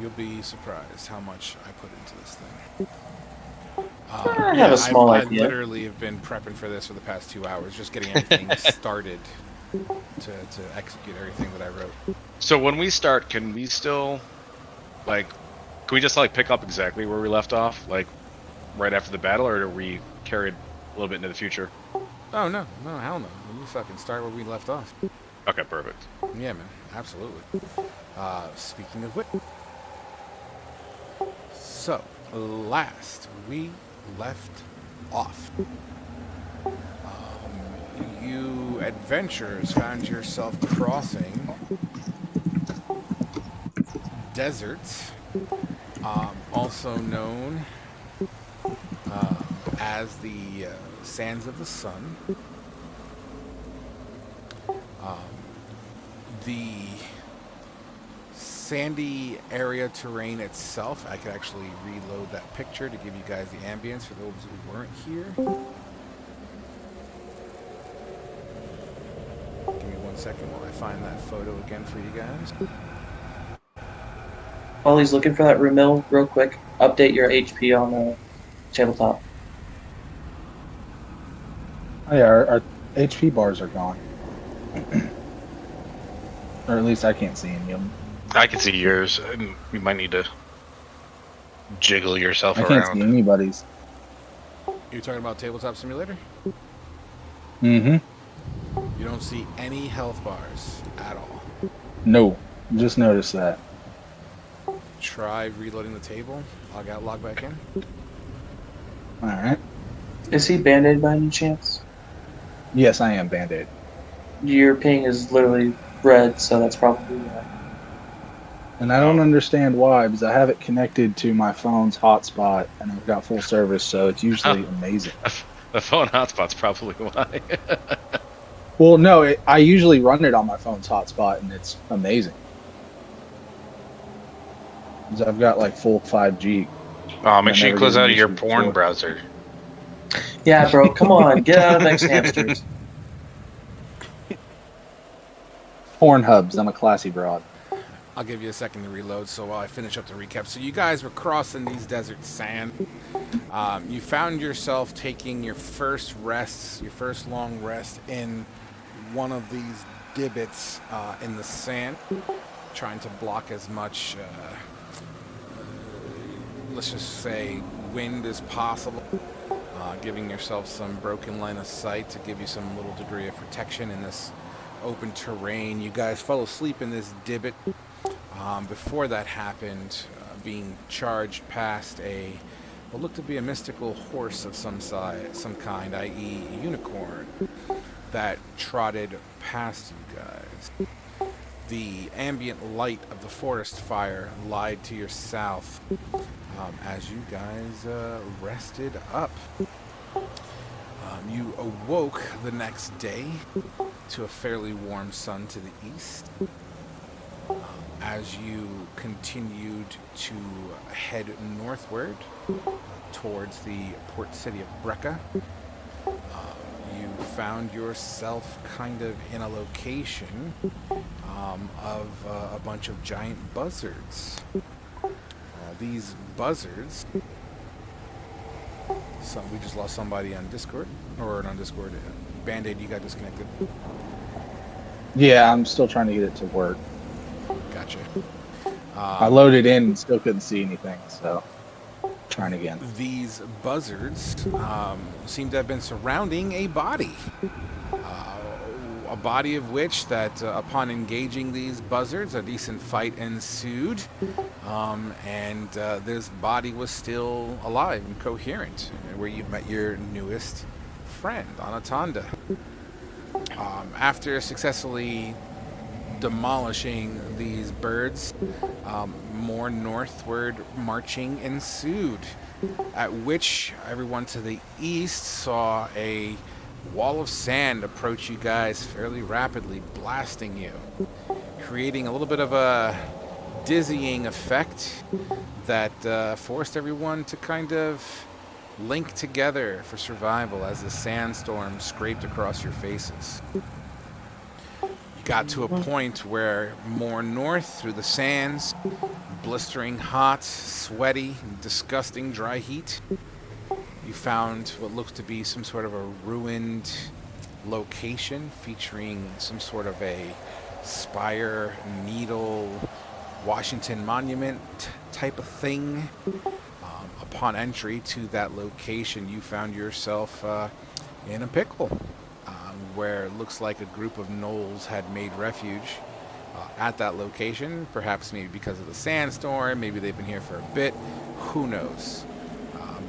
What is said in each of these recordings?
You'll be surprised how much I put into this thing. I have Yeah, a small I idea. literally have been prepping for this for the past 2 hours, just getting everything started to execute everything that I wrote. So when we start, can we still, like, can we just, like, pick up exactly where we left off? Like, right after the battle, or are we carried a little bit into the future? Oh no, no, hell no! We fucking start where we left off. Okay, perfect. Yeah, man, absolutely. Speaking of which, so last we left off, you adventurers found yourself crossing deserts, also known as the Sands of the Sun. The sandy area terrain itself, I could actually reload that picture to give you guys the ambience for those who weren't here. Give me 1 second while I find that photo again for you guys. While he's looking for that Ramil, real quick, update your HP on the tabletop. Oh, yeah, our HP bars are gone. Or at least I can't see any of them. I can see yours. And you might need to jiggle yourself I can't see around. anybody's. You're talking about Tabletop Simulator? Mm-hmm. You don't see any health bars at all. No, just noticed that. Try reloading the table. Log out, log back in. All right. Is he band-aid by any chance? Yes, I am Band-Aid. Your ping is literally red, so that's probably why. And I don't understand why, because I have it connected to my phone's hotspot, and I've got full service, so it's usually amazing. The phone hotspot's probably why. Well, no, I usually run it on my phone's hotspot, and it's amazing. Because I've got like full 5G. Oh, make I sure you never close get out of an your issue porn before. browser. Yeah, bro, come on, get out of X Hamsters. Pornhubs, I'm a classy broad. I'll give you a second to reload so while I finish up the recap. So you guys were crossing these desert sand. You found yourself taking your first rests, your first long rest in one of these divots in the sand, trying to block as much, let's just say, wind as possible. Giving yourself some broken line of sight to give you some little degree of protection in this open terrain. You guys fell asleep in this divot. Before that happened, being charged past what looked to be a mystical horse of some kind, i.e. a unicorn, that trotted past you guys. The ambient light of the forest fire lied to your south as you guys rested up. You awoke the next day to a fairly warm sun to the east. As you continued to head northward towards the port city of Brecca, you found yourself kind of in a location of a bunch of giant buzzards. These buzzards... So we just lost somebody on Discord, or on Discord. Band-Aid, you got disconnected. Yeah, I'm still trying to get it to work. Gotcha. I loaded in and still couldn't see anything, so trying again. These buzzards seem to have been surrounding a body. A body of which that upon engaging these buzzards, a decent fight ensued. And this body was still alive and coherent, where you met your newest friend, Anatanda. After successfully demolishing these birds, more northward marching ensued, at which everyone to the east saw a wall of sand approach you guys fairly rapidly, blasting you, creating a little bit of a dizzying effect that forced everyone to kind of link together for survival as the sandstorm scraped across your faces. You got to a point where more north through the sands, blistering hot, sweaty, disgusting dry heat. You found what looks to be some sort of a ruined location featuring some sort of a spire, needle, Washington Monument type of thing. Upon entry to that location, you found yourself in a pickle, where it looks like a group of gnolls had made refuge at that location. Perhaps maybe because of the sandstorm, maybe they've been here for a bit, who knows.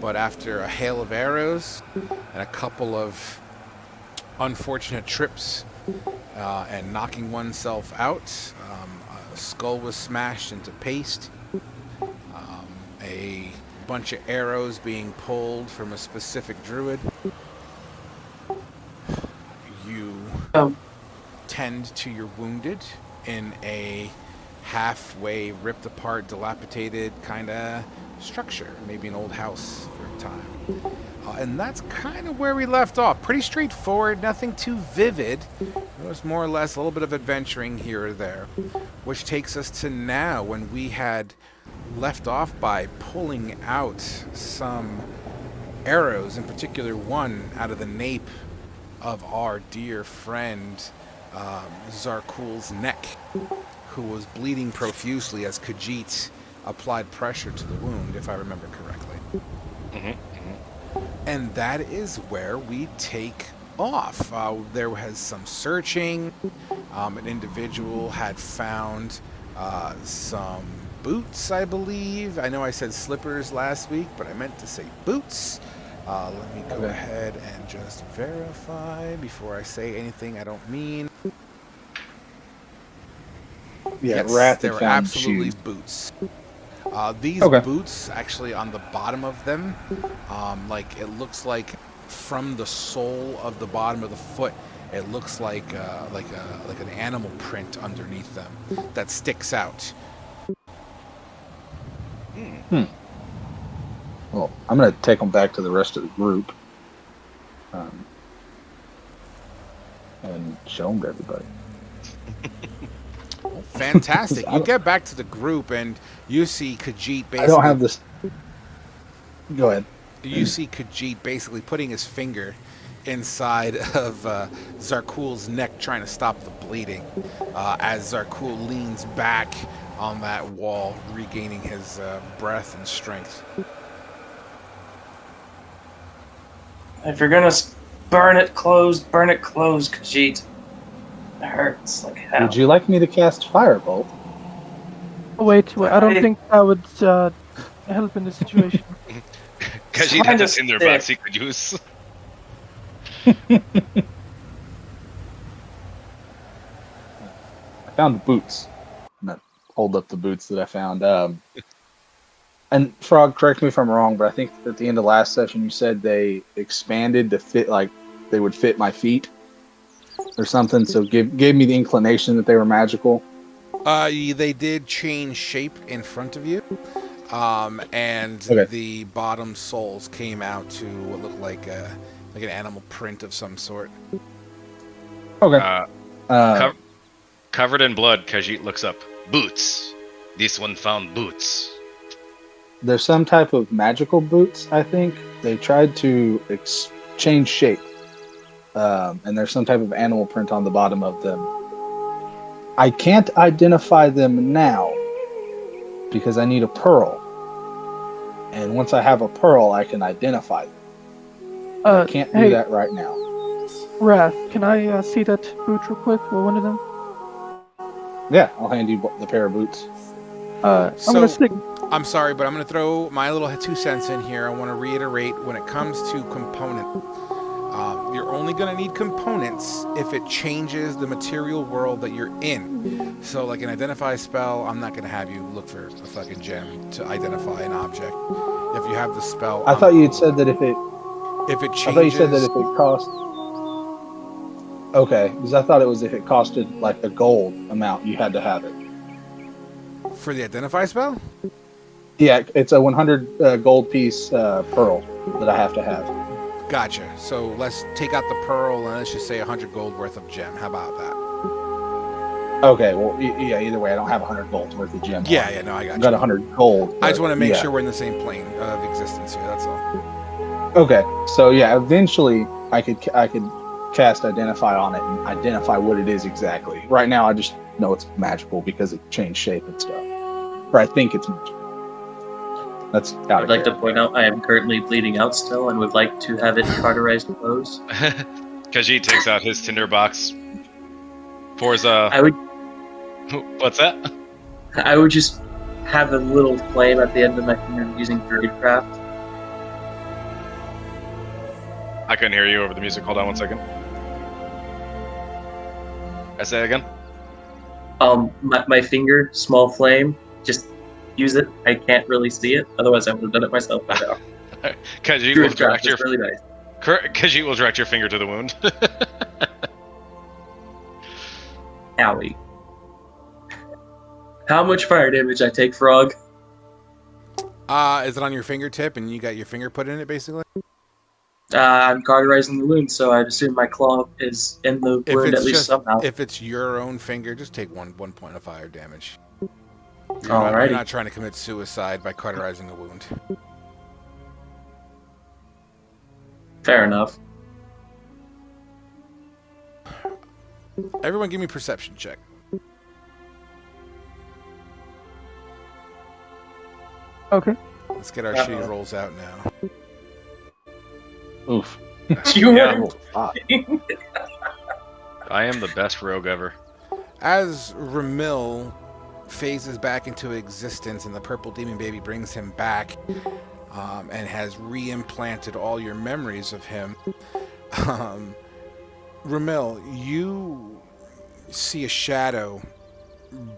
But after a hail of arrows and a couple of unfortunate trips and knocking oneself out, a skull was smashed into paste, a bunch of arrows being pulled from a specific druid. You tend to your wounded in a halfway ripped apart, dilapidated kind of structure, maybe an old house for a time. And that's kind of where we left off. Pretty straightforward, nothing too vivid. It was more or less a little bit of adventuring here or there, which takes us to now, when we had left off by pulling out some arrows, in particular one out of the nape of our dear friend Zarkul's neck, who was bleeding profusely as Khajiit applied pressure to the wound, if I remember correctly. And that is where we take off. There was some searching. An individual had found some boots, I believe. I know I said slippers last week, but I meant to say boots. Let me go ahead and just verify before I say anything I don't mean. Yeah, Yes, Wrath they had were found absolutely shoes. boots. These boots, actually, on the bottom of them, like it looks like from the sole of the bottom of the foot, it looks like an animal print underneath them that sticks out. Well, I'm going to take them back to the rest of the group and show them to everybody. Fantastic. You get back to the group and you see Khajiit basically... I don't have this... Go ahead. You see Khajiit basically putting his finger inside of Zarkul's neck, trying to stop the bleeding, as Zarkul leans back on that wall, regaining his breath and strength. If you're gonna burn it closed, Khajiit. It hurts like hell. Would you like me to cast Firebolt? Wait, I don't think that would help in this situation. Khajiit had this in their back he could use. I found the boots. I'm going to hold up the boots that I found. And Frog, correct me if I'm wrong, but I think at the end of last session you said they expanded to fit, like they would fit my feet or something. So gave me the inclination that they were magical. They did change shape in front of you, and the bottom soles came out to what looked like an animal print of some sort. Okay. Covered in blood, Khajiit looks up. Boots. This one found boots. There's some type of magical boots, I think. They tried to change shape. And there's some type of animal print on the bottom of them. I can't identify them now because I need a pearl. And once I have a pearl, I can identify them. I can't do that right now. Wrath, can I see that boot real quick, or one of them? Yeah, I'll hand you the pair of boots. I'm gonna stick. I'm sorry, but I'm going to throw my little 2 cents in here. I want to reiterate, when it comes to component, you're only going to need components if it changes the material world that you're in. So, like an identify spell, I'm not going to have you look for a fucking gem to identify an object. If you have the spell, I thought you had said that if it changes, I thought you said that if it cost. Okay, because I thought it was if it costed like a gold amount, you had to have it. For the identify spell? Yeah, it's a 100 gold piece pearl that I have to have. Gotcha. So let's take out the pearl and let's just say 100 gold worth of gem. How about that? Okay, well, yeah. Either way, I don't have 100 gold worth of gem. Yeah, on me. yeah, no, I got I've you. got 100 gold. I just want to make yeah. sure we're in the same plane of existence here. That's all. Okay, so yeah, eventually I could cast identify on it and identify what it is exactly. Right now, I just know it's magical because it changed shape and stuff, or I think it's magical. That's out I'd of like to character. point out I am currently bleeding out still and would like to have it cauterized closed. Khajiit takes out his tinderbox. Pours a. I would What's that? I would just have a little flame at the end of my finger using Druidcraft. I couldn't hear you over the music. Hold on one second. I say it again. My finger, small flame, just use it. I can't really see it, otherwise I would have done it myself by now. Khajiit will direct Druidcraft is really nice. Khajiit will direct your finger to the wound. Owie. How much fire damage I take, Frog? Is it on your fingertip and you got your finger put in it, basically? I'm cauterizing the wound, so I'd assume my claw is in the wound at least somehow. If it's your own finger, just take one point of fire damage. You're Alrighty. not trying to commit suicide by cauterizing a wound. Fair enough. Everyone give me a perception check. Okay. Let's get our shitty rolls out now. Oof. You Yeah. were I am the best rogue ever. As Ramil phases back into existence and the purple demon baby brings him back and has re-implanted all your memories of him, Ramil, you see a shadow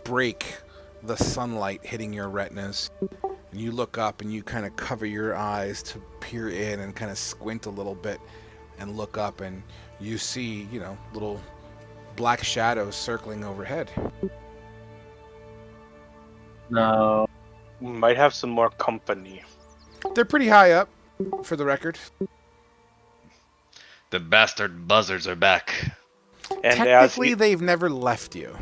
break the sunlight hitting your retinas. And you look up and you kind of cover your eyes to peer in and kind of squint a little bit and look up and you see, little black shadows circling overhead. No. We might have some more company. They're pretty high up, for the record. The bastard buzzards are back. And Technically, they've never left you.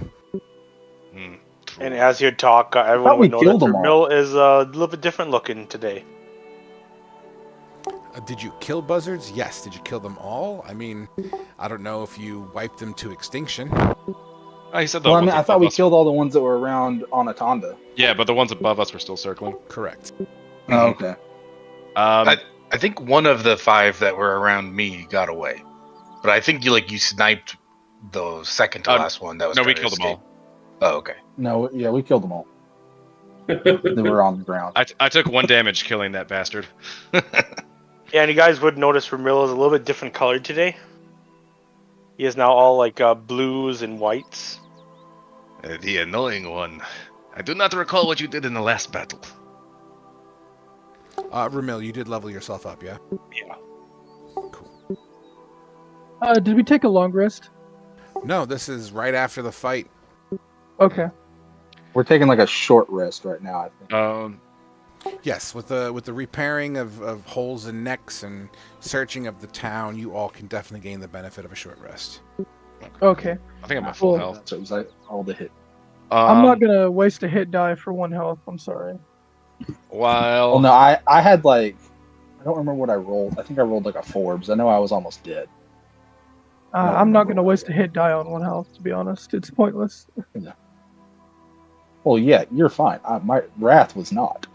and as you talk, thought everyone we would know killed that them their all. mill is a little bit different looking today. Did you kill buzzards? Yes. Did you kill them all? I mean, I don't know if you wiped them to extinction. Oh, he said the Well, I ones mean, I above thought we us. killed all the ones that were around Anaconda. Yeah, but the ones above us were still circling. Correct. Oh, okay. I think one of the 5 that were around me got away, but I think you sniped the second to last one. That was No, we trying to killed them all. escape. Oh, okay. No, yeah, we killed them all. They were on the ground. I took 1 damage killing that bastard. Yeah, and you guys would notice Ramil is a little bit different colored today. He is now all like blues and whites. The annoying one. I do not recall what you did in the last battle. Ramil, you did level yourself up, yeah? Yeah. Cool. Did we take a long rest? No, this is right after the fight. Okay. We're taking like a short rest right now, I think. Yes, with the repairing of holes in necks and searching of the town, you all can definitely gain the benefit of a short rest. Okay. I think I'm at full Cool. health. So it was like all the hit. I'm not gonna waste a hit die for 1 health. I'm sorry. While Well, no, I had like, I don't remember what I rolled. I think I rolled like a 4, because I know I was almost dead. I'm not gonna waste a hit die on 1 health. To be honest, it's pointless. Well, yeah, you're fine. My wrath was not.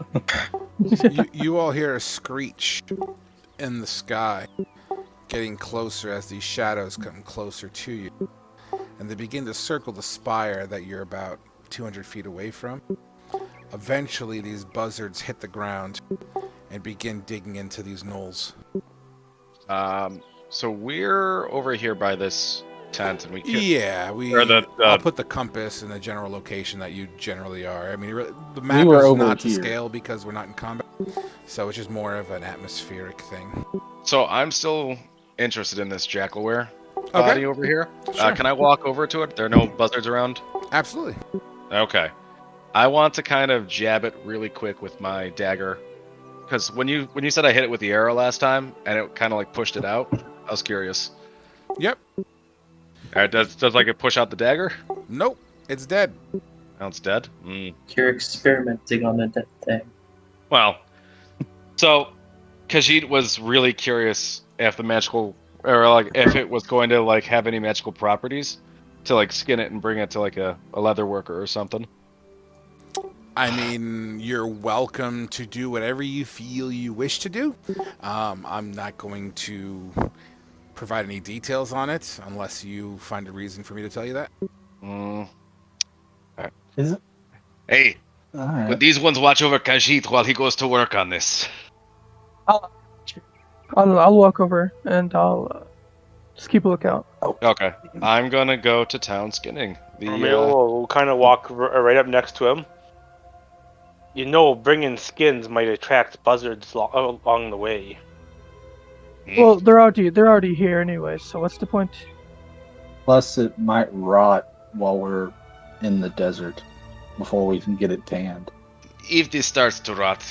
You all hear a screech in the sky, getting closer as these shadows come closer to you. And they begin to circle the spire that you're about 200 feet away from. Eventually, these buzzards hit the ground and begin digging into these knolls. so we're over here by this tent, and we can Yeah, I'll put the compass in the general location that you generally are. I mean, the map were is over not to here. scale because we're not in combat, so it's just more of an atmospheric thing. So I'm still interested in this jackalware body Okay, over here. Sure. Can I walk over to it? There are no buzzards around? absolutely. Okay. I want to kind of jab it really quick with my dagger. Because when you said I hit it with the arrow last time, and it kind of like pushed it out, I was curious. Yep. Alright, does like it push out the dagger? Nope. It's dead. Now it's dead? Mm. You're experimenting on a dead thing. Well, so Khajiit was really curious if the magical, or like if it was going to like have any magical properties to like skin it and bring it to like a leather worker or something. I mean, you're welcome to do whatever you feel you wish to do. I'm not going to provide any details on it unless you find a reason for me to tell you that. Mm. Is it? Hey, All right. would these ones watch over Khajiit while he goes to work on this? I'll walk over and I'll just keep a lookout. Okay, I'm gonna go to town skinning. Romeo will kind of walk right up next to him. You know, bringing skins might attract buzzards along the way. Well, they're already here anyway. So what's the point? Plus, it might rot while we're in the desert before we can get it tanned. If this starts to rot,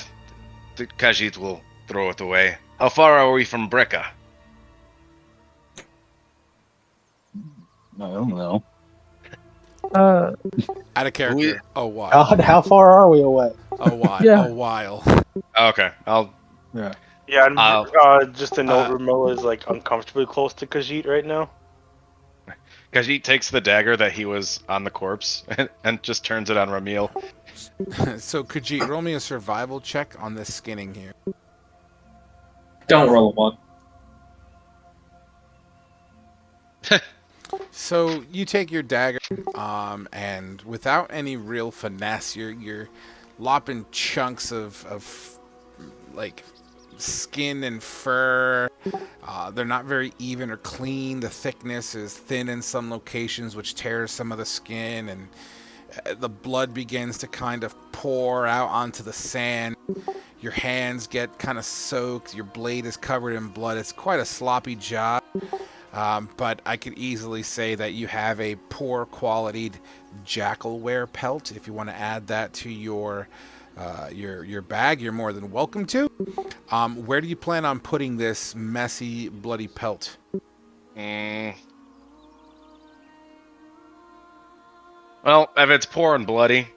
the Khajiit will throw it away. How far are we from Brekka? I don't know. Uh, Out of character. A while. God, how far are we away? A while. Yeah. A while. Okay, Yeah. Yeah, and I'll- just a note, Romeo is like uncomfortably close to Khajiit right now. Khajiit takes the dagger that he was on the corpse and just turns it on Ramil. So, Khajiit, roll me a survival check on this skinning here. Don't roll a 1. So you take your dagger, and without any real finesse, you're lopping chunks of like skin and fur. They're not very even or clean. The thickness is thin in some locations, which tears some of the skin, and the blood begins to kind of pour out onto the sand. Your hands get kind of soaked. Your blade is covered in blood. It's quite a sloppy job. But I could easily say that you have a poor quality jackalware pelt. If you want to add that to your bag, you're more than welcome to. Where do you plan on putting this messy, bloody pelt? Well, if it's poor and bloody,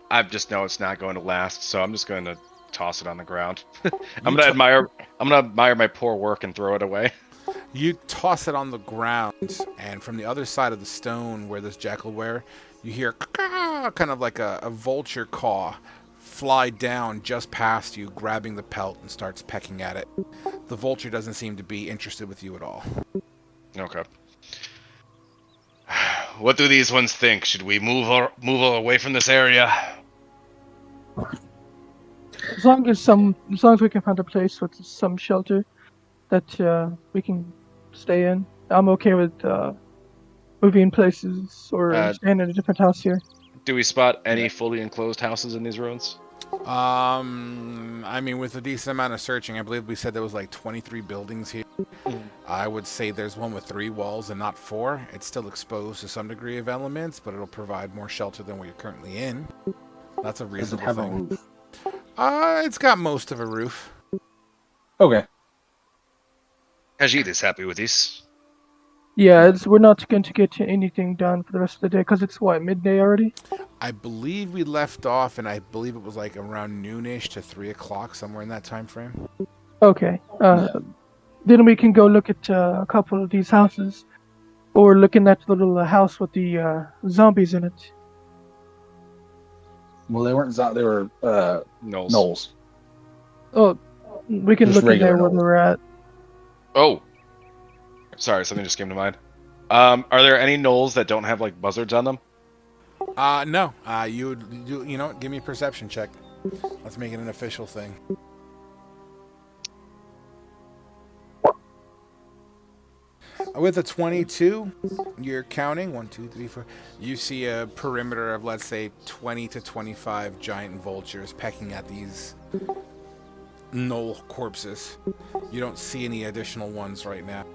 I just know it's not going to last, so I'm just going to toss it on the ground. I'm gonna admire my poor work and throw it away. You toss it on the ground, and from the other side of the stone where there's jackalware, you hear kind of like a vulture caw fly down just past you, grabbing the pelt and starts pecking at it. The vulture doesn't seem to be interested with you at all. Okay. What do these ones think? Should we move away from this area? as long as we can find a place with some shelter that we can stay in, I'm okay with moving places or staying in a different house here. Do we spot any fully enclosed houses in these ruins? I mean, with a decent amount of searching, I believe we said there was like 23 buildings here. I would say there's one with 3 walls and not 4. It's still exposed to some degree of elements, but it'll provide more shelter than what you're currently in. That's a Does it reasonable have a thing. roof? It's got most of a roof. Okay. Khajiit is happy with this. Yeah, we're not going to get anything done for the rest of the day because it's midday already. I believe we left off, and I believe it was like around noonish to 3 o'clock, somewhere in that time frame. Okay. Then we can go look at a couple of these houses, or looking at the little house with the zombies in it. Well, they weren't they were Knolls. gnolls. Oh, we can Just look in there regular where they're at. Oh. Sorry, something just came to mind. Are there any knolls that don't have like buzzards on them? No. You know what? Give me a perception check. Let's make it an official thing. With a 22, you're counting 1, 2, 3, 4. You see a perimeter of, let's say, 20 to 25 giant vultures pecking at these gnoll corpses. You don't see any additional ones right now.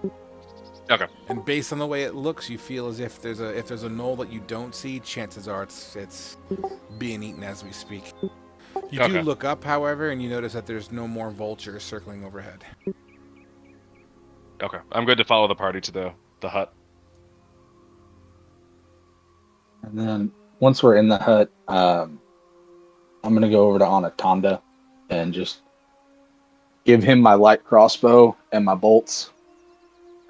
Okay. And based on the way it looks, you feel as if there's a gnoll that you don't see. Chances are it's being eaten as we speak. You do look up, however, and you notice that there's no more vultures circling overhead. Okay. I'm good to follow the party to the hut. And then once we're in the hut, I'm gonna go over to Anaconda and just give him my light crossbow and my bolts,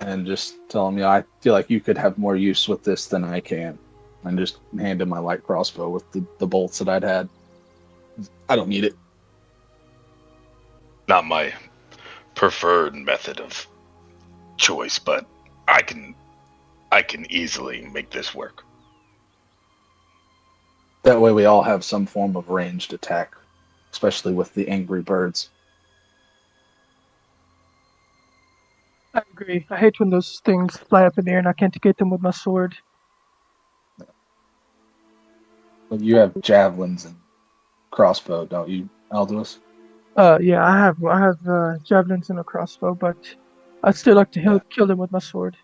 and just tell him, I feel like you could have more use with this than I can, and just hand him my light crossbow with the bolts that I'd had. I don't need it. Not my preferred method of choice, but I can easily make this work. That way we all have some form of ranged attack, especially with the angry birds. I agree. I hate when those things fly up in the air and I can't get them with my sword. But you have javelins and crossbow, don't you, Aldous? Yeah, I have javelins and a crossbow, but I'd still like to kill them with my sword.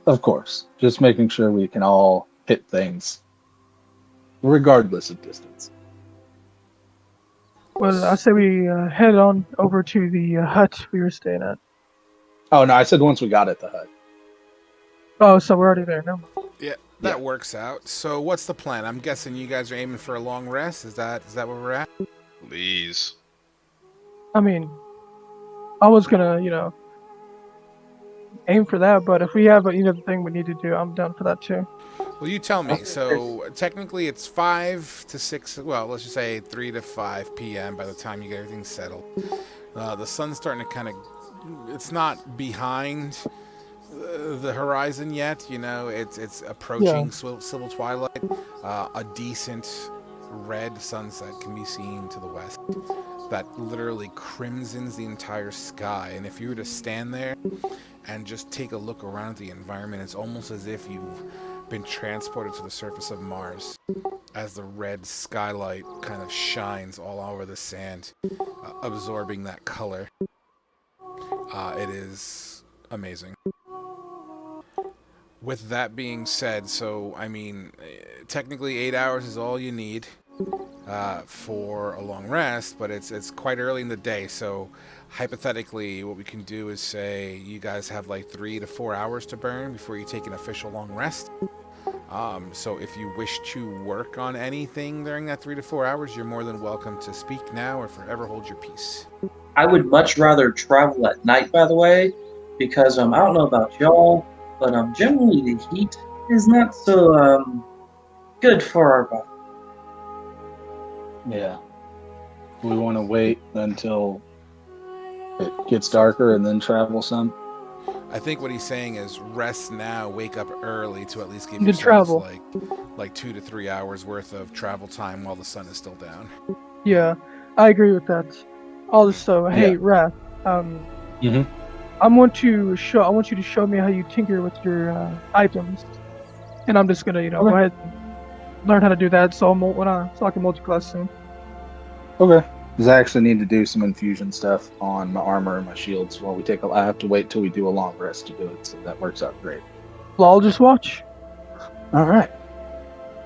Of course. Just making sure we can all hit things, regardless of distance. Well, I say we head on over to the hut we were staying at. Oh, no, I said once we got at the hut. Oh, so we're already there. No. Yeah, that works out. So what's the plan? I'm guessing you guys are aiming for a long rest. Is that where we're at? Please. I mean, I was gonna, aim for that, but if we have any other thing we need to do, I'm down for that too. Well, you tell me. So technically it's 5 to 6, well, let's just say 3 to 5 p.m. by the time you get everything settled. The sun's starting to kind of, it's not behind the horizon yet, it's approaching civil twilight. A decent red sunset can be seen to the west that literally crimsons the entire sky. And if you were to stand there and just take a look around the environment, it's almost as if you've been transported to the surface of Mars as the red skylight kind of shines all over the sand, absorbing that color. It is amazing. With that being said, so I mean, technically 8 hours is all you need for a long rest, but it's quite early in the day. So hypothetically, what we can do is say you guys have like 3 to 4 hours to burn before you take an official long rest. So if you wish to work on anything during that 3 to 4 hours, you're more than welcome to speak now or forever hold your peace. I would much rather travel at night, by the way, because I don't know about y'all, but generally the heat is not so good for our body. Yeah. We want to wait until it gets darker and then travel some. I think what he's saying is rest now, wake up early to at least give Good yourselves travel. like 2 to 3 hours worth of travel time while the sun is still down. Yeah, I agree with that. Also, hey, Wrath, I want you to show me how you tinker with your items, and I'm just gonna, go ahead and learn how to do that so I can multi-class soon. Okay. Because I actually need to do some infusion stuff on my armor and my shields while I have to wait till we do a long rest to do it, so that works out great. Well, I'll just watch. All right.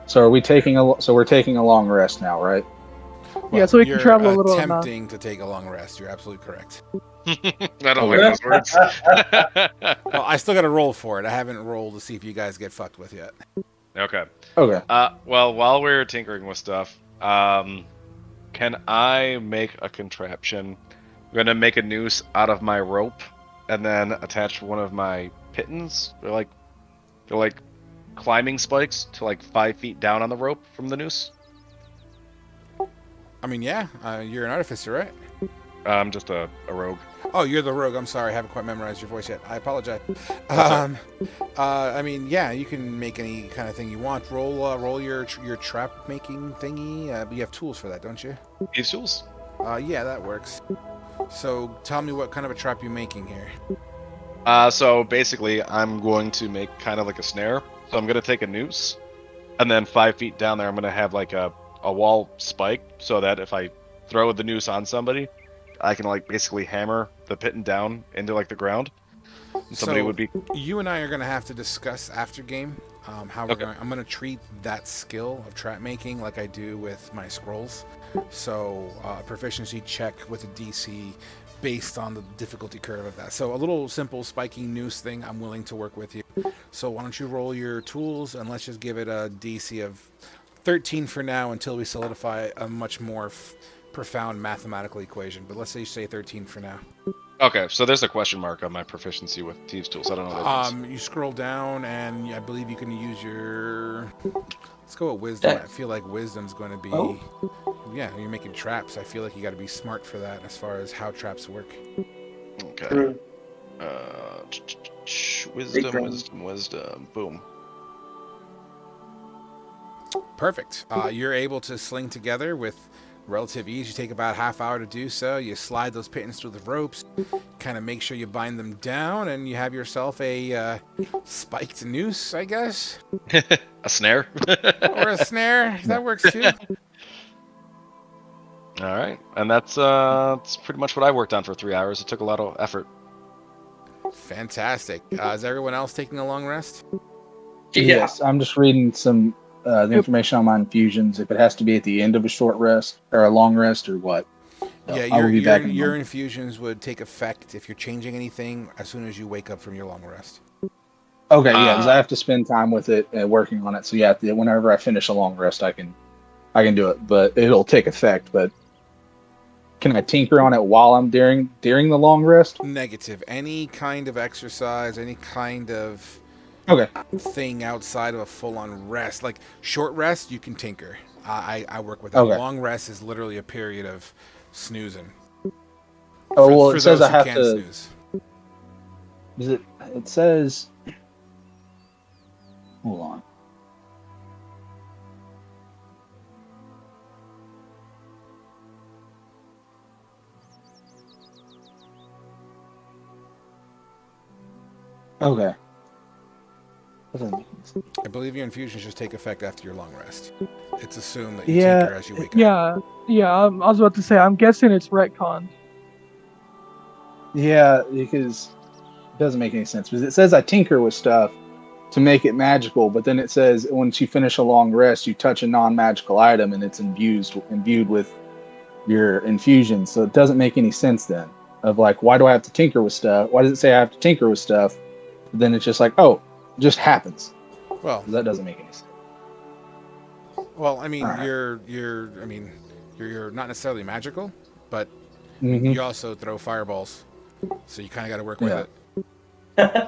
So we're taking a long rest now, right? Yeah, so we can travel a little. You're attempting to take a long rest. You're absolutely correct. I don't like those words. Well, I still got to roll for it. I haven't rolled to see if you guys get fucked with yet. Okay. Okay. Well, while we're tinkering with stuff, can I make a contraption? I'm gonna make a noose out of my rope, and then attach one of my pittons. They're like climbing spikes to like 5 feet down on the rope from the noose. I mean, yeah, you're an artificer, right? I'm just a rogue. Oh, you're the rogue. I'm sorry, I haven't quite memorized your voice yet. I apologize. I mean, yeah, you can make any kind of thing you want. Roll your trap making thingy. But you have tools for that, don't you? These tools. Yeah, that works. So tell me what kind of a trap you're making here. So basically, I'm going to make kind of like a snare. So I'm going to take a noose, and then 5 feet down there, I'm going to have like a wall spike, so that if I throw the noose on somebody, I can like basically hammer the pitton down into like the ground. Somebody would be. You and I are going to have to discuss after game how we're going. I'm going to treat that skill of trap making like I do with my scrolls. So proficiency check with a DC based on the difficulty curve of that. So a little simple spiking noose thing, I'm willing to work with you. So why don't you roll your tools, and let's just give it a DC of 13 for now until we solidify a much more profound mathematical equation. But let's say 13 for now. Okay, so there's a question mark on my proficiency with Thieves' Tools. I don't know what that means. You scroll down, and I believe you can use your... Let's go with Wisdom. I feel like Wisdom's going to be... Oh. Yeah, you're making traps. I feel like you got to be smart for that as far as how traps work. Okay. True. Wisdom. Boom. Perfect. You're able to sling together with relative ease. You take about a half hour to do so. You slide those pittons through the ropes, kind of make sure you bind them down, and you have yourself a spiked noose, I guess. A snare? Or a snare. That works too. All right, and that's pretty much what I worked on for 3 hours. It took a lot of effort. Fantastic. Is everyone else taking a long rest? Yes, I'm just reading some the information on my infusions. If it has to be at the end of a short rest or a long rest or what. Yeah, I will be back in a your moment. infusions would take effect if you're changing anything as soon as you wake up from your long rest. Okay, yeah, because I have to spend time with it working on it. So yeah, whenever I finish a long rest, I can do it, but it'll take effect. But can I tinker on it while I'm during the long rest? Negative. Any kind of exercise, any kind of thing outside of a full-on rest, like short rest, you can tinker. I work with that. Okay. Long rest is literally a period of snoozing. Oh well, For it says those I who have can to. snooze. Is it? It says. Hold on. Okay. I believe your infusions just take effect after your long rest. It's assumed that you tinker as you wake up. Yeah. I was about to say, I'm guessing it's retcon. Yeah, because it doesn't make any sense. Because it says I tinker with stuff to make it magical, but then it says once you finish a long rest, you touch a non-magical item and it's imbued with your infusion. So it doesn't make any sense then. Of like, why do I have to tinker with stuff? Why does it say I have to tinker with stuff? But then it's just like, oh, it just happens. Well, that doesn't make any sense. Well, I mean, All right. you're not necessarily magical, but Mhm. you also throw fireballs, so you kind of got to work with Yeah.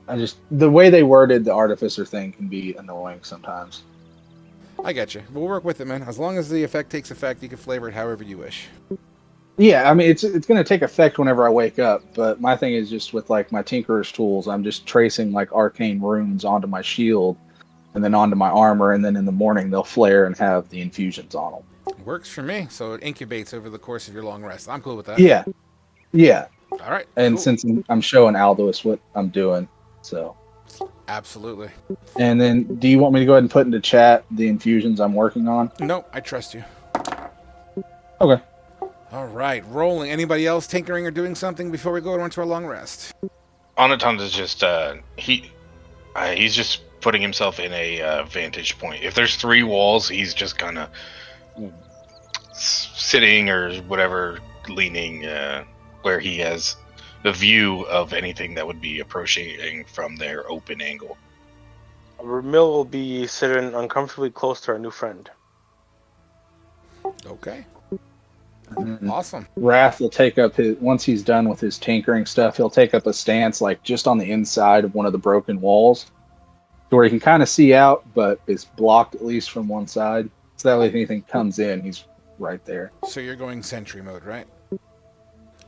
it. The way they worded the artificer thing can be annoying sometimes. I get you. We'll work with it, man. As long as the effect takes effect, you can flavor it however you wish. Yeah, I mean it's going to take effect whenever I wake up, but my thing is just with like my tinkerer's tools, I'm just tracing like arcane runes onto my shield and then onto my armor, and then in the morning they'll flare and have the infusions on them. Works for me. So it incubates over the course of your long rest. I'm cool with that. Yeah. All right. And cool. since I'm showing Aldous what I'm doing, so. Absolutely. And then, do you want me to go ahead and put into chat the infusions I'm working on? No, I trust you. Okay. All right, rolling. Anybody else tinkering or doing something before we go into our long rest? Onaton is just he's just putting himself in a vantage point. If there's 3 walls, he's just kind of sitting or whatever, leaning where he has the view of anything that would be approaching from their open angle. Ramil will be sitting uncomfortably close to our new friend. Okay. Mm-hmm. Awesome. Wrath will take up once he's done with his tinkering stuff, he'll take up a stance like just on the inside of one of the broken walls to where he can kind of see out, but it's blocked at least from one side. So that way if anything comes in, he's right there. So you're going sentry mode, right?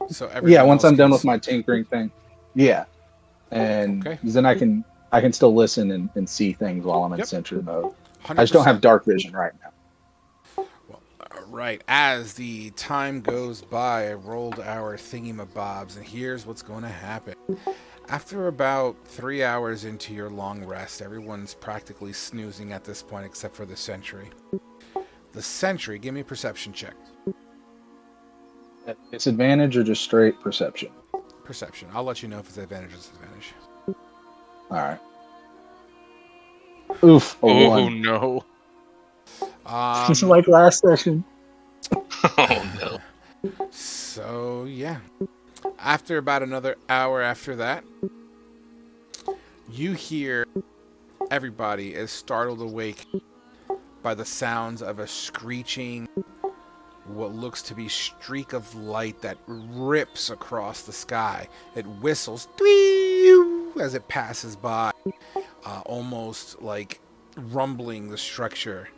So once I'm done with my tinkering thing. Yeah. And then I can still listen and see things while I'm in sentry mode. 100%. I just don't have dark vision right now. Right, as the time goes by, I rolled our thingy-mabobs, and here's what's going to happen. After about 3 hours into your long rest, everyone's practically snoozing at this point except for the sentry. The sentry, give me a perception check. It's advantage or just straight perception? Perception. I'll let you know if it's advantage or disadvantage. Alright. Oof, a 1. Oh no. Just like last session. Oh no. So, yeah. After about another hour after that, you hear everybody is startled awake by the sounds of a screeching, what looks to be streak of light that rips across the sky. It whistles as it passes by, almost like rumbling the structure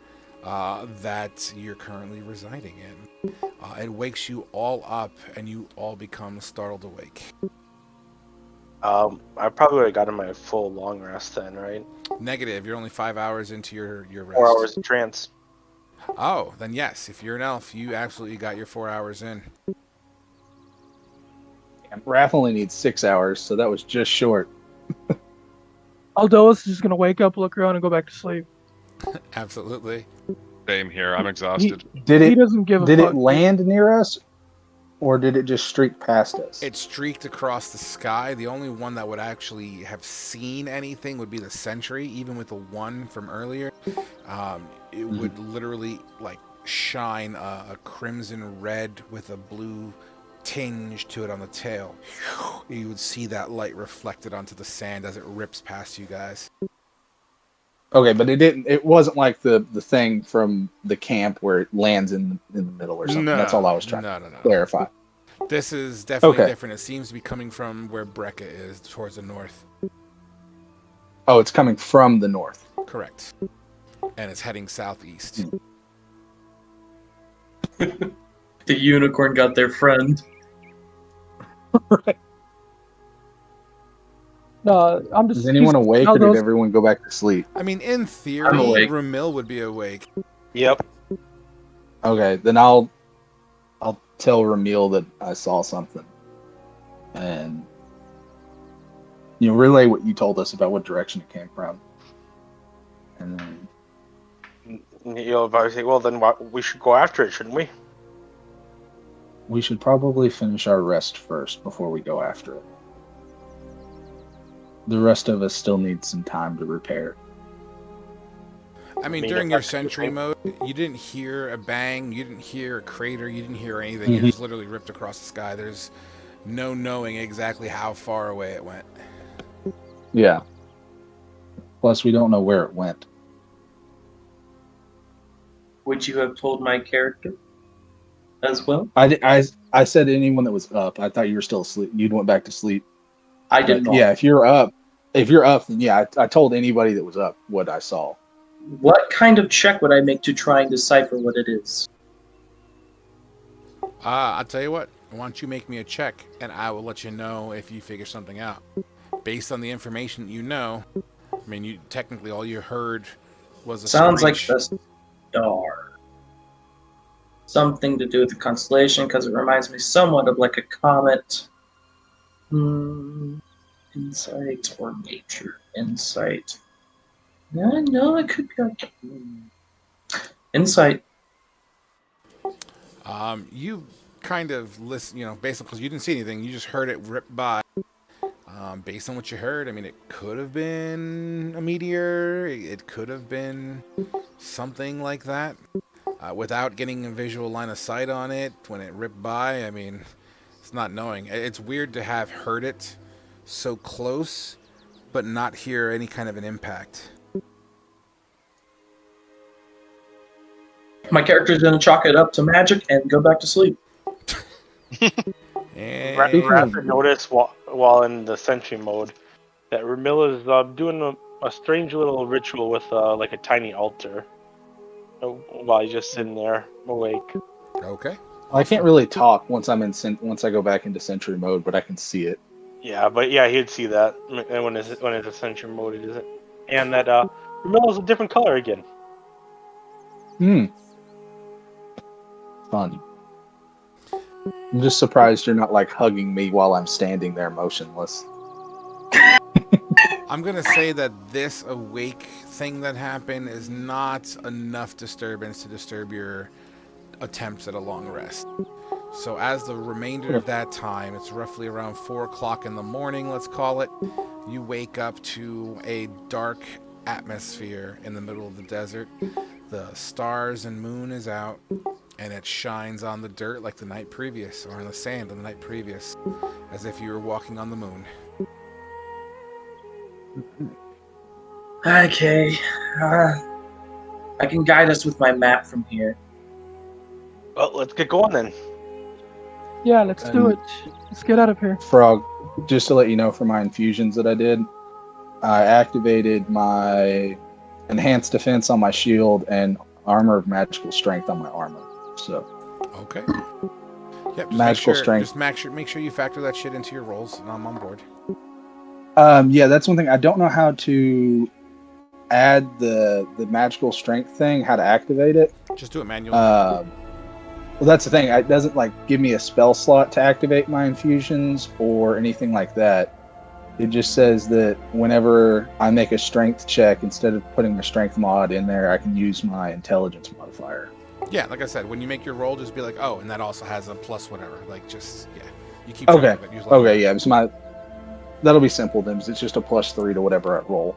that you're currently residing in. It wakes you all up, and you all become startled awake. I probably would have gotten my full long rest then, right? Negative. You're only 5 hours into your rest. 4 hours of trance. Oh, then yes. If you're an elf, you absolutely got your 4 hours in. And Raph only needs 6 hours, so that was just short. Aldous is just gonna wake up, look around, and go back to sleep. Absolutely. Same here. I'm exhausted. He doesn't give a Did fuck. it land near us, or did it just streak past us? It streaked across the sky. The only one that would actually have seen anything would be the sentry. Even with the one from earlier, it would literally like shine a crimson red with a blue tinge to it on the tail. You would see that light reflected onto the sand as it rips past you guys. Okay, but it wasn't like the thing from the camp where it lands in the middle or something. No, That's all I was trying no. to clarify. This is definitely Okay. different. It seems to be coming from where Brekka is, towards the north. Oh, it's coming from the north. Correct. And it's heading southeast. The unicorn got their friend. No, I'm just. Is anyone he's- awake, or did Aldous- everyone go back to sleep? I mean, in theory, I'm awake. Ramil would be awake. Yep. Okay, then I'll tell Ramil that I saw something, and relay what you told us about what direction it came from, and then You'll probably say, well, then we should go after it, shouldn't we? we should probably finish our rest first before we go after it. The rest of us still need some time to repair. I mean, mean, during if your that's sentry good. mode, you didn't hear a bang, you didn't hear a crater, you didn't hear anything. It just literally ripped across the sky. There's no knowing exactly how far away it went. Yeah. Plus, we don't know where it went. Would you have told my character as well? I said anyone that was up. I thought you were still asleep. You'd went back to sleep. I did not. Yeah, if you're up, then yeah, I told anybody that was up what I saw. What kind of check would I make to try and decipher what it is? I'll tell you what, why don't you make me a check, and I will let you know if you figure something out. Based on the information you know, I mean, you technically all you heard was a Sounds like screech. the star. Something to do with the constellation, because it reminds me somewhat of like a comet. Insight or nature? Insight. No, it could be like insight. You kind of listen, based on, because you didn't see anything, you just heard it rip by. Based on what you heard, I mean, it could have been a meteor. It could have been something like that. Without getting a visual line of sight on it, when it ripped by, I mean, it's not knowing. It's weird to have heard it so close, but not hear any kind of an impact. My character's gonna chalk it up to magic and go back to sleep. And Rapid noticed while in the sentry mode that Ramil is doing a strange little ritual with like a tiny altar while he's just sitting there awake. okay. I can't really talk once I go back into sentry mode, but I can see it. Yeah, but yeah, he'd see that and when it's sentry mode, it isn't. And that Ramil is a different color again. Fun. I'm just surprised you're not like hugging me while I'm standing there motionless. I'm going to say that this awake thing that happened is not enough disturbance to disturb your attempts at a long rest. So as the remainder of that time, it's roughly around 4 o'clock in the morning, let's call it, you wake up to a dark atmosphere in the middle of the desert. The stars and moon is out. and it shines on the dirt like the night previous, or on the sand on the night previous, as if you were walking on the moon. Okay. I can guide us with my map from here. Well, let's get going then. Yeah, let's do it. Let's get out of here. Frog, just to let you know, for my infusions that I did, I activated my enhanced defense on my shield and armor of magical strength on my armor. So, Okay. Yep. Just magical strength. Just make sure you factor that shit into your rolls, and I'm on board. Yeah, that's one thing. I don't know how to add the magical strength thing, how to activate it. Just do it manually. Well, that's the thing. It doesn't give me a spell slot to activate my infusions or anything like that. It just says that whenever I make a strength check, instead of putting the strength mod in there, I can use my intelligence modifier. Yeah, like I said, when you make your roll, just be like, oh, and that also has a plus whatever. You keep track of it. Usually Okay, yeah. That'll be simple then. It's just a +3 to whatever I roll.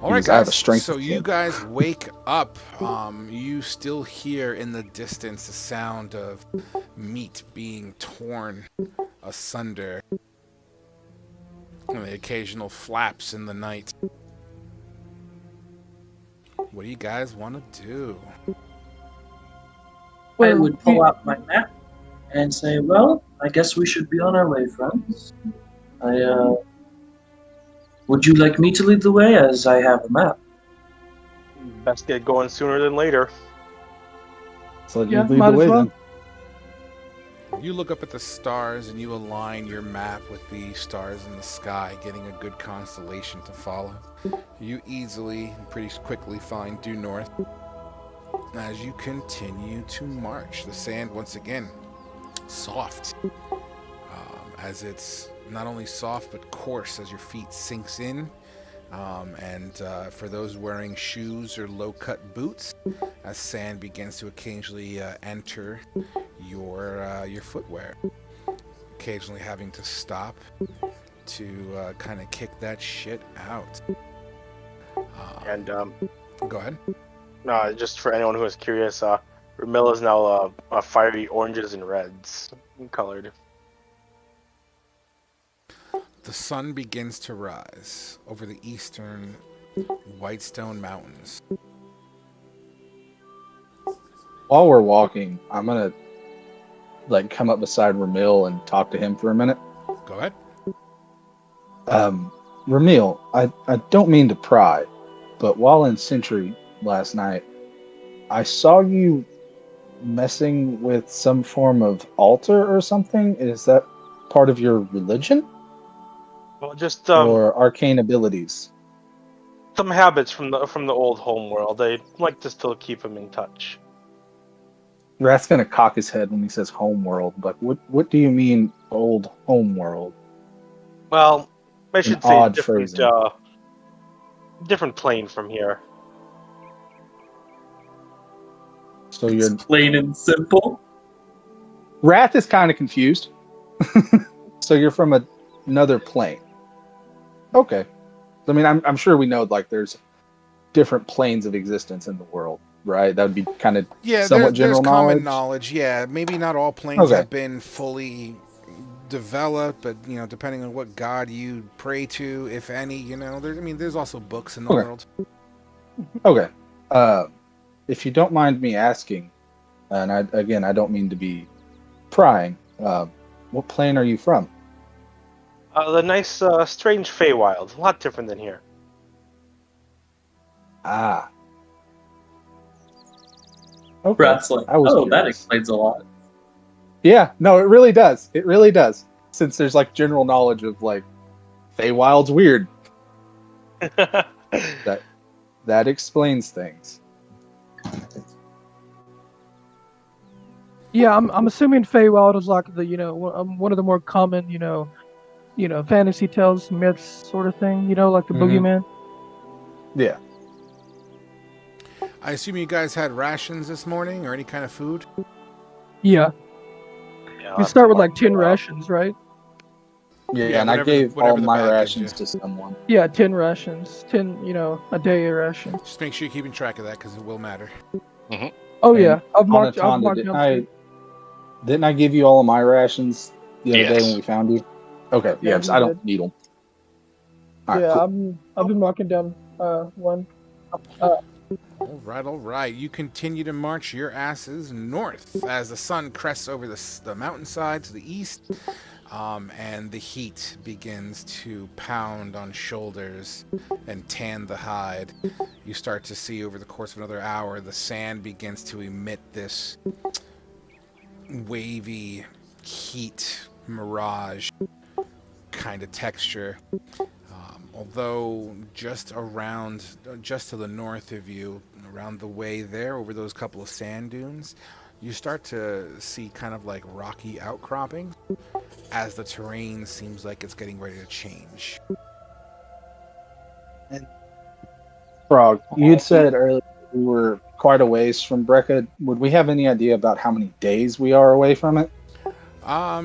All right, I have a guys. strength So of you 10. guys wake up. You still hear in the distance the sound of meat being torn asunder, and the occasional flaps in the night. What do you guys want to do? I would pull out my map and say, well, I guess we should be on our way, friends. Would you like me to lead the way, as I have a map? Best get going sooner than later. So Yeah, you lead might the as way well. then. You look up at the stars and you align your map with the stars in the sky, getting a good constellation to follow. You easily and pretty quickly find due north. As you continue to march, the sand once again soft, as it's not only soft but coarse as your feet sinks in. For those wearing shoes or low-cut boots, as sand begins to occasionally enter your footwear, occasionally having to stop to kind of kick that shit out. And Go ahead. just for anyone who is curious, Ramilla is now fiery oranges and reds colored. The sun begins to rise over the eastern Whitestone Mountains. While we're walking, I'm gonna come up beside Ramil and talk to him for a minute. Go ahead. Ramil, I don't mean to pry, but while in Sentry last night, I saw you messing with some form of altar or something. Is that part of your religion? Well, just or arcane abilities? some habits from the old home world. They like to still keep them in touch. Wrath's gonna cock his head when he says home world. What do you mean old home world? Well, I should say odd different phrasing. different plane from here. So you're Plain and simple. Wrath is kind of confused. So you're from another plane. Okay. I mean, I'm sure we know there's different planes of existence in the world, right? That would be kind of somewhat general there's common knowledge. knowledge. Yeah, maybe not all planes Okay. have been fully developed, but depending on what god you pray to, if any, there's also books in the Okay. world. Okay. If you don't mind me asking, and I don't mean to be prying, what plane are you from? The nice, strange Feywild. A lot different than here. Ah. Okay. Brad's like, I was that curious. explains a lot. Yeah, no, it really does. It really does. Since there's general knowledge of Feywild's weird. That explains things. Yeah, I'm assuming Feywild is one of the more common fantasy tales, myths, sort of thing. Like the boogeyman. Yeah. I assume you guys had rations this morning or any kind of food? Yeah. Yeah, You start with 10 rations, right? Yeah, and I whatever gave all the my bag gives rations you. to someone. Yeah, 10 rations. 10, a day of rations. Just make sure you're keeping track of that because it will matter. Oh And yeah, I've marked Anatanda, down some. didn't I give you all of my rations the other day when Yes. we found you? Okay, Yeah, yes, you I did. don't need them. All right, Yeah, cool. I've been marking down one. All right. You continue to march your asses north as the sun crests over the mountainside to the east, and the heat begins to pound on shoulders and tan the hide. You start to see over the course of another hour, the sand begins to emit this wavy heat mirage kind of texture. Although just to the north of you, around the way there, over those couple of sand dunes, you start to see kind of like rocky outcroppings as the terrain seems like it's getting ready to change. Frog, you'd said earlier we were quite a ways from Brecca. Would we have any idea about how many days we are away from it? I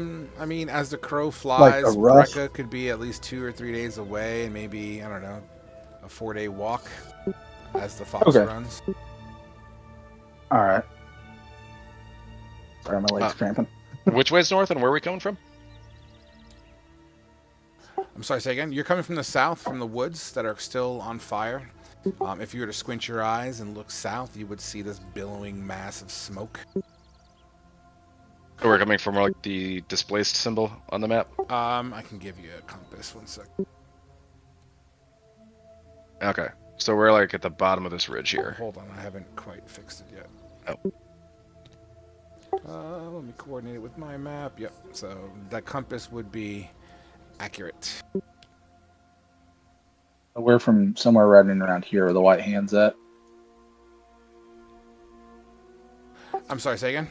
mean, as the crow Like a flies, rough. Brecca could be at least 2 or 3 days away, and maybe, I don't know, a 4-day walk as the fox Okay. runs. All right. Sorry, my legs cramping. Which way's north and where are we coming from? I'm sorry, say again. You're coming from the south, from the woods that are still on fire. If you were to squint your eyes and look south, you would see this billowing mass of smoke. We're coming from like the displaced symbol on the map. I can give you a compass. 1 sec. Okay, so we're like at the bottom of this ridge here. Hold on, I haven't quite fixed it yet. Let me coordinate it with my map. Yep. So that compass would be accurate. We're from somewhere right in around here where the white hand's at. I'm sorry, say again.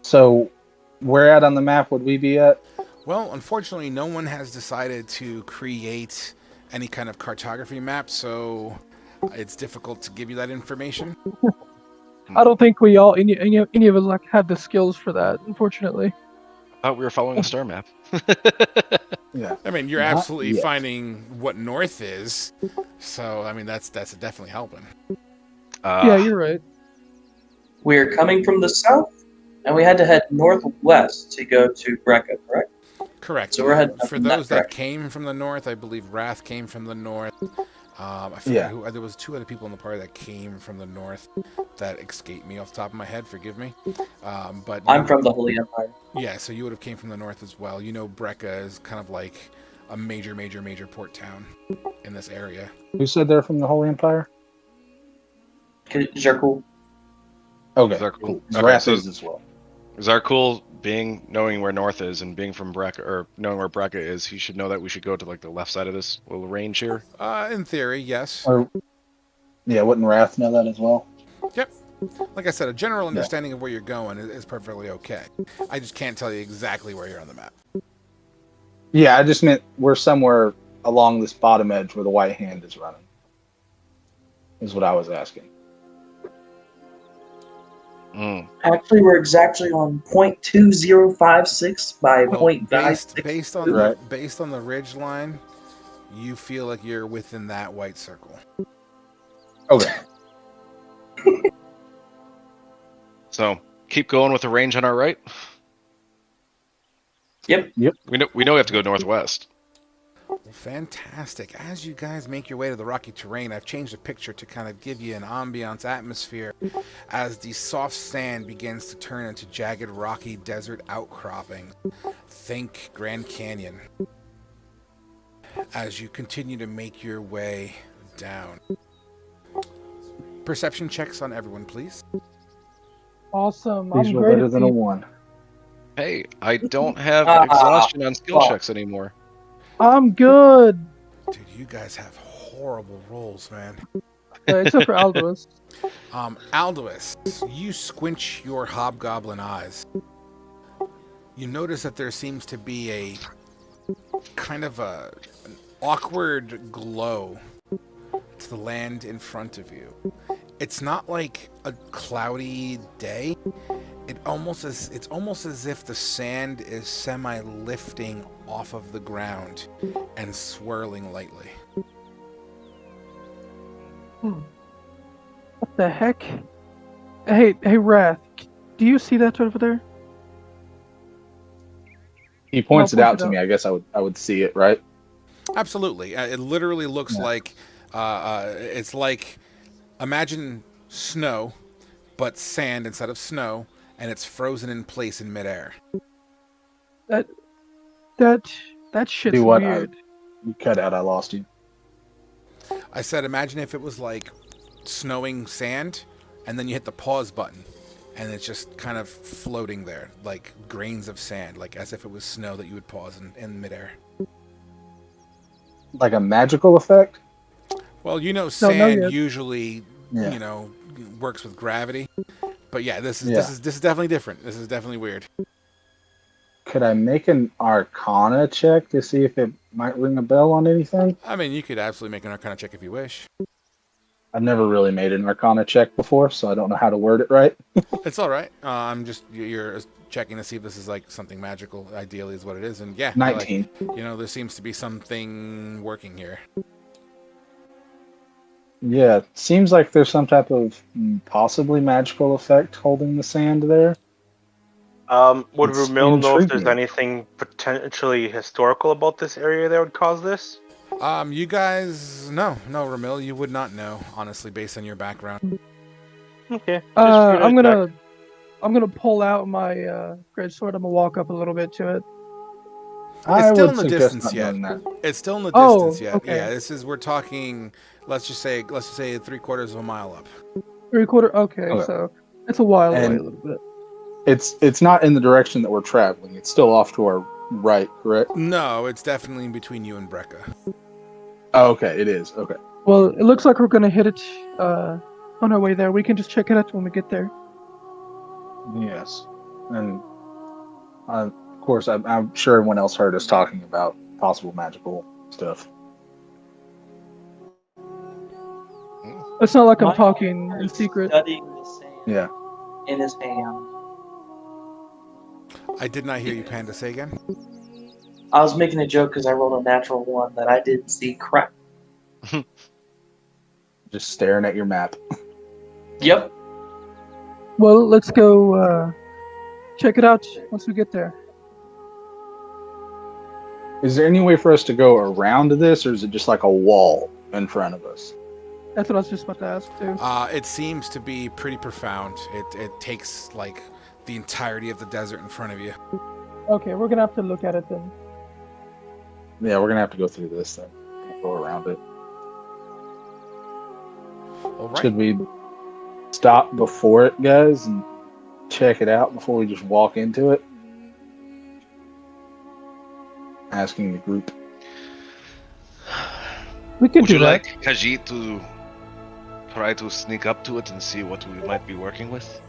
So, where at on the map would we be at? Well, unfortunately, no one has decided to create any kind of cartography map, so it's difficult to give you that information. I don't think we all any of us like had the skills for that, unfortunately. I thought we were following a star map. Yeah. I mean, you're Not absolutely yet. finding what north is, so I mean that's definitely helping. Yeah, you're right. We're coming from the south, and we had to head northwest to go to Brecca, correct? Correct. So we're heading up For in that those that direction. came from the north, I believe Wrath came from the north. I forget Yeah. who. There was 2 other people in the party that came from the north that escaped me off the top of my head. Forgive me. But I'm from the Holy Empire. yeah, so you would have came from the north as well. You know, Brecca is kind of like a major port town in this area. Who said they're from the Holy Empire? Zerkul. Okay. Zarkul. Cool. Okay, Wrath so- is as well. Zarkul knowing where north is and being from Brecca, or knowing where Brecca is, he should know that we should go to like the left side of this little range here. In theory, yes. Or, yeah, wouldn't Wrath know that as well? Yep. Like I said, a general understanding of where you're going is perfectly okay. I just can't tell you exactly where you're on the map. Yeah, I just meant we're somewhere along this bottom edge where the white hand is running. Is what I was asking. Actually, we're exactly on 0.2056 by Well, 0.56. based on Right. based on the ridge line, you feel like you're within that white circle. Okay. So keep going with the range on our right. Yep. We know we have to go northwest. Well, fantastic. As you guys make your way to the rocky terrain, I've changed the picture to kind of give you an ambiance atmosphere as the soft sand begins to turn into jagged rocky desert outcroppings. Think Grand Canyon. As you continue to make your way down. Perception checks on everyone, please. Awesome. These I'm were great better at than a these. 1. Hey, I don't have Ah, exhaustion on skill fuck. checks anymore. I'm good. Dude, you guys have horrible rolls, man. Except for Aldois. Aldois, you squinch your hobgoblin eyes. You notice that there seems to be a kind of an awkward glow to the land in front of you. It's not like a cloudy day. It's almost as if the sand is semi-lifting off of the ground and swirling lightly. What the heck? Hey, Wrath. Do you see that over there? He points it point out it to out. me. I guess I would see it, right? Absolutely. It literally looks Yeah. like it's like imagine snow, but sand instead of snow, and it's frozen in place in midair. That that shit's Do what? weird. You cut out. I lost you. I said, imagine if it was like snowing sand, and then you hit the pause button, and it's just kind of floating there, like grains of sand, like as if it was snow that you would pause in midair. Like a magical effect? Well, you know, No sand yet. usually, Yeah. you know, works with gravity, but yeah, this is Yeah. this is definitely different. This is definitely weird. Could I make an Arcana check to see if it might ring a bell on anything? I mean, you could absolutely make an Arcana check if you wish. I've never really made an Arcana check before, so I don't know how to word it right. It's all right. I'm just you're checking to see if this is like something magical. Ideally, is what it is, and yeah, you're like, 19. you know, there seems to be something working here. Yeah, seems like there's some type of possibly magical effect holding the sand there. Would It's Rumil know if there's intriguing. anything potentially historical about this area that would cause this? You guys, no, Ramil, you would not know, honestly, based on your background. Okay. I'm gonna pull out my great sword. I'm gonna walk up a little bit to it. I still would in the suggest distance not yet. doing that. It's still in the Oh, distance yet. okay. Yeah, we're talking. Let's just say 3/4 of a mile up. 3/4. Okay, Okay. so it's a while away, And- a little bit. It's not in the direction that we're traveling. It's still off to our right, correct? No, it's definitely in between you and Brecca. Oh, okay, it is. Okay. Well, it looks like we're gonna hit it on our way there. We can just check it out when we get there. Yes. And of course, I'm sure everyone else heard us talking about possible magical stuff. It's not like I'm My talking father in is secret. Studying the sand Yeah. in his hand. I did not hear you, Panda. Say again. I was making a joke because I rolled a natural one that I didn't see crap. Just staring at your map. Yep. Well, let's go check it out once we get there. Is there any way for us to go around this, or is it just like a wall in front of us? That's what I was just about to ask too. It seems to be pretty profound. It takes like the entirety of the desert in front of you. Okay, we're gonna have to look at it then. Yeah, we're gonna have to go through this then. Go around it. All right. Should we stop before it, guys, and check it out before we just walk into it? Asking the group. We can Would do you that. like Khajiit to try to sneak up to it and see what we might be working with?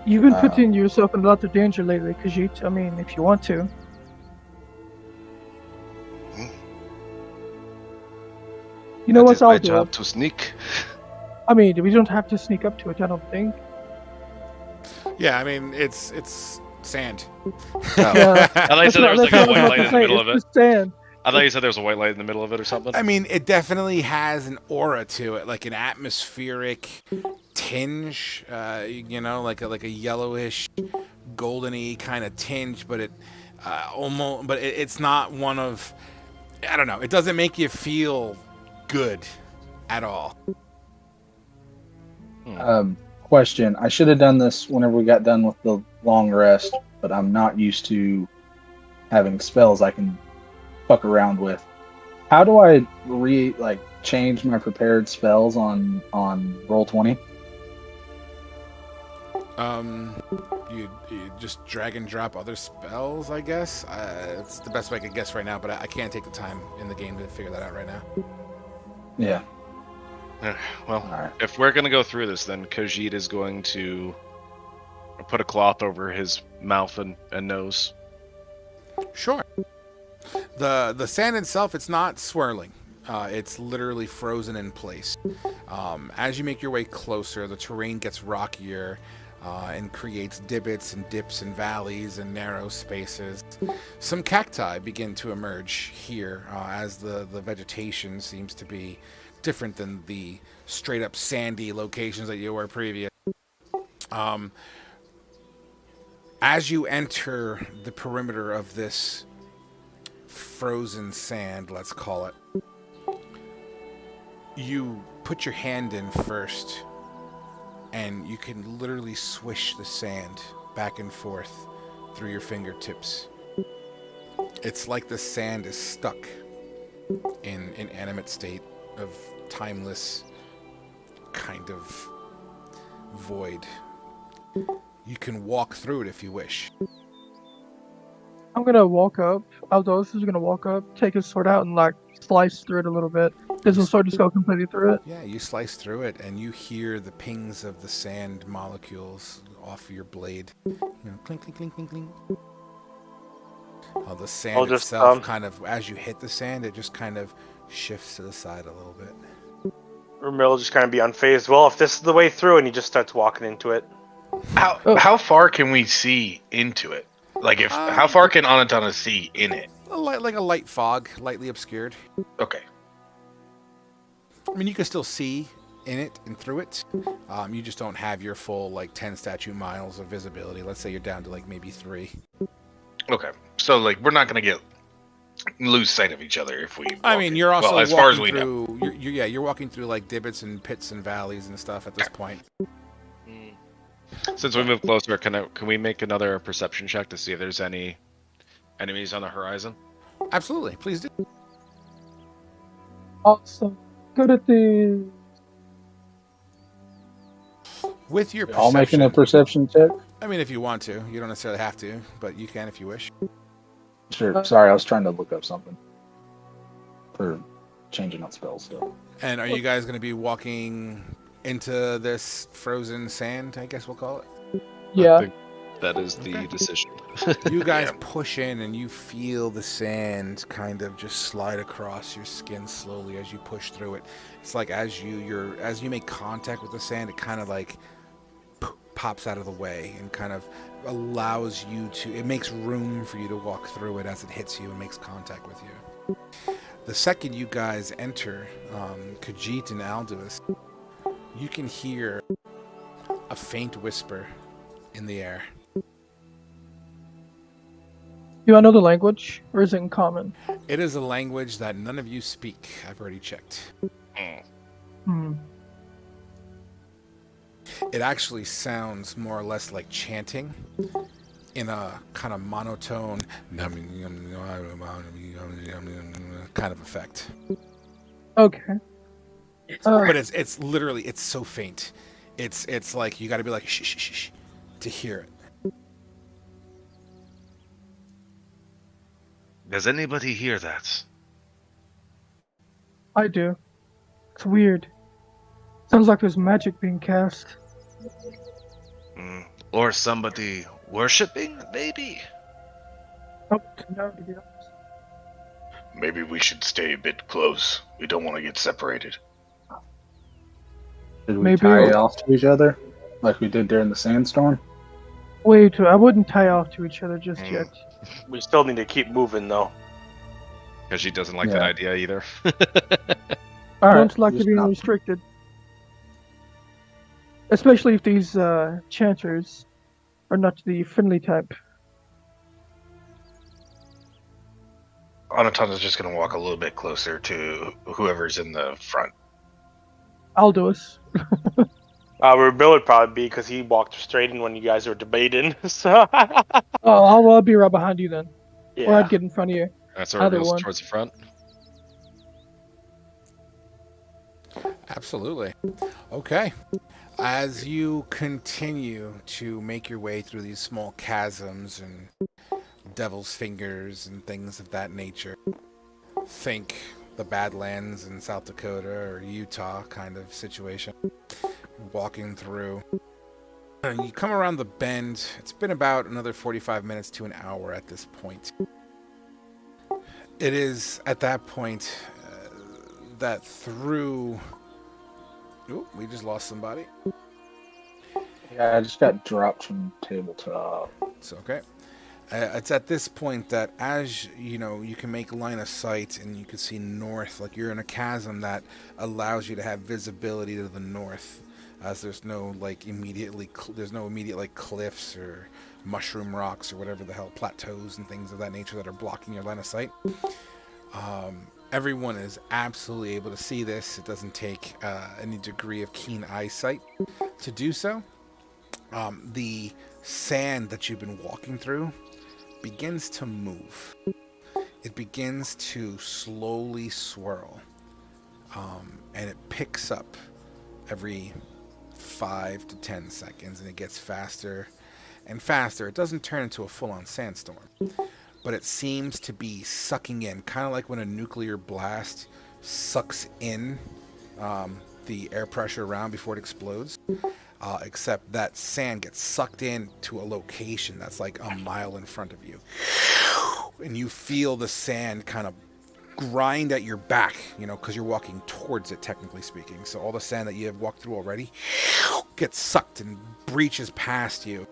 You've been putting yourself in a lot of danger lately, Khajiit. I mean, if you want to. You know That what? is I'll my do job it. to sneak. I mean, we don't have to sneak up to it. I don't think. Yeah, I mean it's sand. Yeah. I thought you said there was like a That's what I white was light in about to the say, middle of it's it. just sand. I thought you said there was a white light in the middle of it or something. I mean, it definitely has an aura to it, like an atmospheric tinge. You know, like a yellowish, goldeny kind of tinge, but it's not one of. I don't know. It doesn't make you feel good at all. Question. I should have done this whenever we got done with the long rest, but I'm not used to having spells I can fuck around with. How do I change my prepared spells on Roll20? You just drag and drop other spells, I guess. It's the best way I could guess right now, but I can't take the time in the game to figure that out right now. Yeah. Well, All right. if we're gonna go through this, then Khajiit is going to put a cloth over his mouth and nose. Sure. The sand itself, it's not swirling. It's literally frozen in place. As you make your way closer, the terrain gets rockier and creates divots and dips and valleys and narrow spaces. Some cacti begin to emerge here as the vegetation seems to be different than the straight up sandy locations that you were previous. As you enter the perimeter of this frozen sand, let's call it, you put your hand in first, and you can literally swish the sand back and forth through your fingertips. It's like the sand is stuck in an animate state of timeless kind of void. You can walk through it if you wish. I'm gonna walk up. Aldous is gonna walk up, take his sword out, and like slice through it a little bit. Does the sword just go completely through it? Yeah, you slice through it, and you hear the pings of the sand molecules off your blade. You know, clink, clink, clink, clink, clink. The sand itself kind of, as you hit the sand, it just kind of shifts to the side a little bit. Ramil will just kind of be unfazed. Well, if this is the way through, and he just starts walking into it. How far can we see into it? Like, how far can Anatana see in it? Like a light fog, lightly obscured. Okay. I mean, you can still see in it and through it. You just don't have your full, like, 10 statute miles of visibility. Let's say you're down to, like, maybe 3. Okay. So, like, we're not going to lose sight of each other if we... I mean, you're also as walking far as we through... know. You're walking through, like, divots and pits and valleys and stuff at this point. Since we move closer, can we make another perception check to see if there's any enemies on the horizon? Absolutely. Please do. Awesome. Good at the... With your perception... All making a perception check? I mean, if you want to. You don't necessarily have to, but you can if you wish. Sure. Sorry, I was trying to look up something for changing out spells. So. And are you guys going to be walking into this frozen sand, I guess we'll call it? Yeah. I think that is the decision. You guys push in and you feel the sand kind of just slide across your skin slowly as you push through it. It's like as you make contact with the sand, it kind of like pops out of the way and kind of allows you to, it makes room for you to walk through it as it hits you and makes contact with you. The second you guys enter Khajiit and Aldous, you can hear a faint whisper in the air. Do I know the language, or is it in common? It is a language that none of you speak. I've already checked. It actually sounds more or less like chanting in a kind of monotone kind of effect. Okay. But it's literally, it's so faint. It's like you got to be like shh, shh, shh, shh to hear it. Does anybody hear that? I do. It's weird. Sounds like there's magic being cast. Or somebody worshipping, maybe? Oh, no, to be honest. Maybe we should stay a bit close. We don't want to get separated. Did we Maybe tie we'll- off to each other like we did during the sandstorm? Wait, I wouldn't tie off to each other just yet. We still need to keep moving, though. Because she doesn't like that idea either. I don't like to just be not- restricted. Especially if these chanters are not the friendly type. Anatana's just going to walk a little bit closer to whoever's in the front. Aldous. Ramil would probably be, because he walked straight in when you guys were debating. So, Oh, I'll be right behind you then. Or yeah. I'd get in front of you. That's our Either goes one. towards the front. Absolutely. Okay. As you continue to make your way through these small chasms and devil's fingers and things of that nature, think the Badlands in South Dakota or Utah kind of situation, walking through. And you come around the bend. It's been about another 45 minutes to an hour at this point. It is at that point that through... Ooh, we just lost somebody. Yeah, I just got dropped from tabletop. It's okay. It's at this point that as you know, you can make line of sight and you can see north, like you're in a chasm that allows you to have visibility to the north, as there's no like there's no immediate like cliffs or mushroom rocks or whatever the hell, plateaus and things of that nature that are blocking your line of sight. Everyone is absolutely able to see this. It doesn't take any degree of keen eyesight to do so. The sand that you've been walking through begins to move. It begins to slowly swirl, and it picks up every 5 to 10 seconds, and it gets faster and faster. It doesn't turn into a full-on sandstorm, but it seems to be sucking in, kind of like when a nuclear blast sucks in the air pressure around before it explodes. Except that sand gets sucked in to a location that's like a mile in front of you. And you feel the sand kind of grind at your back, you know, because you're walking towards it, technically speaking. So all the sand that you have walked through already gets sucked and breaches past you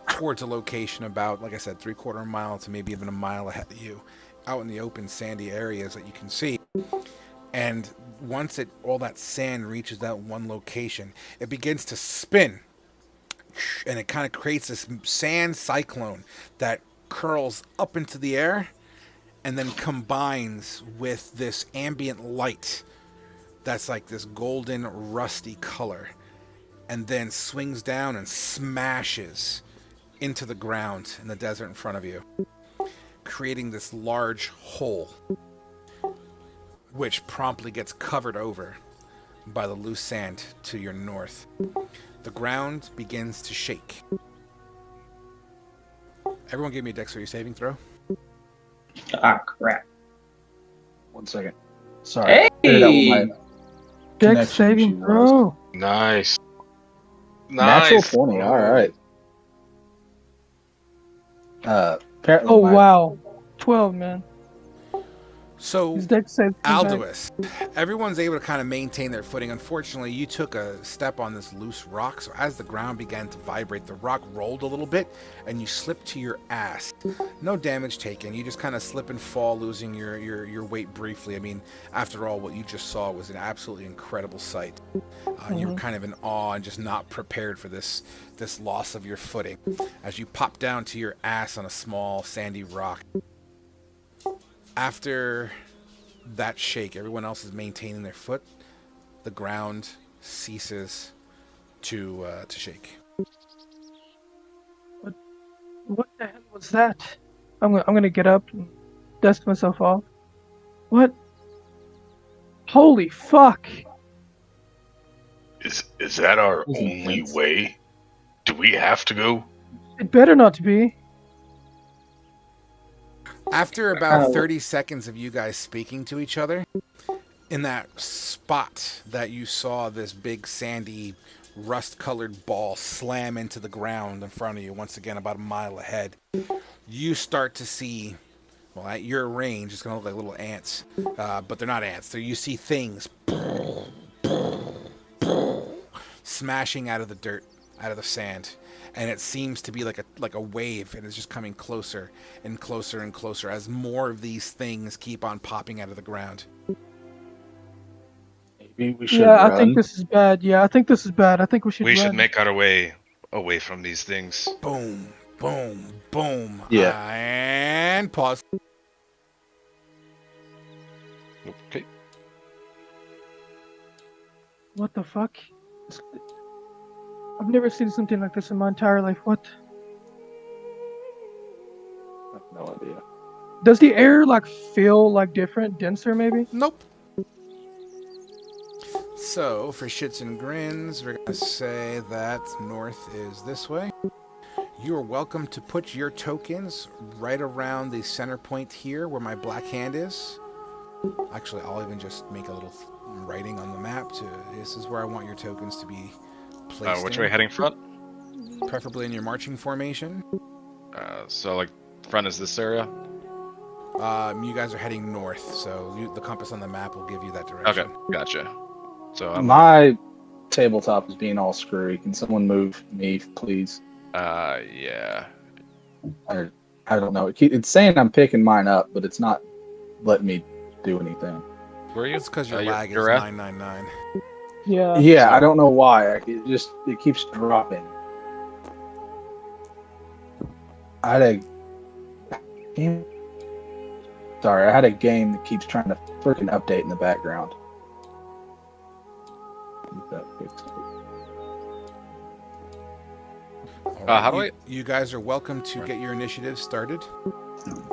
towards a location about, like I said, 3/4 mile to maybe even a mile ahead of you, out in the open sandy areas that you can see. And once all that sand reaches that one location, it begins to spin. And it kind of creates this sand cyclone that curls up into the air and then combines with this ambient light that's like this golden, rusty color. And then swings down and smashes into the ground in the desert in front of you, creating this large hole, which promptly gets covered over by the loose sand to your north. The ground begins to shake. Everyone give me a dexterity saving throw. Ah, crap. 1 second. Sorry. I figured out what my Hey! Dex connection saving issue was. throw. Nice. Natural 20. All right. Apparently Oh my wow, 12, man. So, His dex save. Alduus, everyone's able to kind of maintain their footing. Unfortunately, you took a step on this loose rock, so as the ground began to vibrate, the rock rolled a little bit, and you slipped to your ass. No damage taken. You just kind of slip and fall, losing your weight briefly. I mean, after all, what you just saw was an absolutely incredible sight. You were kind of in awe and just not prepared for this loss of your footing as you pop down to your ass on a small sandy rock. After that shake, everyone else is maintaining their foot. The ground ceases to shake. What the hell was that? I'm gonna get up and dust myself off. What? Holy fuck! Is that our This is only intense. way? Do we have to go? It better not be. After about 30 seconds of you guys speaking to each other, in that spot that you saw this big sandy rust-colored ball slam into the ground in front of you, once again about a mile ahead, you start to see, well, at your range, it's going to look like little ants, but they're not ants. You see things smashing out of the dirt, out of the sand. And it seems to be like a wave, and it's just coming closer and closer and closer as more of these things keep on popping out of the ground. maybe we should Yeah, run. I think this is bad. Yeah, I think this is bad. I think we should We run. should make our way away from these things. Boom, boom, boom. Yeah. And pause. Okay. What the fuck? I've never seen something like this in my entire life. What? I have no idea. Does the air like feel like different, denser maybe? Nope. So, for shits and grins, we're going to say that north is this way. You are welcome to put your tokens right around the center point here where my black hand is. Actually, I'll even just make a little writing on the map. This is where I want your tokens to be placed Which in. way heading front? Preferably in your marching formation. So like front is this area. You guys are heading north, so the compass on the map will give you that direction. Okay, gotcha. So I'm My tabletop is being all screwy. Can someone move me, please? yeah. Or I don't know. It's saying I'm picking mine up, but it's not letting me do anything. Where are you? It's because your You're- lag is you're at? 999. Yeah. Yeah, I don't know why. It keeps dropping. I had a game. Sorry, I had a game that keeps trying to freaking update in the background. Get that fixed. All how do you guys are welcome to get your initiative started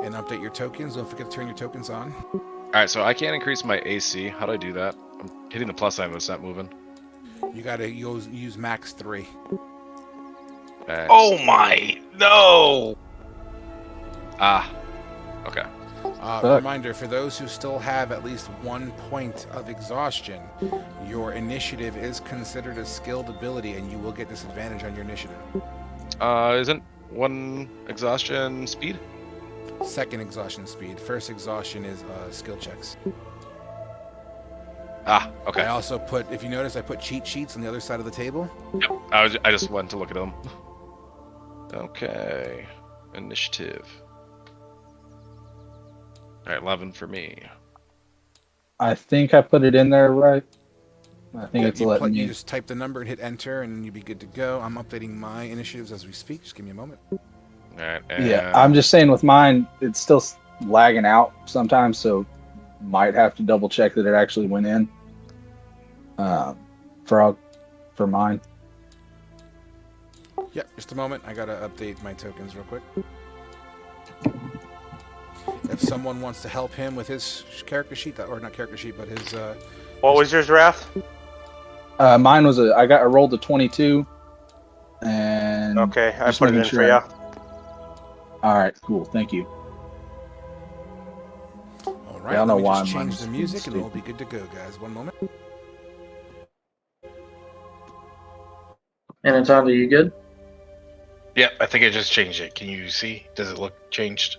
and update your tokens. Don't forget to turn your tokens on. All right, so I can't increase my AC. How do I do that? I'm hitting the plus sign, but it's not moving. You gotta use max 3. Max. Oh my no! Ah. Okay. Reminder, for those who still have at least 1 point of exhaustion, your initiative is considered a skilled ability and you will get disadvantage on your initiative. Isn't 1 exhaustion speed? Second exhaustion speed. First exhaustion is skill checks. Ah, okay. I also put, if you notice, I put cheat sheets on the other side of the table. Yep. I just went to look at them. Okay. Initiative. All right, 11 for me. I think I put it in there right. I think it's letting You me. just type the number and hit enter, and you'll be good to go. I'm updating my initiatives as we speak. Just give me a moment. All right. Yeah, I'm just saying with mine, it's still lagging out sometimes, so might have to double check that it actually went in. For mine. Yep, just a moment. I gotta update my tokens real quick. If someone wants to help him with his character sheet, or not character sheet, but his. What was yours, Wrath? Mine was I rolled a 22, and Okay, I just put it making in sure for you. All right, cool, thank you. All right, I don't know let me why just change mine's the music, and stupid. we'll be good to go, guys. 1 moment. And it's on to you good? Yeah, I think I just changed it. Can you see? Does it look changed?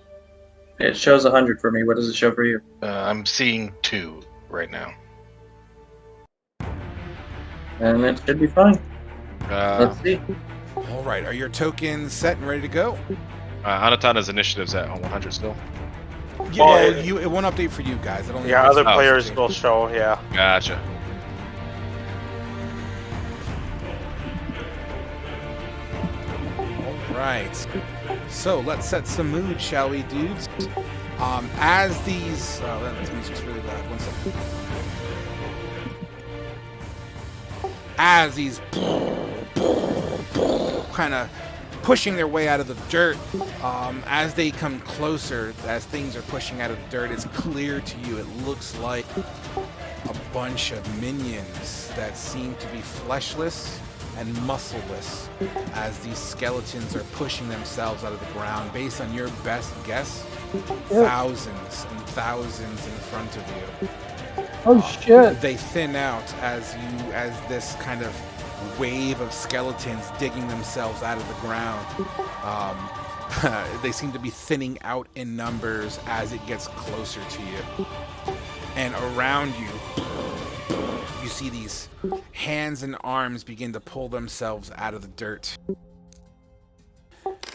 It shows 100 for me. What does it show for you? I'm seeing 2 right now. And it should be fine. Let's see. All right, are your tokens set and ready to go? Anatana's initiative's at 100 still. Yeah, Well, it won't update for you guys. It only Yeah, updates other for us players too. will show, yeah. Gotcha. All right. So let's set some mood, shall we, dudes? As these, that music's really loud. 1 second. As these kind of pushing their way out of the dirt, as they come closer, as things are pushing out of the dirt, it's clear to you. It looks like a bunch of minions that seem to be fleshless and muscleless as these skeletons are pushing themselves out of the ground. Based on your best guess, thousands and thousands in front of you. Oh shit! They thin out as this kind of wave of skeletons digging themselves out of the ground. They seem to be thinning out in numbers as it gets closer to you. And around you, you see these hands and arms begin to pull themselves out of the dirt.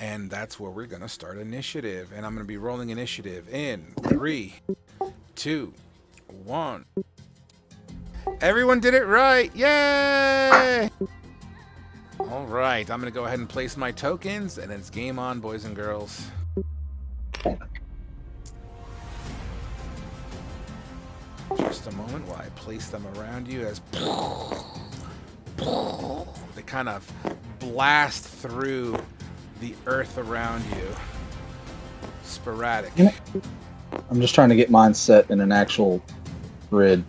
And that's where we're going to start initiative. And I'm going to be rolling initiative in 3, 2, 1. Everyone did it right! Yay! All right, I'm going to go ahead and place my tokens, and it's game on, boys and girls. Just a moment while I place them around you as they kind of blast through the earth around you. Sporadic. I'm just trying to get mine set in an actual grid.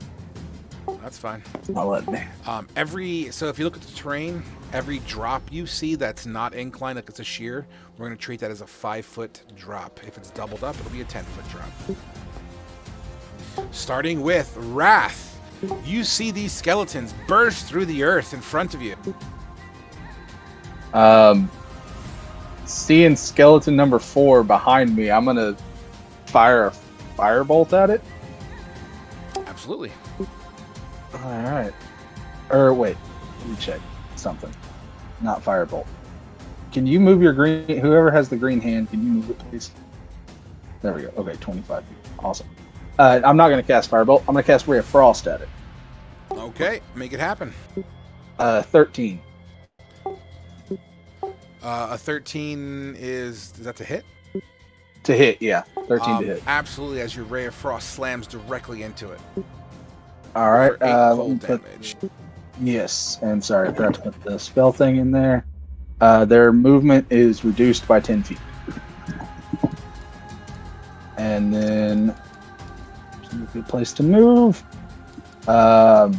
That's fine. Not letting me. So if you look at the terrain, every drop you see that's not inclined, like it's a shear, we're going to treat that as a 5-foot drop. If it's doubled up, it'll be a 10-foot drop. Starting with Wrath, you see these skeletons burst through the earth in front of you. Seeing skeleton number 4 behind me, I'm gonna fire a firebolt at it. Absolutely. All right. Or wait, let me check something. Not firebolt. Can you move your green? Whoever has the green hand, can you move it, please? There we go. Okay, 25 feet. Awesome. I'm not going to cast Firebolt. I'm going to cast Ray of Frost at it. Okay, make it happen. 13. A 13 is that to hit? To hit, yeah. 13 to hit. Absolutely, as your Ray of Frost slams directly into it. All right. For 8 cold damage. Yes, and sorry, I forgot to put the spell thing in there. Their movement is reduced by 10 feet. And then, a good place to move. I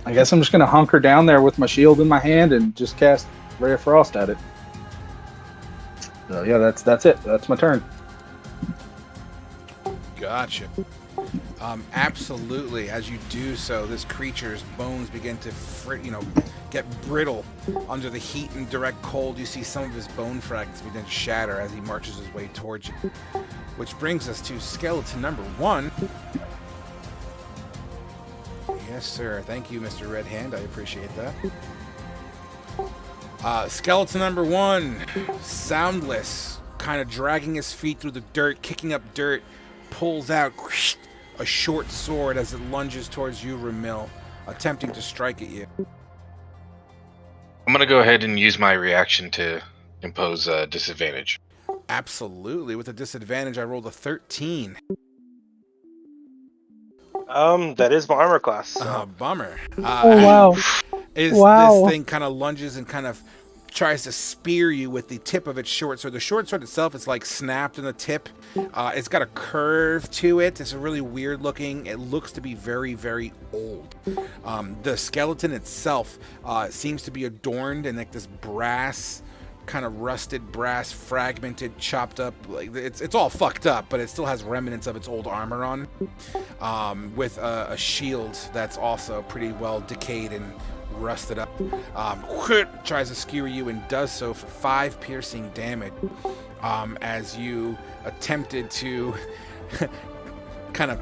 guess I'm just going to hunker down there with my shield in my hand and just cast Ray of Frost at it. So yeah, that's it. That's my turn. Gotcha. Absolutely. As you do so, this creature's bones begin to, get brittle under the heat and direct cold. You see some of his bone fragments begin to shatter as he marches his way towards you. Which brings us to skeleton number 1. Yes, sir. Thank you, Mr. Red Hand. I appreciate that. Skeleton number 1, soundless, kind of dragging his feet through the dirt, kicking up dirt, pulls out a short sword as it lunges towards you, Ramil, attempting to strike at you. I'm going to go ahead and use my reaction to impose a disadvantage. Absolutely. With a disadvantage, I rolled a 13. That is my armor class. So. Bummer. Wow. This thing kind of lunges and kind of tries to spear you with the tip of its short sword. The short sword itself is like snapped in the tip. It's got a curve to it. It's a really weird looking. It looks to be very, very old. The skeleton itself seems to be adorned in like this brass, kind of rusted brass, fragmented, chopped up. Like it's all fucked up, but it still has remnants of its old armor on. With a shield that's also pretty well decayed and rusted up. Tries to skewer you and does so for 5 piercing damage as you attempted to kind of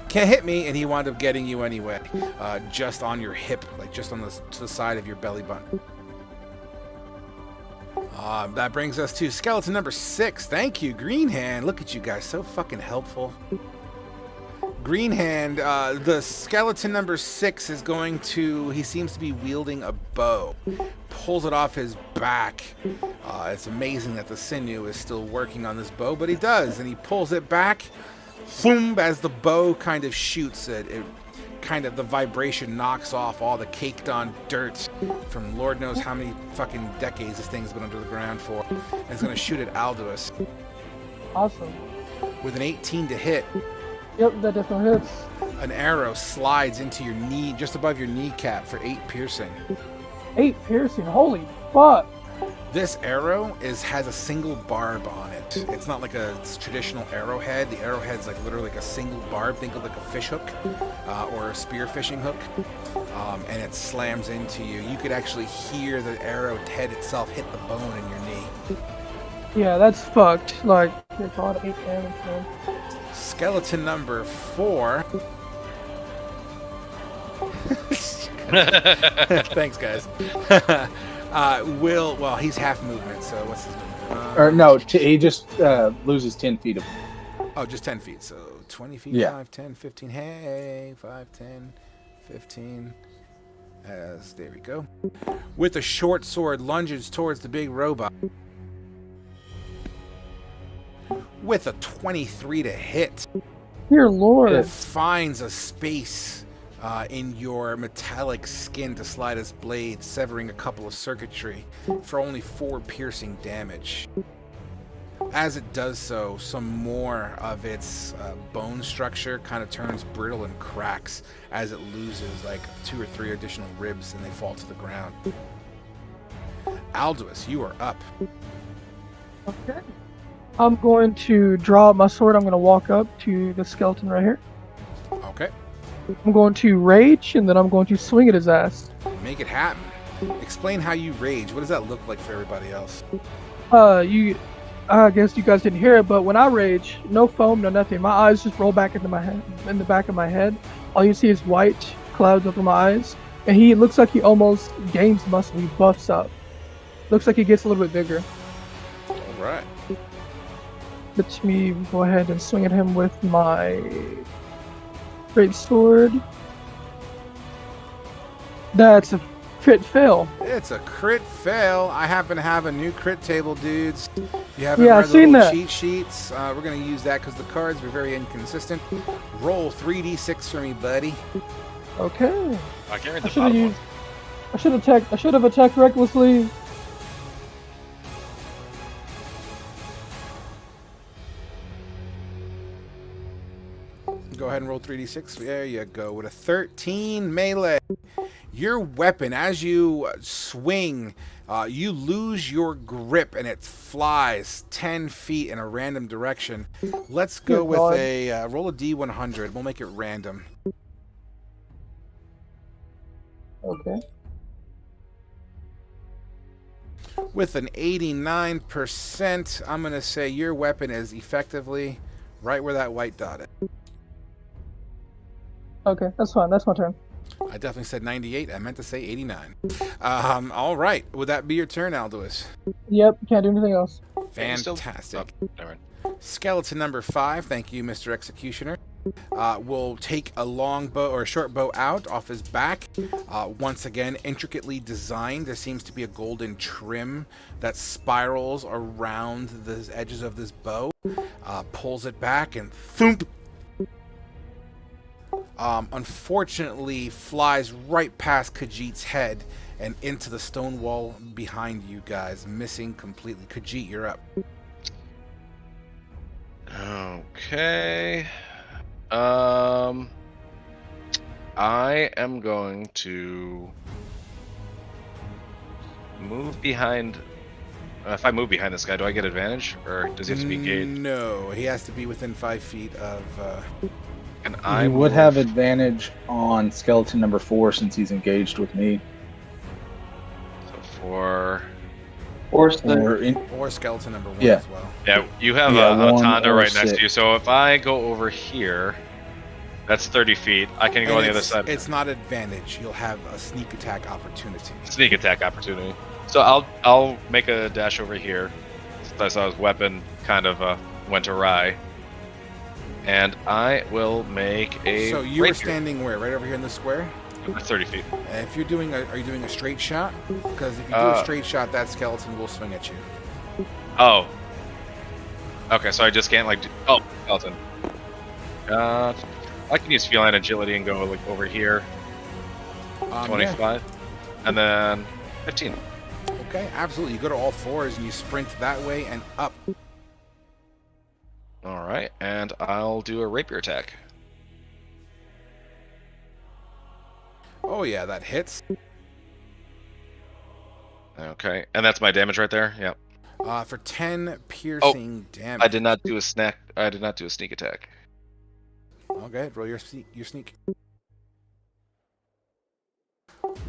can't hit me, and he wound up getting you anyway, just on your hip, like just on to the side of your belly button. That brings us to skeleton number 6. Thank you, Green Hand. Look at you guys, so fucking helpful. Green Hand, the skeleton number 6 is going to, he seems to be wielding a bow. Pulls it off his back. It's amazing that the sinew is still working on this bow, but he does, and he pulls it back. Boom, as the bow kind of shoots it, kind of the vibration knocks off all the caked on dirt from Lord knows how many fucking decades this thing's been under the ground for. And it's going to shoot at Alduus. Awesome. With an 18 to hit. Yep, that definitely hits. An arrow slides into your knee, just above your kneecap for 8 piercing. 8 piercing, holy fuck. This arrow has a single barb on it. It's not like a traditional arrowhead. The arrowhead's like literally like a single barb. Think of like a fish hook or a spear fishing hook. And it slams into you. You could actually hear the arrowhead itself hit the bone in your knee. Yeah, that's fucked. Like, it's all 8 damage, man. Skeleton number 4. Thanks, guys. He's half movement, so what's his movement? He just loses 10 feet of Oh, just 10 feet, so 20 feet, yeah. 5, 10, 15. Hey, 5, 10, 15. There we go. With a short sword, lunges towards the big robot. With a 23 to hit. Dear Lord. It finds a space in your metallic skin to slide its blade, severing a couple of circuitry for only 4 piercing damage. As it does so, some more of its bone structure kind of turns brittle and cracks as it loses like 2 or 3 additional ribs and they fall to the ground. Alduus, you are up. Okay. I'm going to draw my sword. I'm going to walk up to the skeleton right here. Okay. I'm going to rage, and then I'm going to swing at his ass. Make it happen. Explain how you rage. What does that look like for everybody else? I guess you guys didn't hear it, but when I rage, no foam, no nothing. My eyes just roll back into my head, in the back of my head. All you see is white clouds over my eyes, and he looks like he almost gains muscle. He buffs up. looks like he gets a little bit bigger. All right. Let me go ahead and swing at him with my great sword. That's a crit fail. It's a crit fail. I happen to have a new crit table, dudes. If you haven't Yeah, read I've the seen little that. cheat sheets, we're going to use that because the cards were very inconsistent. Roll 3d6 for me, buddy. Okay. I can't read I the should have bottom used. I should have attacked recklessly. Go ahead and roll 3d6. There you go. With a 13 melee. Your weapon, as you swing, you lose your grip and it flies 10 feet in a random direction. Let's go Good with God. a roll a d100. We'll make it random. Okay. With an 89%, I'm going to say your weapon is effectively right where that white dot is. Okay, that's fine. That's my turn. I definitely said 98. I meant to say 89. All right. Would that be your turn, Alduis? Yep, can't do anything else. Fantastic. Oh, never mind. Skeleton number 5. Thank you, Mr. Executioner. Will take a long bow or a short bow out off his back. Once again, intricately designed. There seems to be a golden trim that spirals around the edges of this bow. Pulls it back and thump. Unfortunately, flies right past Khajiit's head and into the stone wall behind you guys, missing completely. Khajiit, you're up. Okay. I am going to move behind. If I move behind this guy, do I get advantage, or does he have to be engaged? No, he has to be within 5 feet of. And I You would have advantage on skeleton number 4 since he's engaged with me. So for Or Or skeleton number 1 Yeah. as well. yeah, you have Yeah, a 1 Tanda or right next 6. to you. So if I go over here, that's 30 feet. I can go And on the other it's- side. It's not advantage. You'll have a sneak attack opportunity. Sneak attack opportunity. So I'll make a dash over here. Since I saw his weapon kind of went awry. And I will make a. So you were rapier. standing where? Right over here in the square? 30 feet. If you're doing are you doing a straight shot? Because if you do a straight shot, that skeleton will swing at you. Oh. Okay, so I just can't like. Skeleton. I can use feline agility and go like over here. 25, and then 15. Okay, absolutely. You go to all fours and you sprint that way and up. All right, and I'll do a rapier attack. Oh yeah, that hits. Okay, and that's my damage right there. Yep. For 10 piercing damage. I did not do a snack. I did not do a sneak attack. Okay, roll your sneak.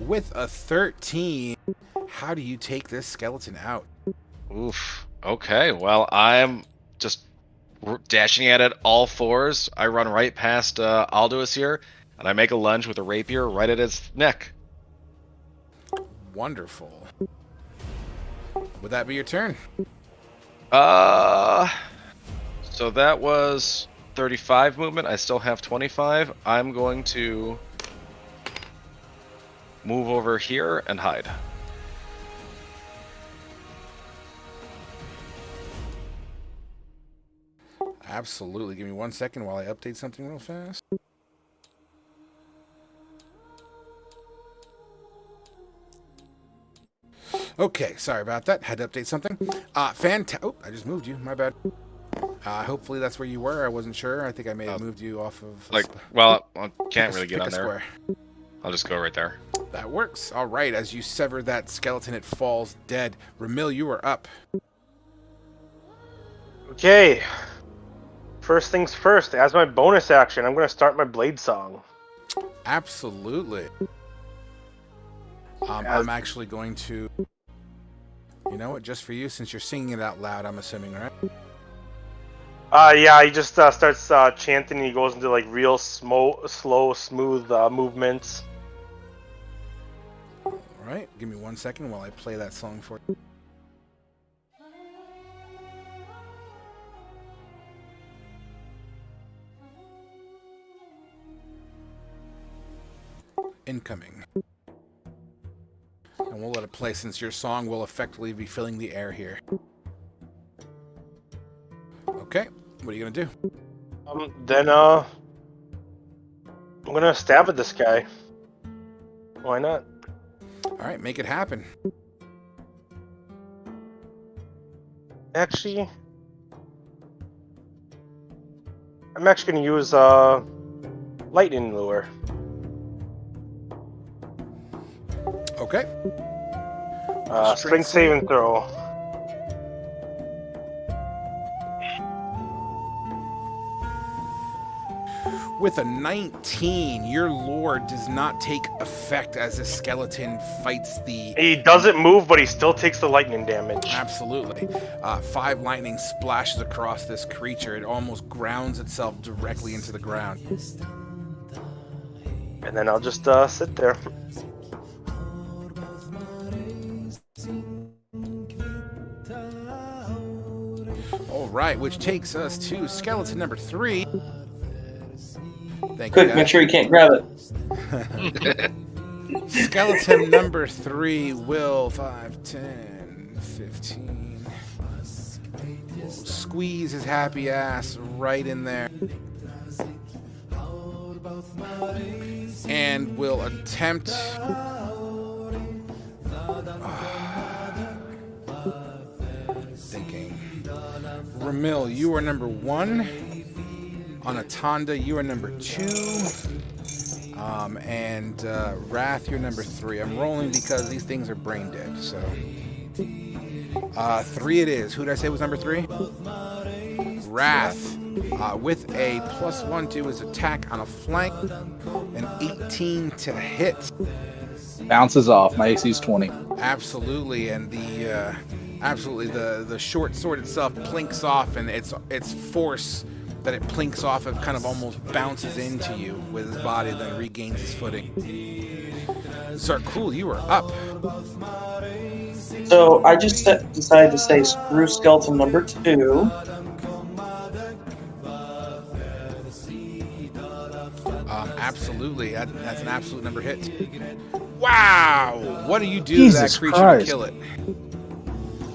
With a 13, how do you take this skeleton out? Oof. Okay. Well, I'm just dashing at it all fours. I run right past Alduis here, and I make a lunge with a rapier right at its neck. Wonderful. Would that be your turn? So that was 35 movement. I still have 25. I'm going to move over here and hide. Absolutely. Give me 1 second while I update something real fast. Okay, sorry about that. Had to update something. Oh, I just moved you. My bad. Hopefully that's where you were. I wasn't sure. I think I may have moved you off of... Well, I can't really pick get a on there. square. I'll just go right there. That works. All right, as you sever that skeleton, it falls dead. Ramil, you are up. Okay. First things first, as my bonus action, I'm going to start my blade song. Absolutely. I'm actually going to... You know what? Just for you, since you're singing it out loud, I'm assuming, right? Yeah, he just starts chanting and he goes into like real slow, smooth movements. All right, give me 1 second while I play that song for you. Incoming. And we'll let it play since your song will effectively be filling the air here. Okay, what are you gonna do? Then I'm gonna stab at this guy. Why not? All right, make it happen. Actually, I'm actually gonna use lightning lure. Okay. Strength saving throw. With a 19, your lore does not take effect as the skeleton fights the... He doesn't move, but he still takes the lightning damage. Absolutely. 5 lightning splashes across this creature. It almost grounds itself directly into the ground. And then I'll just sit there. All right, which takes us to skeleton number 3. Thank Quick, you, make guys. sure you can't grab it. Skeleton number 3 will 5, 10, 15. We'll squeeze his happy ass right in there. And will attempt... thinking. Ramil, you are number 1. Anatanda, you are number 2. And Wrath, you're number 3. I'm rolling because these things are brain dead, so. 3 it is. Who did I say was number 3? Wrath, with a +1 to his attack on a flank, an 18 to hit. Bounces off. My AC is 20. Absolutely, and the short sword itself plinks off, and its force that it plinks off of kind of almost bounces into you with his body, then regains his footing. Zarkul, you are up. So I just decided to say screw skeleton number 2. Absolutely, that's an absolute number hit. Wow! What do you do Jesus to that creature Christ. to kill it?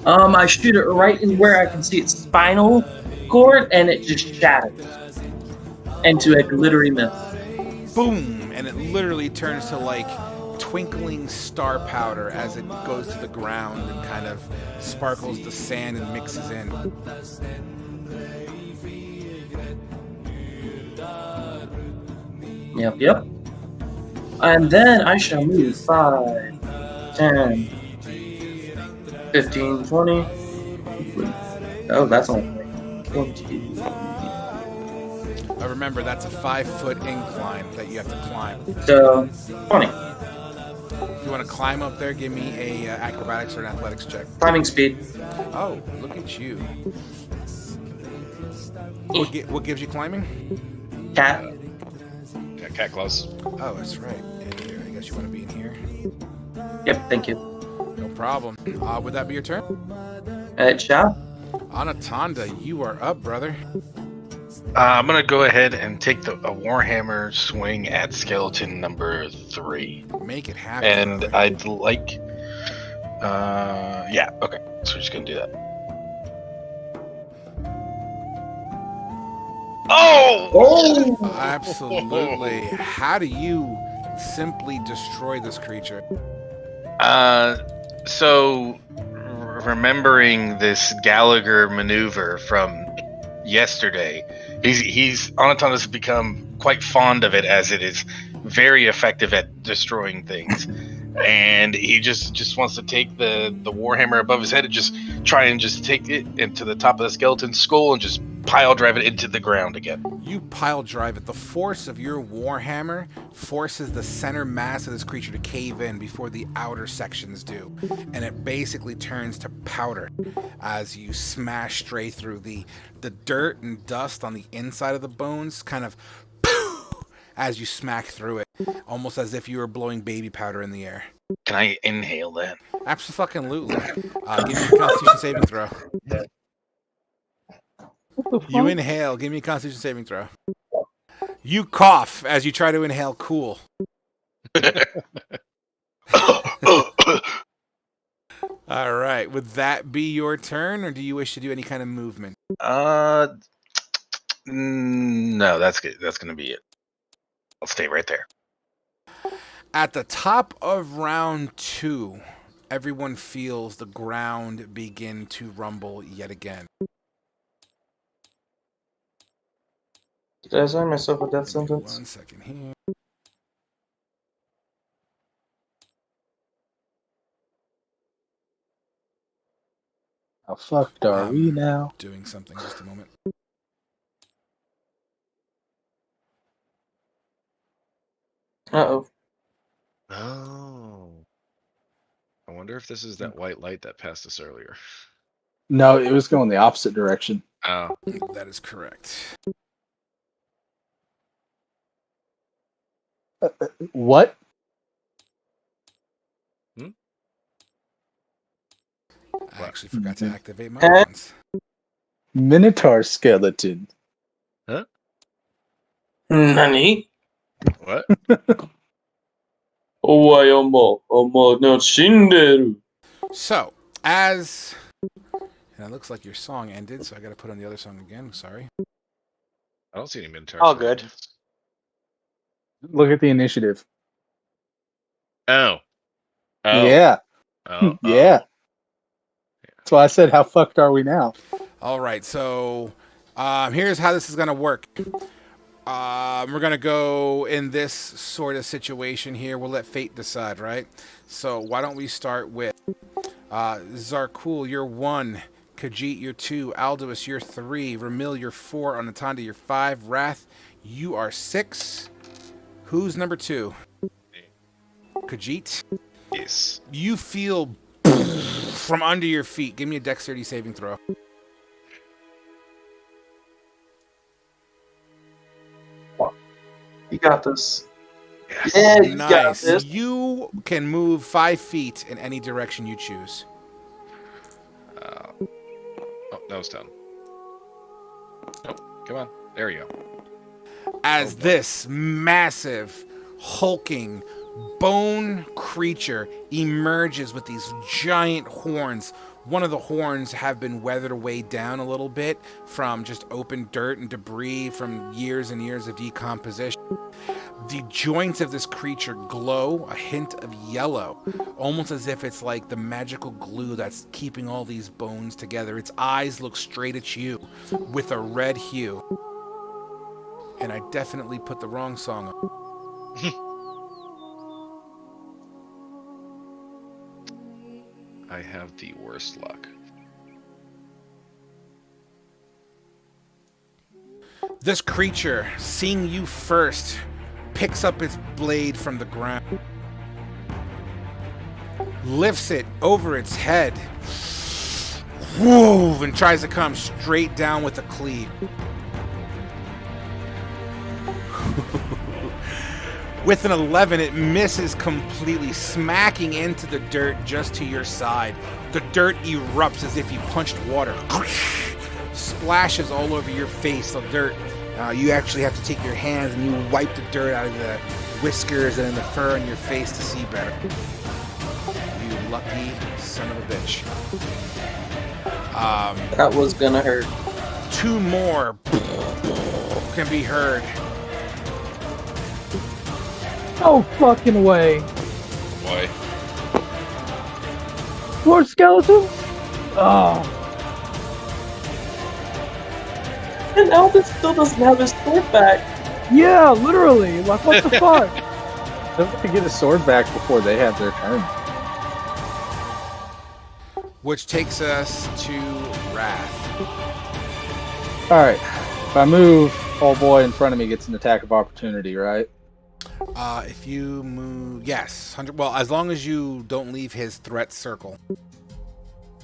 I shoot it right in where I can see its spinal cord, and it just shatters into a glittery mist. Boom! And it literally turns to like twinkling star powder as it goes to the ground and kind of sparkles the sand and mixes in. Yep. And then I shall move 5, 10, 15, 20. Oh, that's only 20. Remember, that's a 5-foot incline that you have to climb. So, 20. If you want to climb up there, give me a acrobatics or an athletics check. Climbing speed. Oh, look at you. What gives you climbing? Cat. Yeah, cat claws. Oh, that's right. In here. I guess you want to be in here. Yep, thank you. No problem. Would that be your turn? It shall. Anatanda, you are up, brother. I'm gonna go ahead and take a warhammer swing at skeleton number 3, Make it happen. and brother. I'd like, yeah, okay. So we're just gonna do that. Oh! Absolutely. How do you simply destroy this creature? So remembering this Gallagher maneuver from yesterday, Anatan has become quite fond of it, as it is very effective at destroying things. And he just wants to take the warhammer above his head and just try and just take it into the top of the skeleton's skull and just pile drive it into the ground again. You pile drive it. The force of your warhammer forces the center mass of this creature to cave in before the outer sections do. And it basically turns to powder as you smash straight through the dirt and dust on the inside of the bones, kind of as you smack through it, almost as if you were blowing baby powder in the air. Can I inhale that? Absolutely. Give me a Constitution saving throw. What the fuck? You inhale. Give me a Constitution saving throw. You cough as you try to inhale cool. All right. Would that be your turn, or do you wish to do any kind of movement? No, that's good. That's gonna be it. I'll stay right there. At the top of round 2, everyone feels the ground begin to rumble yet again. Did I sign myself a death Give me sentence? 1 second here. How fucked are we now? Doing something. Just a moment. Uh-oh. Oh. I wonder if this is that white light that passed us earlier. No, it was going the opposite direction. Oh. That is correct. What? I actually forgot to activate my Eh? weapons. Minotaur skeleton. Nani? What? Owayomo, omo no shinderu. So, as... And it looks like your song ended, so I gotta put on the other song again. Sorry. I don't see any Minotaurs. All good. Look at the initiative. Oh. Yeah. Oh. Yeah. That's why I said, how fucked are we now? All right, so here's how this is gonna work. We're gonna go in this sort of situation here. We'll let fate decide, right? So why don't we start with Zarkul, you're 1, Khajiit, you're 2, Aldous, you're 3, Ramil, you're 4, Anatanda, you're 5, Wrath, you are 6. Who's number 2? Khajiit. Yes. You feel from under your feet. Give me a dexterity saving throw. You got this. Yes. Yeah, you got Nice. this. You can move 5 feet in any direction you choose. Oh, that was done. Nope. Come on. There you go. As this massive, hulking, bone creature emerges with these giant horns. One of the horns have been weathered away down a little bit from just open dirt and debris from years and years of decomposition. The joints of this creature glow a hint of yellow, almost as if it's like the magical glue that's keeping all these bones together. Its eyes look straight at you with a red hue. And I definitely put the wrong song on. I have the worst luck. This creature, seeing you first, picks up its blade from the ground, lifts it over its head, whoa, and tries to come straight down with a cleave. With an 11, it misses completely, smacking into the dirt just to your side. The dirt erupts as if you punched water. Splashes all over your face, the dirt. You actually have to take your hands and you wipe the dirt out of the whiskers and in the fur on your face to see better. You lucky son of a bitch. That was gonna hurt. 2 more can be heard. No fucking way. Boy. More skeletons? Oh. And Albus still doesn't have his sword back. Yeah, literally. Like, what the fuck? Don't to get a sword back before they have their turn. Which takes us to Wrath. Alright. If I move, old boy in front of me gets an attack of opportunity, right? If you move, yes, 100. Well, as long as you don't leave his threat circle.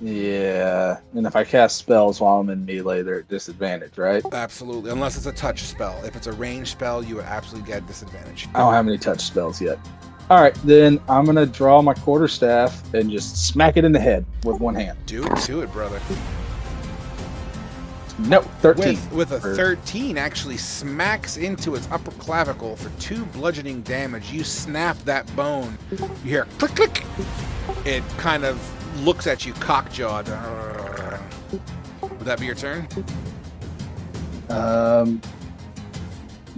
Yeah. And if I cast spells while I'm in melee, they're at disadvantage, right? Absolutely, unless it's a touch spell. If it's a ranged spell, you would absolutely get disadvantage. I don't have any touch spells yet. All right, then I'm gonna draw my quarterstaff and just smack it in the head with one hand. Do it to it, brother. No, 13. With a 13, actually smacks into its upper clavicle for 2 bludgeoning damage. You snap that bone. You hear click, click. It kind of looks at you cock-jawed. Would that be your turn?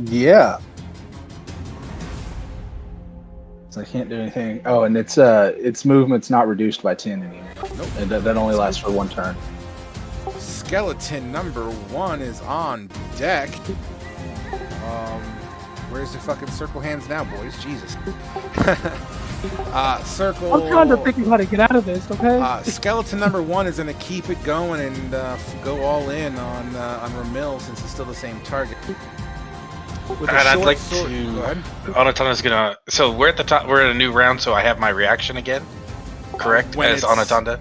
Yeah. So I can't do anything. Oh, and its movement's not reduced by 10 anymore. Nope. And that only lasts for 1 turn. Skeleton number 1 is on deck. Where's the fucking circle hands now, boys? Jesus. Circle. I'm trying to think of how to get out of this. Okay. Skeleton number 1 is going to keep it going and go all in on Ramil since it's still the same target. With And I'd like sword. to. Go ahead. Anatonda's gonna. So we're at the top. We're at a new round, so I have my reaction again. Correct, When as it's- Anatonda.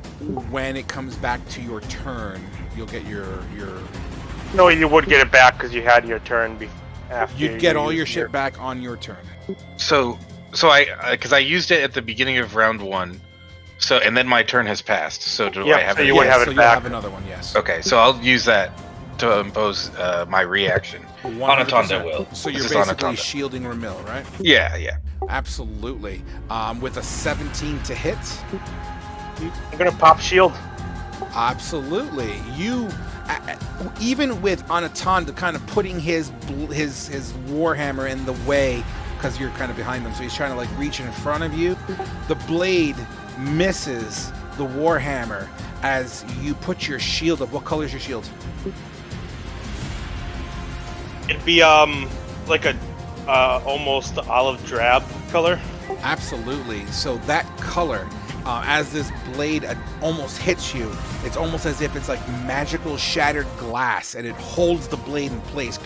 When it comes back to your turn, you'll get your No, you would get it back because you had your turn after. you'd get all your shit back on your turn. So because I used it at the beginning of round 1, so and then my turn has passed. So do I have so it? you would have so it you'll back. have another one, yes. Okay, so I'll use that to impose my reaction. 100%. Anatonda will. So This you're is basically Anatonda. shielding Ramil, right? Yeah. Absolutely. With a 17 to hit. I'm gonna pop shield. Absolutely. You, even with Anatonda kind of putting his warhammer in the way, because you're kind of behind him, so he's trying to like reach in front of you. The blade misses the warhammer as you put your shield up. What color is your shield? It'd be like a almost olive drab color. Absolutely. So that color, as this blade almost hits you, it's almost as if it's like magical shattered glass, and it holds the blade in place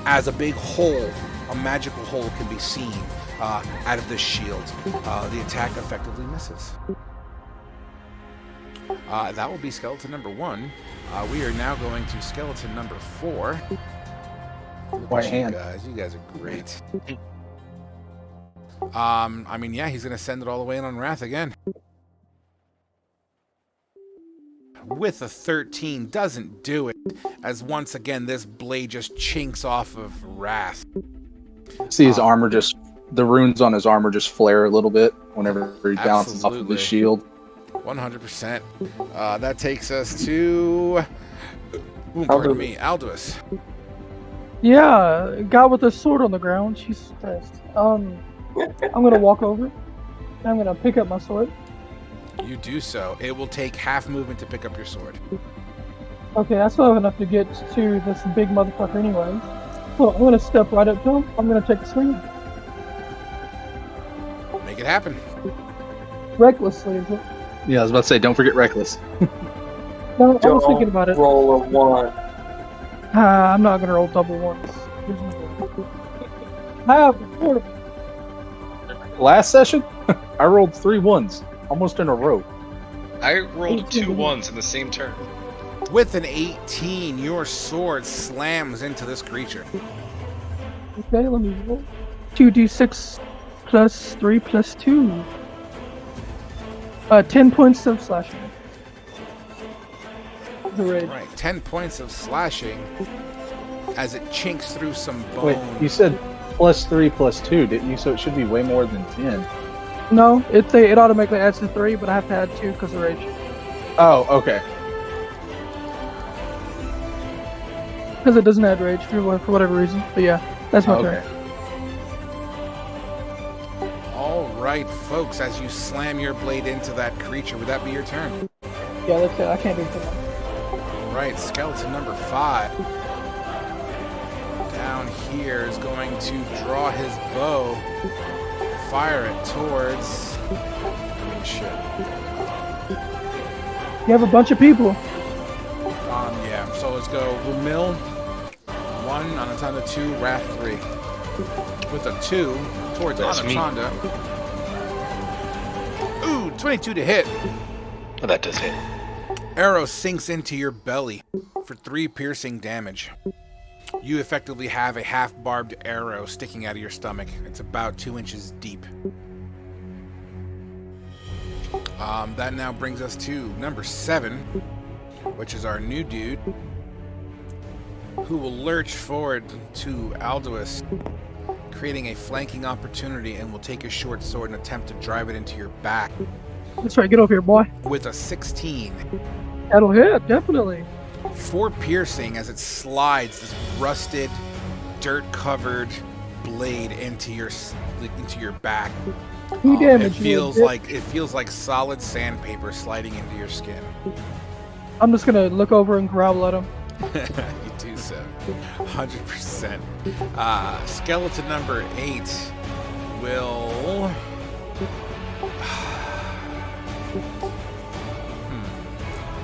as a big hole, a magical hole can be seen out of this shield. The attack effectively misses. That will be skeleton number 1. We are now going to skeleton number 4. Look White at hand. you guys are great. I mean, yeah, he's going to send it all the way in on Wrath again. With a 13, doesn't do it, as once again this blade just chinks off of Wrath. See his armor the runes on his armor just flare a little bit whenever he bounces off of Absolutely. his shield. 100%. That takes us to... Ooh, pardon me, Aldous. Yeah, guy with a sword on the ground. She's pissed. I'm gonna walk over. And I'm gonna pick up my sword. You do so. It will take half movement to pick up your sword. Okay, I still have enough to get to this big motherfucker anyways. So I'm gonna step right up to him. I'm gonna take a swing. Make it happen. Recklessly, is it? Yeah, I was about to say, don't forget Reckless. No, I was thinking about it. Roll a 1. I'm not gonna roll double ones. I have four. Last session, I rolled 3 1s, almost in a row. I rolled 2 1s in the same turn. With an 18, your sword slams into this creature. Okay, let me roll. 2d6 plus 3 plus 2. 10 points of slashing. The rage. Right, 10 points of slashing as it chinks through some bone. Wait, you said plus 3 plus 2, didn't you? So it should be way more than 10. No, it automatically adds to 3, but I have to add 2 because of rage. Oh, okay. Because it doesn't add rage for whatever reason. But yeah, that's my turn. All right, folks, as you slam your blade into that creature, would that be your turn? Yeah, that's it. I can't do anything else. All right, skeleton number 5. Down here is going to draw his bow, fire it towards... I mean, shit. You have a bunch of people. Yeah, so let's go Rumil, 1, Anatonda 2, Wrath 3. With a 2 towards That's me. Anatonda. Ooh, 22 to hit. Well, that does hit. Arrow sinks into your belly for 3 piercing damage. You effectively have a half-barbed arrow sticking out of your stomach. It's about 2 inches deep. That now brings us to number 7, which is our new dude, who will lurch forward to Alduus, creating a flanking opportunity, and will take his short sword and attempt to drive it into your back That's right. Get over here, boy. with a 16. That'll hit, definitely. 4 piercing as it slides this rusted, dirt-covered blade into your back. 2 damage. It feels like solid sandpaper sliding into your skin. I'm just gonna look over and growl at him. You do so, 100%. Skeleton number 8 will.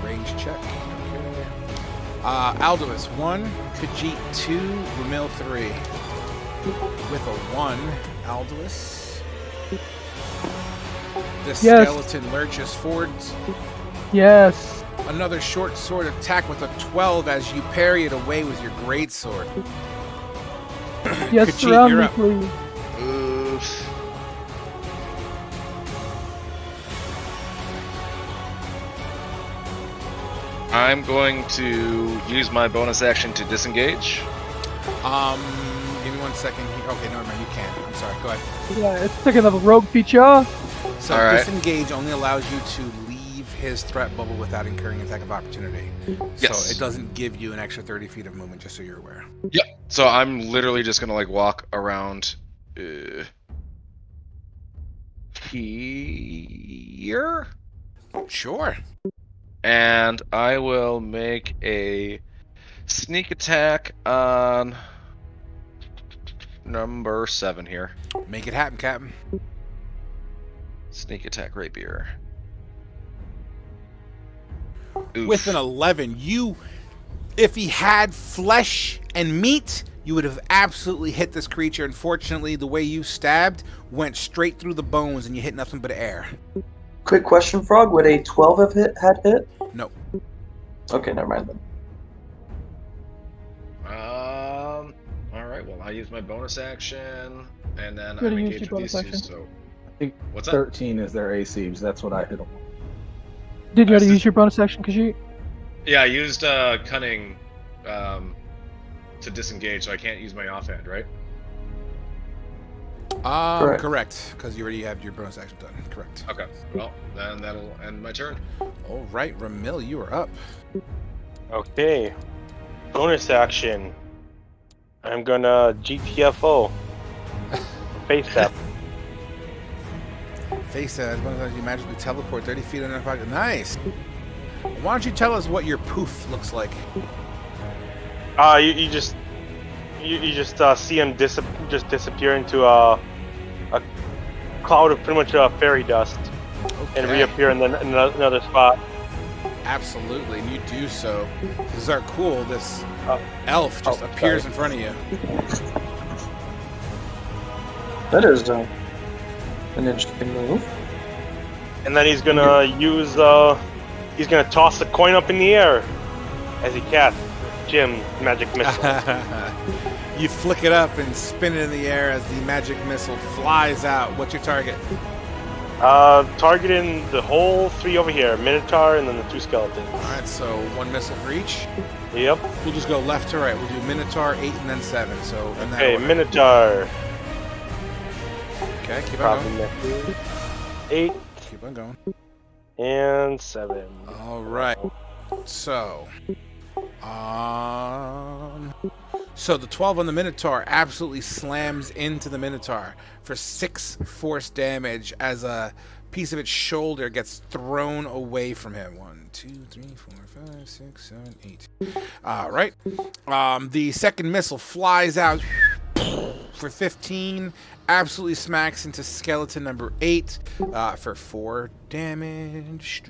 Range check. Okay. Alduus 1, Khajiit 2, Ramil 3. With a 1, Alduus. This Yes. skeleton lurches forwards. Yes. Another short sword attack with a 12 as you parry it away with your great sword. Yes, Khajiit, surround you're me, up. please. Oof. I'm going to use my bonus action to disengage. Give me 1 second here. Okay, never mind. You can. I'm sorry. Go ahead. Yeah, it's second level rogue feature. So All right. disengage only allows you to leave his threat bubble without incurring attack of opportunity. Yes. So it doesn't give you an extra 30 feet of movement, just so you're aware. Yep. So I'm literally just gonna like walk around here, Sure. and I will make a sneak attack on number 7 here. Make it happen, Captain. Sneak attack rapier. Oof. With an 11, if he had flesh and meat, you would have absolutely hit this creature. Unfortunately, the way you stabbed went straight through the bones and you hit nothing but air. Quick question, Frog. Would a 12 have had hit? No. Okay, never mind then. All right. Well, I use my bonus action, and then You I'm already used engaged your with these bonus two. action. So, I think what's that? 13 is their AC. That's what I hit them. Did you already That's use your bonus action? Cause you. Yeah, I used cunning to disengage, so I can't use my offhand, right? Correct. Because you already have your bonus action done. Correct. Okay. Well, then that'll end my turn. All right, Ramil, you are up. Okay. Bonus action. I'm gonna GTFO. Face tap. Face as long as you magically teleport 30 feet under fire. Nice. Why don't you tell us what your poof looks like? You just see him just disappear into a cloud of pretty much fairy dust and Okay. reappear in another spot. Absolutely, and you do so. This is cool. This elf just sorry. appears in front of you. That is an interesting move. And then he's gonna he's gonna toss the coin up in the air as he casts Jim's magic missile. You flick it up and spin it in the air as the magic missile flies out. What's your target? Targeting the whole 3 over here, Minotaur and then the 2 skeletons. All right, so 1 missile for each. Yep. We'll just go left to right. We'll do Minotaur, 8, and then 7. So in that Okay, order. Minotaur. Okay, keep on Probably going. misses. 8 Keep on going. and 7. All right. So the 12 on the Minotaur absolutely slams into the Minotaur for 6 force damage as a piece of its shoulder gets thrown away from him. 1, 2, 3, 4, 5, 6, 7, 8. All right. The second missile flies out for 15. Absolutely smacks into skeleton number 8 for 4 damage.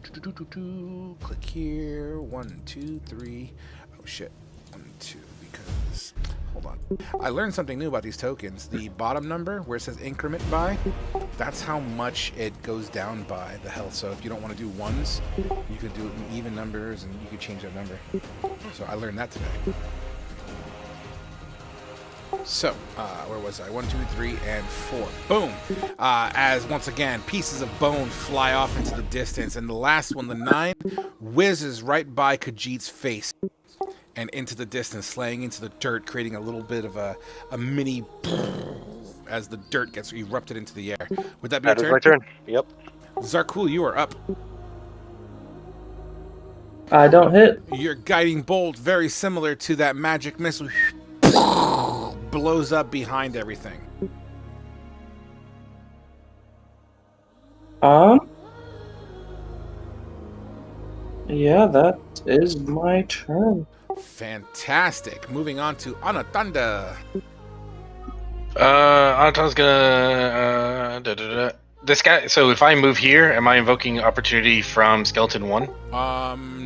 Click here. 1, 2, 3. Oh shit. 1, 2. Because hold on. I learned something new about these tokens. The bottom number where it says increment by, that's how much it goes down by the health. So if you don't want to do ones, you could do it in even numbers, and you could change that number. So I learned that today. So, where was I? 1, 2, 3, and 4. Boom! As once again, pieces of bone fly off into the distance, and the last one, the 9, whizzes right by Khajiit's face and into the distance, slaying into the dirt, creating a little bit of a mini as the dirt gets erupted into the air. Would that be That your is my turn? turn. Yep. Zarkul, you are up. I don't hit. Your guiding bolt, very similar to that magic missile, blows up behind everything. Yeah, that is my turn. Fantastic. Moving on to Anatanda. Anton's gonna this guy. So if I move here, am I invoking opportunity from Skeleton 1?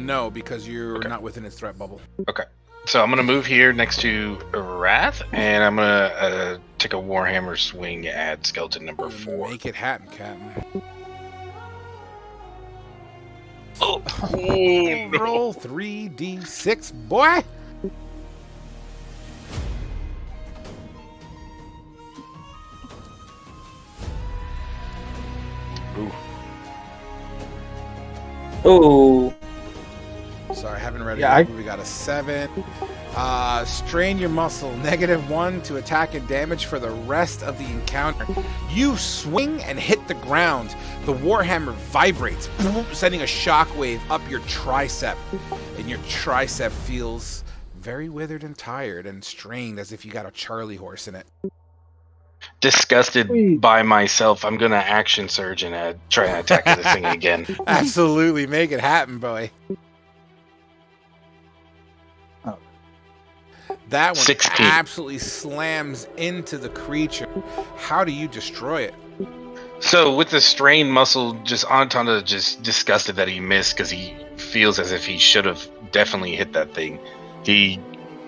No, because you're Okay. not within its threat bubble. Okay. So I'm gonna move here next to Wrath, and I'm gonna take a Warhammer swing at Skeleton number 4. Make it happen, Captain. Oh, Roll 3d6, boy. Oh, Sorry, I haven't read it Yeah, yet. We got a 7. Strain your muscle. -1 to attack and damage for the rest of the encounter. You swing and hit the ground. The Warhammer vibrates, sending a shockwave up your tricep. And your tricep feels very withered and tired and strained, as if you got a Charlie horse in it. disgusted Sweet. by myself, I'm gonna action surge and try and attack this thing again. Absolutely. Make it happen, boy. Oh. That one 16. absolutely slams into the creature. How do you destroy it? So with the strained muscle, just Antonda just disgusted that he missed because he feels as if he should have definitely hit that thing. He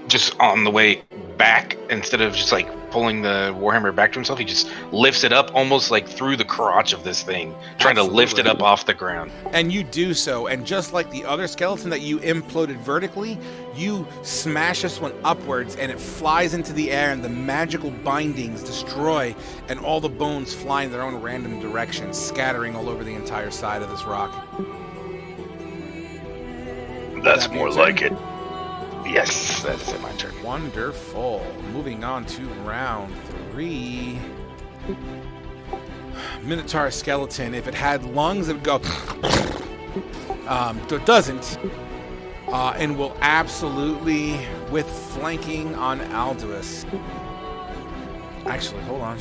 just on the way back, instead of just like pulling the Warhammer back to himself, he just lifts it up almost like through the crotch of this thing, trying to lift it Absolutely. up off the ground. And you do so, and just like the other skeleton that you imploded vertically, you smash this one upwards, and it flies into the air, and the magical bindings destroy, and all the bones fly in their own random directions, scattering all over the entire side of this rock. That's That be more your turn? like it. Yes, that is it, my turn. Wonderful. Moving on to round 3. Minotaur skeleton. If it had lungs, it would go. It doesn't. And will absolutely, with flanking on Alduus. Actually, hold on.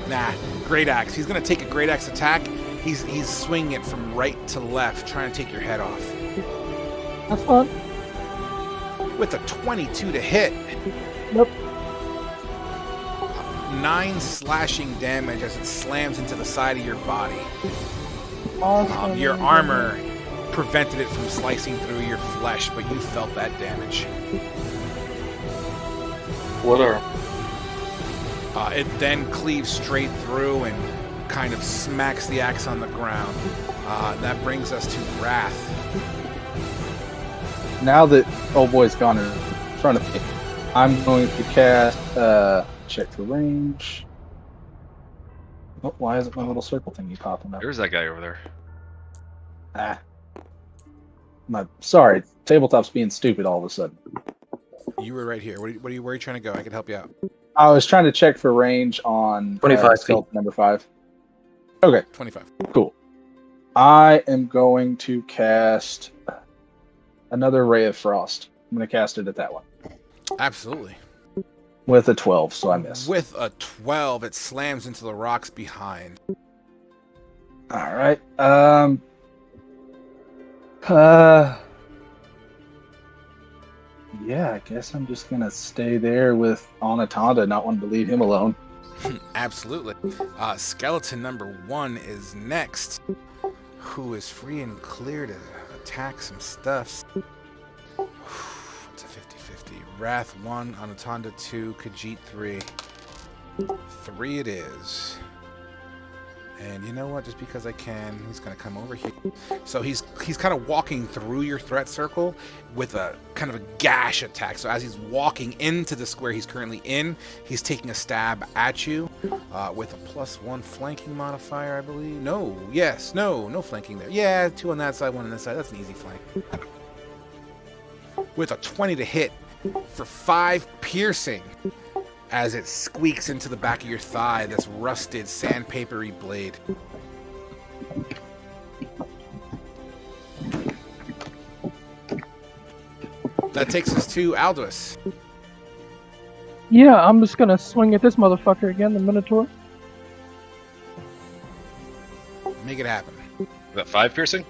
Nah, great axe. He's gonna take a great axe attack. He's swinging it from right to left, trying to take your head off. That's fun. With a 22 to hit. Nope. 9 slashing damage as it slams into the side of your body. Awesome. Your armor prevented it from slicing through your flesh, but you felt that damage. what are? It then cleaves straight through and kind of smacks the axe on the ground. That brings us to Wrath. Now that old boy's gone in front of me, I'm going to cast check for range. Oh, why isn't my little circle thingy popping up? There's that guy over there. Ah. Sorry, tabletop's being stupid all of a sudden. You were right here. Where are you trying to go? I can help you out. I was trying to check for range on 25 feet. skeleton number 5. Okay, 25. cool. I am going to cast another Ray of Frost. I'm going to cast it at that one Absolutely. with a 12, so I miss. With a 12, it slams into the rocks behind. All right. Yeah, I guess I'm just gonna stay there with Anaconda, not wanting to leave him alone. Absolutely. Skeleton number 1 is next, who is free and clear to attack some stuffs. It's a 50-50. Wrath 1, Anaconda 2, Khajiit 3. 3 it is. And you know what? Just because I can, he's going to come over here. So he's kind of walking through your threat circle with a kind of a gash attack. So as he's walking into the square he's currently in, he's taking a stab at you with a +1 flanking modifier, I believe. No flanking there. Yeah, 2 on that side, 1 on this side. That's an easy flank. With a 20 to hit for 5 piercing. As it squeaks into the back of your thigh, this rusted, sandpapery blade. That takes us to Aldous. Yeah, I'm just gonna swing at this motherfucker again, the Minotaur. Make it happen. Is that 5 piercing?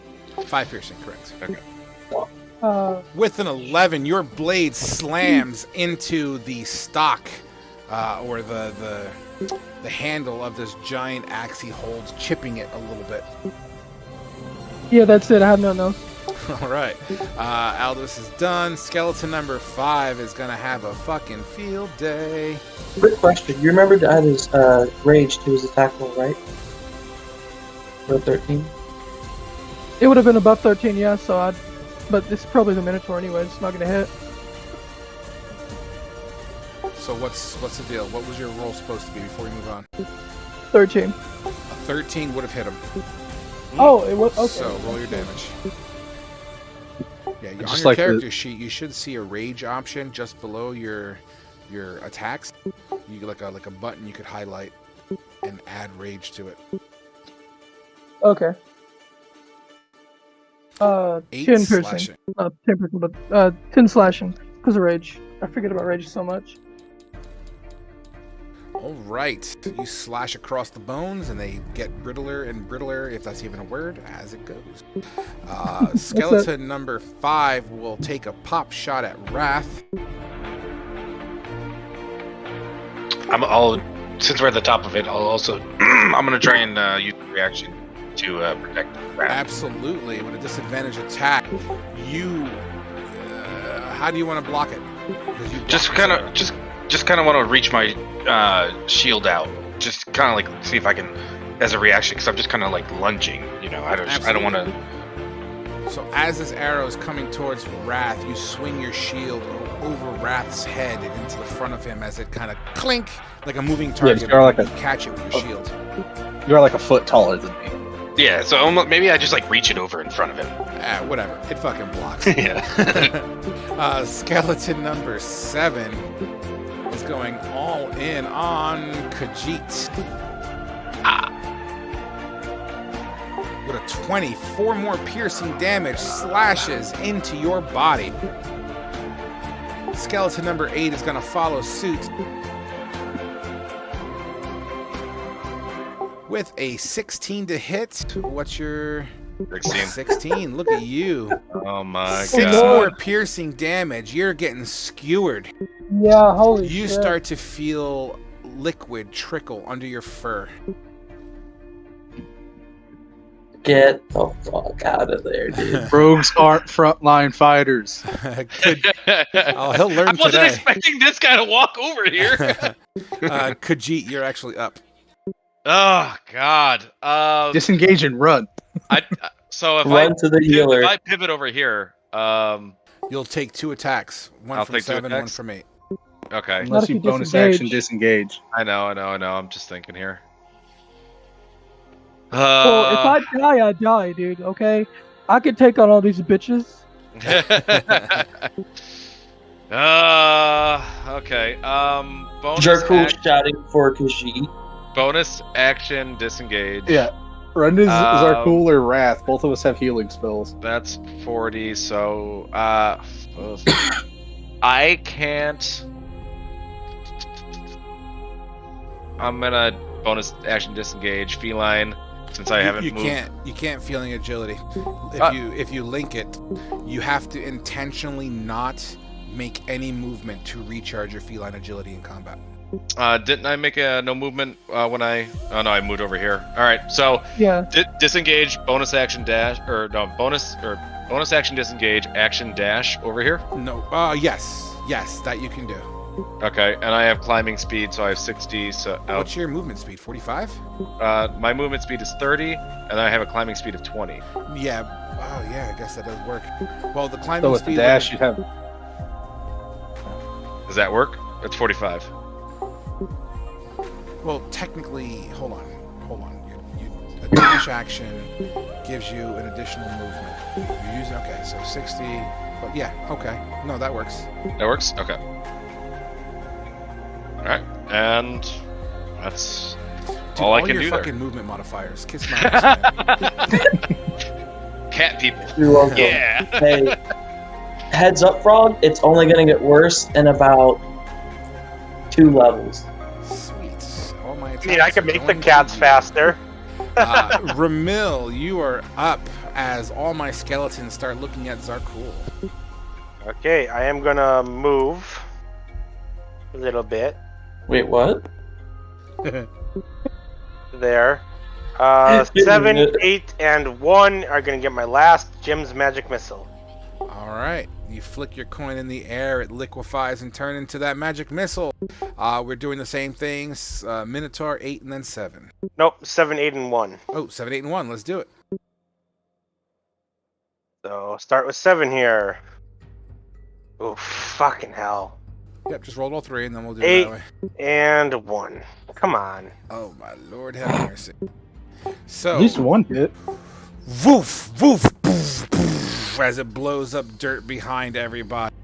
5 piercing, correct. Okay. With an 11, your blade slams into the stock or the handle of this giant axe he holds, chipping it a little bit. Yeah, that's it. I have nothing else. All right. Aldous is done. Skeleton number 5 is going to have a fucking field day. Quick question. You remember to add his rage to his attack roll, right? For 13? It would have been above 13, yeah, but it's probably the Minotaur anyway. It's not gonna hit. So what's the deal? What was your roll supposed to be before we move on? 13. A 13 would have hit him. Oh, it was okay. So roll your damage. Yeah, on Just your like character sheet, you should see a rage option just below your attacks. You like a button you could highlight and add rage to it. Okay. 8 10 slashing. piercing. Not 10 piercing, but 10 slashing because of rage. I forget about rage so much. All right, you slash across the bones, and they get brittler and brittler, if that's even a word, as it goes. Skeleton number 5 will take a pop shot at Wrath. Since we're at the top of it, I'm gonna try and use the reaction to protect Wrath. Absolutely, with a disadvantage attack. How do you want to block it? Just kind of want to reach my shield out. Just kind of like see if I can, as a reaction, because I'm just kind of like lunging. You know, I don't want to. So as this arrow is coming towards Wrath, you swing your shield over Wrath's head and into the front of him as it kind of clink like a moving target. you're like you catch it with your shield. You're like a foot taller than me. Yeah, so almost, maybe I just like reach it over in front of him. Whatever. It fucking blocks. Yeah. Skeleton number 7 is going all in on Khajiit. With a 20, 4 more piercing damage slashes into your body. Skeleton number 8 is going to follow suit with a 16 to hit. What's your 16? Look at you. Oh my 6 god. more piercing damage. You're getting skewered. Yeah, holy You shit. start to feel liquid trickle under your fur. Get the fuck out of there, dude. Rogues aren't frontline fighters. He'll learn I wasn't today. expecting this guy to walk over here. Khajiit, you're actually up. Oh god. Disengage and run. So if Run to the healer. If I pivot over here, You'll take 2 attacks. One I'll from take 2 7, one attacks? from 8. okay. Not Unless if you you bonus disengage. action disengage. I know. I'm just thinking here. Well, if I die, I die, dude, okay? I could take on all these bitches. Okay. Bonus Jarkul shouting for Khajiit. bonus action disengage. Yeah. Run to Zarkul or Wrath. Both of us have healing spells. That's 40. So I can't. I'm gonna bonus action disengage feline since I haven't moved. You can't feeling agility. If you link it, you have to intentionally not make any movement to recharge your feline agility in combat. Didn't I make a no movement when I? Oh no, I moved over here. All right, so Yeah. Disengage, bonus action dash, bonus action disengage, action dash over here. No. Yes, that you can do. Okay, and I have climbing speed, so I have 60. So What's your movement speed? 45? my movement speed is 30, and I have a climbing speed of 20. Yeah. Oh, yeah. I guess that does work. Well, the So climbing with the speed. dash, you'd have. Does that work? It's 45. Well, technically, hold on. A dash action gives you an additional movement. You're using, okay, so 60. But yeah, okay. No, that works. That works? Okay. Alright, and that's Dude, all I can your do fucking there. movement modifiers. Kiss my ass, man. Cat people. You're welcome. Yeah! Hey, heads up, Frog. It's only gonna get worse in about 2 levels. Sweet. All my I mean, I can attacks are make the going cats to you. faster. Ramil, you are up as all my skeletons start looking at Zarkul. Okay, I am gonna move a little bit Wait, what? there. 7, 8, and 1 are gonna get my last Jim's magic missile. All right, you flick your coin in the air, it liquefies and turns into that magic missile. We're doing the same things. Minotaur 8 and then 7. Nope, 7, 8, and 1. Oh, 7, 8, and 1. Let's do it. So start with 7 here. Oh, fucking hell. Yep, just roll all 3 and then we'll do 8 it that way. and 1. Come on. Oh my Lord, have mercy. So At least one hit. woof, woof, poof, poof, as it blows up dirt behind everybody.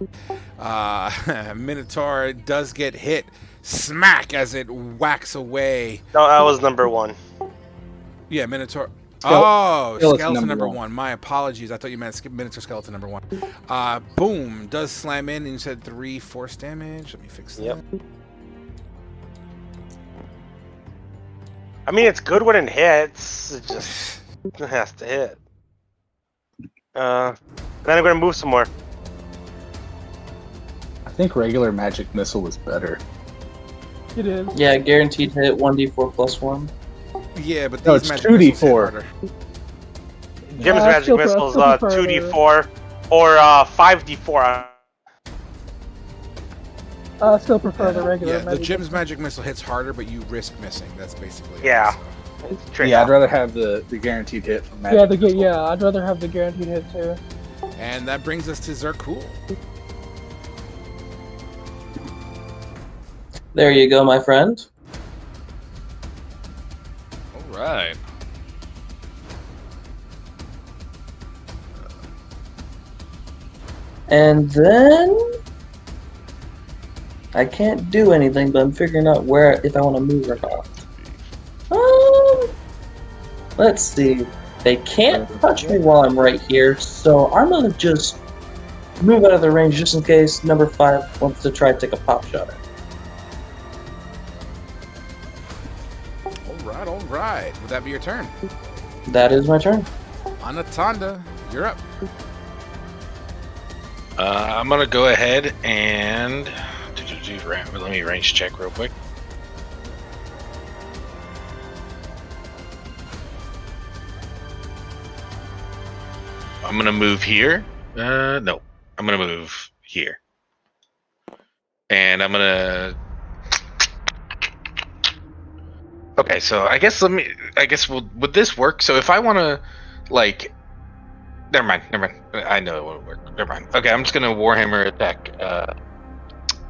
Minotaur does get hit. Smack as it whacks away. No, that was number 1. Yeah, Minotaur. Skeleton Skeleton number number one. 1. My apologies. I thought you meant Minotaur skeleton number 1. Boom. Does slam in, and you said 3 force damage. Let me fix that. Yep. I mean, it's good when it hits. It just has to hit. Then I'm gonna move some more. I think regular magic missile was better. It is. Yeah, guaranteed hit 1d4 plus 1. Yeah, but No, these it's magic missiles hit 2d4. harder. Jim's I magic still prefer- missiles still prefer 2d4 or 5d4. I still prefer the regular. Yeah, the magic. Jim's magic missile hits harder, but you risk missing. That's basically it, Yeah. so. Yeah, I'd rather have the guaranteed hit from magic. Yeah, missile. yeah. I'd rather have the guaranteed hit too. And that brings us to Zarkul. There you go, my friend. Alright. And then I can't do anything, but I'm figuring out where if I want to move or not. Let's see. They can't touch me while I'm right here, so I'm gonna just move out of the range just in case number 5 wants to try to take a pop shot at me. All right. Would that be your turn? That is my turn. Anatanda, you're up. I'm gonna go ahead and let me range check real quick. I'm gonna move here. No, I'm gonna move here, and I'm gonna. Okay, so I guess would this work? So if I want to, like, never mind. I know it won't work. Never mind. Okay, I'm just gonna Warhammer attack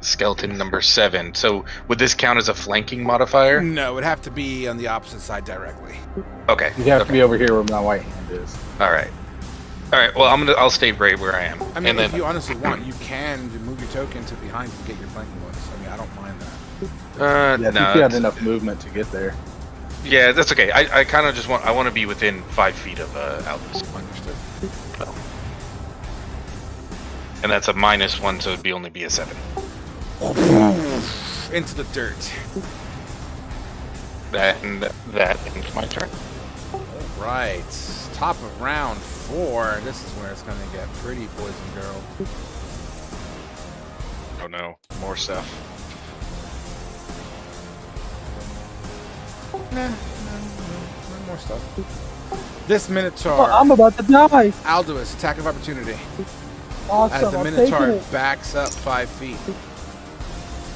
skeleton number 7. So would this count as a flanking modifier? No, it would have to be on the opposite side directly. Okay. You'd have to be over here where my white hand is. All right. Well, I'll stay right where I am. I mean, and if then, you honestly want, you can move your token to behind and get your flanking bonus. I mean, I don't mind that. Yeah, I think no, you had it's- enough movement to get there. Yeah, that's okay. I kind of just want to be within 5 feet of Albus, Understood. and that's a -1, so it'd only be a 7. Into the dirt. That ends my turn. All right. Top of round 4. This is where it's going to get pretty, boys and girls. Oh no, more stuff. No more stuff. This Minotaur, Oh, I'm about to die. Alduus, attack of opportunity. Awesome. As the I'm Minotaur taking it. backs up 5 feet.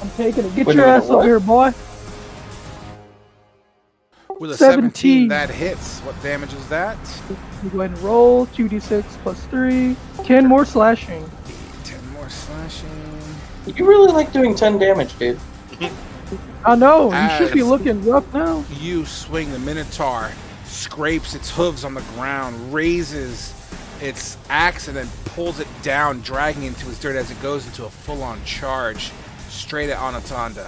I'm taking it. Get Wait a your minute, ass out what? here, boy. With a 17. 17, that hits. What damage is that? You go ahead and roll 2d6 plus 3. 10 more slashing. 10 more slashing. You really like doing 10 damage, dude. I know, you should be As- looking rough now. You swing the Minotaur, scrapes its hooves on the ground, raises its axe, and then pulls it down, dragging into its dirt as it goes into a full-on charge straight at Anaconda.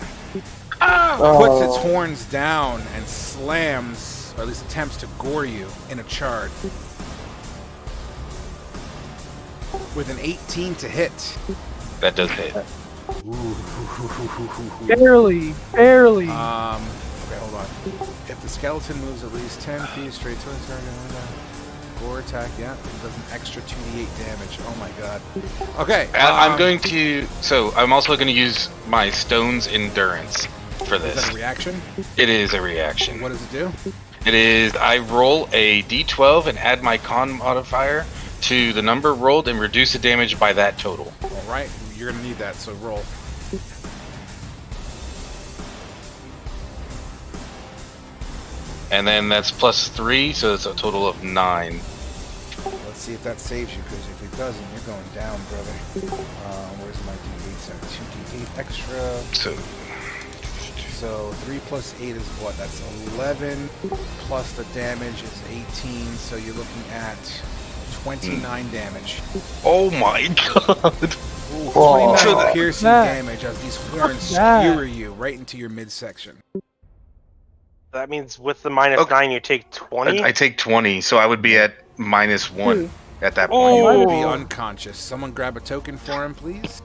Puts its horns down and slams, or at least attempts to gore you in a charge. With an 18 to hit. That does hit. Barely. Okay, hold on. If the skeleton moves at least 10 feet straight to its target, gore attack, yeah, it does an extra 2d8 damage. Oh my god. Okay. I'm going to. So I'm also going to use my Stone's Endurance for Is this. that a reaction? It is a reaction. What does it do? It is I roll a d12 and add my con modifier to the number rolled and reduce the damage by that total. Alright, you're gonna need that, so roll. And then that's plus 3, so it's a total of 9. Let's see if that saves you, because if it doesn't, you're going down, brother. Where's my d8s at? 2d8 extra. So 3 plus 8 is what? That's 11. Plus the damage is 18, so you're looking at 29 damage. Oh my god! Ooh, Oh. 29 piercing That- damage as these horns that. skewer you right into your midsection. That means with the minus Okay. 9, you take 20. I take 20, so I would be at -1 Dude. at that You point. would be unconscious. Someone grab a token for him, please.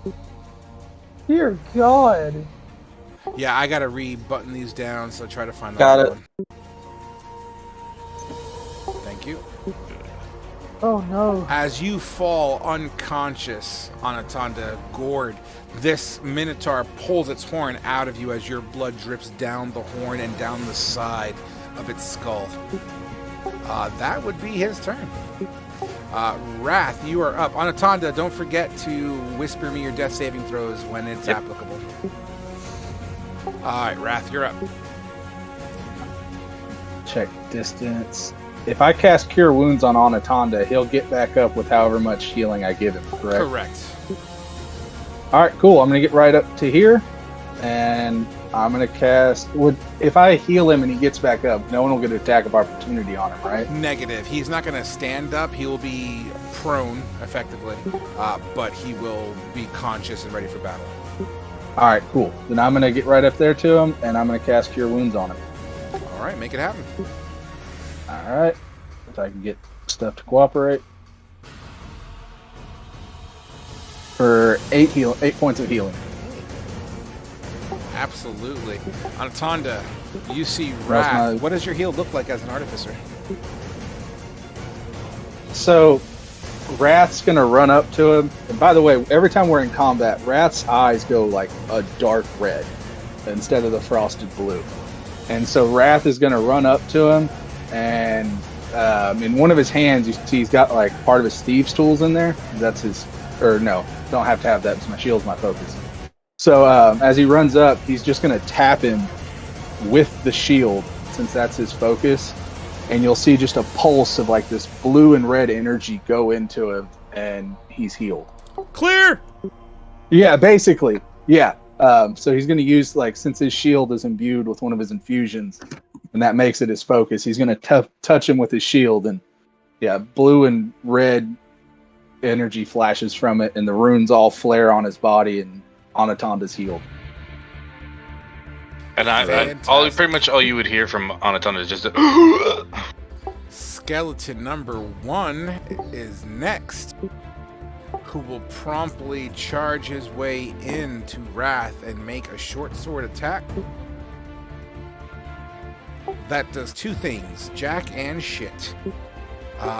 Dear God. Yeah, I gotta re-button these down, so try to find the Got other it. one. Thank you. Oh no. As you fall unconscious, Anaconda, gored, this Minotaur pulls its horn out of you as your blood drips down the horn and down the side of its skull. That would be his turn. Wrath, you are up. Anaconda, don't forget to whisper me your death saving throws when it's applicable. Alright, Wrath, you're up. Check distance. If I cast Cure Wounds on Anaconda, he'll get back up with however much healing I give him, correct? Correct. Alright, cool. I'm going to get right up to here, and I'm going to cast... If I heal him and he gets back up, no one will get an attack of opportunity on him, right? Negative. He's not going to stand up. He will be prone, effectively, but he will be conscious and ready for battle. Alright, cool. Then I'm going to get right up there to him, and I'm going to cast Cure Wounds on him. All right, make it happen. Alright. If I can get stuff to cooperate. For 8 points of healing. Absolutely. Anaconda, you see That's Wrath. my- What does your heal look like as an artificer? So, Wrath's gonna run up to him. And by the way, every time we're in combat, Wrath's eyes go like a dark red instead of the frosted blue. And so Wrath is gonna run up to him, and in one of his hands, you see he's got like part of his thieves' tools in there. That's his, or no, don't have to have that. It's my shield's my focus. So as he runs up, he's just gonna tap him with the shield, since that's his focus. And you'll see just a pulse of like this blue and red energy go into him, and he's healed. Clear! Yeah, basically. Yeah. So he's going to use, like, since his shield is imbued with one of his infusions, and that makes it his focus, he's going to touch him with his shield, and yeah, blue and red energy flashes from it, and the runes all flare on his body, and Anaconda's healed. And Fantastic. pretty much all you would hear from Anaconda is just a Skeleton number 1 is next, who will promptly charge his way into Wrath and make a short sword attack. That does 2 things, jack and shit.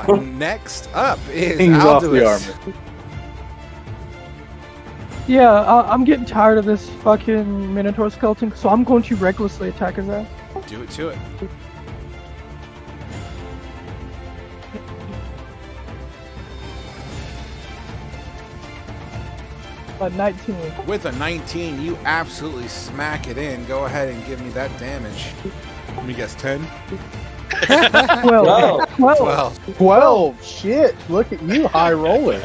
Next up is Things off the Aldous. armor. Yeah, I'm getting tired of this fucking Minotaur skeleton, so I'm going to recklessly attack his ass. Do it to it. A 19. With a 19, you absolutely smack it in. Go ahead and give me that damage. Let me guess, 10? 12. Whoa. 12. 12. Shit. Look at you, high roller.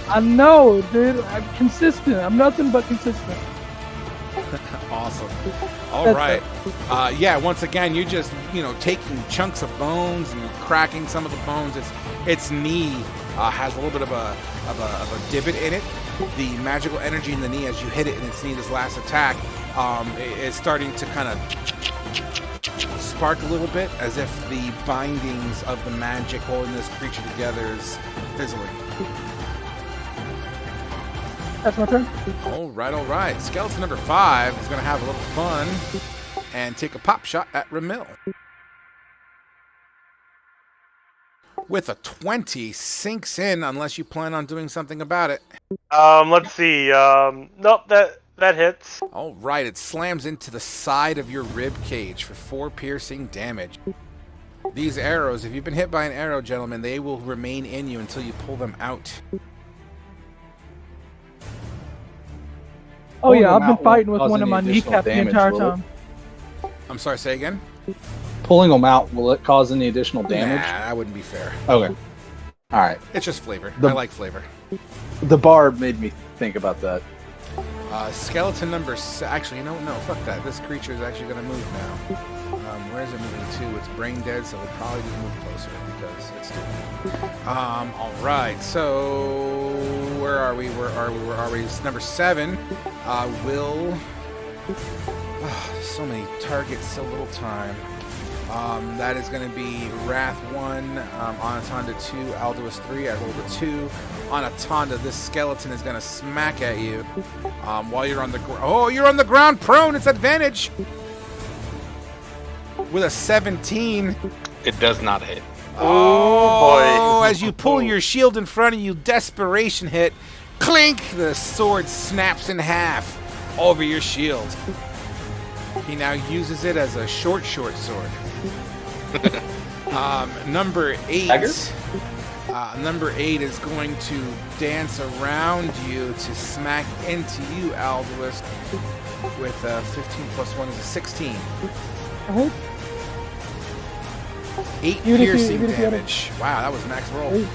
I know, dude. I'm consistent. I'm nothing but consistent. Awesome. All That's right. Yeah, once again, you're just, taking chunks of bones and cracking some of the bones. Its knee has a little bit of a divot in it. The magical energy in the knee as you hit it in its knee, this last attack, is starting to kind of spark a little bit, as if the bindings of the magic holding this creature together is fizzling. That's my turn. All right. Skeleton number 5 is going to have a little fun and take a pop shot at Ramil. With a 20, sinks in unless you plan on doing something about it. Let's see. Nope, that hits. All right, it slams into the side of your rib cage for 4 piercing damage. These arrows, if you've been hit by an arrow, gentlemen, they will remain in you until you pull them out. Oh yeah, Pulling I've them been out fighting won't with cause one of any my additional kneecaps the damage, entire will it? time. I'm sorry, say again? Pulling them out, will it cause any additional damage? Nah, that wouldn't be fair. Okay. All right. It's just flavor. The- I like flavor. The barb made me think about that. Skeleton number... Actually, no, fuck that. This creature is actually going to move now. Where is it moving to? It's brain dead, so it'll probably just move closer because it's stupid. All right, so... Where are we? It's number 7. Will... so many targets, so little time. That is going to be Wrath 1, Anaconda 2, Alduus 3. I rolled a 2. Anaconda, this skeleton is going to smack at you while you're on the ground. Oh, you're on the ground prone. It's advantage. With a 17. It does not hit. Oh, boy. As you pull your shield in front of you, desperation hit. Clink! The sword snaps in half over your shield. He now uses it as a short sword. Number 8. Number 8 is going to dance around you to smack into you, Alduus, with 15 plus 1 is a 16. Uh-huh. 8 Even if you- piercing even if you had a- damage. Wow, that was max roll.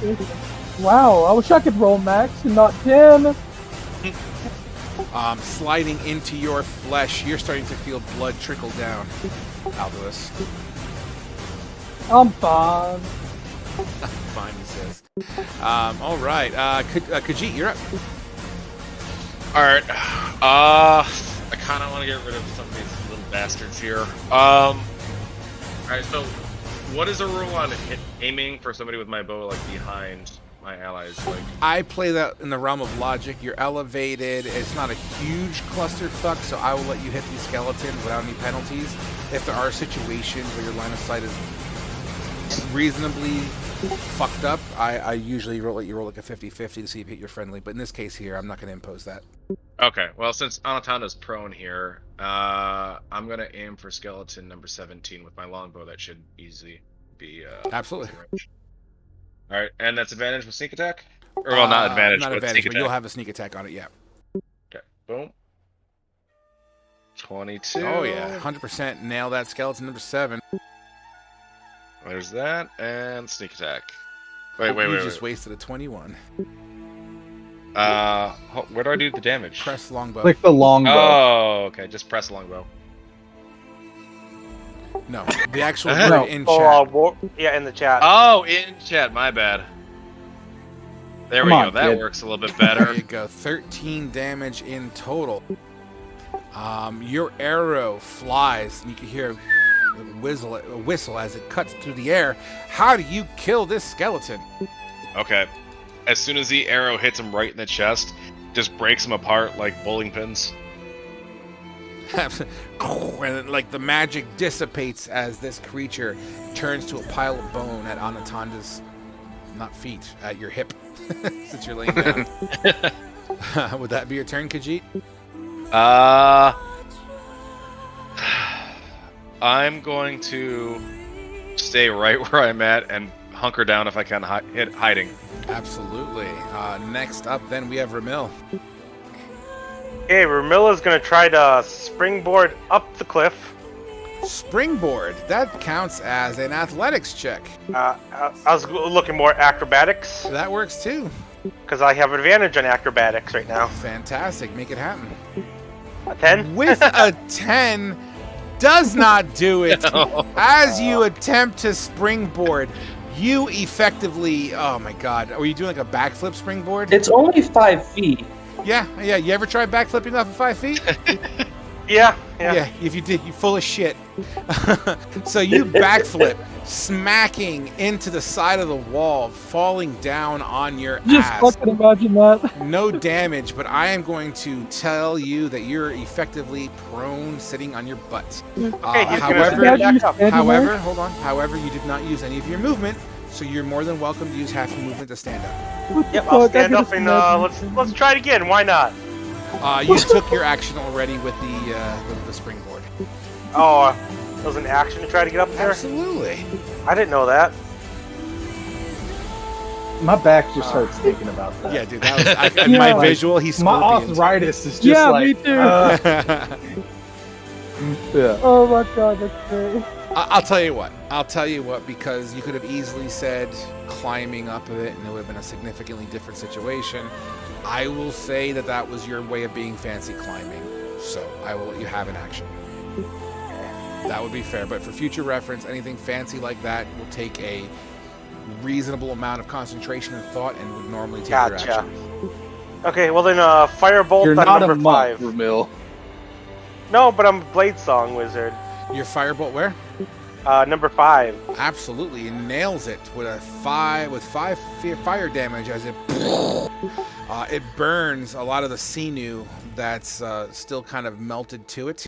Wow, I wish I could roll max and not 10. Sliding into your flesh, you're starting to feel blood trickle down, Alduus. I'm fine. Fine, he says. All right, Khajiit, you're up. All right. I kind of want to get rid of some of these little bastards here. All right. So, what is the rule on aiming for somebody with my bow like behind my allies? Like, I play that in the realm of logic. You're elevated. It's not a huge clusterfuck, so I will let you hit these skeletons without any penalties. If there are situations where your line of sight is reasonably fucked up, I usually let you roll like a 50-50 to see if you hit your friendly. But in this case here, I'm not going to impose that. okay. Well, since Anaconda's prone here, I'm gonna aim for skeleton number 17 with my longbow. That should easily be Absolutely. All right, and that's advantage with sneak attack. Or well, not advantage, not but advantage, sneak but attack. you'll have a sneak attack on it. Yeah. Okay. Boom. 22. Oh yeah, 100% nail that skeleton number 7. There's that, and sneak attack. You Wait. just wasted a 21. Where do I do the damage? Press longbow. Click the longbow. Oh, okay. Just press longbow. No, the actual No. word in chat. Yeah, in the chat. Oh, in chat. My bad. There we Come go. on, That kid. works a little bit There better. you go. 13 damage in total. Your arrow flies, and you can hear a whistle as it cuts through the air. How do you kill this skeleton? Okay. As soon as the arrow hits him right in the chest, just breaks him apart like bowling pins. And like the magic dissipates as this creature turns to a pile of bone at Anaconda's, not feet, at your hip, since you're laying down. Would that be your turn, Khajiit? I'm going to stay right where I'm at and hunker down if I can, hiding. Absolutely. Next up, then we have Ramil. Okay, Ramilla's gonna try to springboard up the cliff. Springboard. That counts as an athletics check. I was looking more acrobatics That works too. because I have advantage on acrobatics right now. Fantastic. Make it happen. A 10? With a 10, does not do it. As you attempt to springboard, you effectively, oh my god, are you doing like a backflip springboard? It's only 5 feet. Yeah. You ever try backflipping off of 5 feet? Yeah. Yeah, if you did, you're full of shit. So you backflip, smacking into the side of the wall, falling down on your Just ass. fucking imagine that. No damage, but I am going to tell you that you're effectively prone, sitting on your butt. Hey, he's However, gonna stand back up. However, hold on. However, you did not use any of your movement, so you're more than welcome to use half your movement to stand up. Yep, I'll stand up and let's try it again. Why not? You took your action already with the springboard. Oh, it was an action to try to get up there? Absolutely. I didn't know that. My back just hurts thinking about that. Yeah, dude. That was, my Like, visual. He's my scorpions. arthritis is just Yeah, like. me too. Yeah. Oh my god, that's great. I'll tell you what, because you could have easily said climbing up of it and it would have been a significantly different situation. I will say that was your way of being fancy climbing, so I will let you have an action. That would be fair, but for future reference, anything fancy like that will take a reasonable amount of concentration and thought and would normally take your Gotcha. action. Okay, well then firebolt You're on not number a monk, 5. Ramil. No, but I'm a Blade Song Wizard. Your firebolt where? Number 5. Absolutely, it nails it with five fire damage as it burns a lot of the sinew that's still kind of melted to it.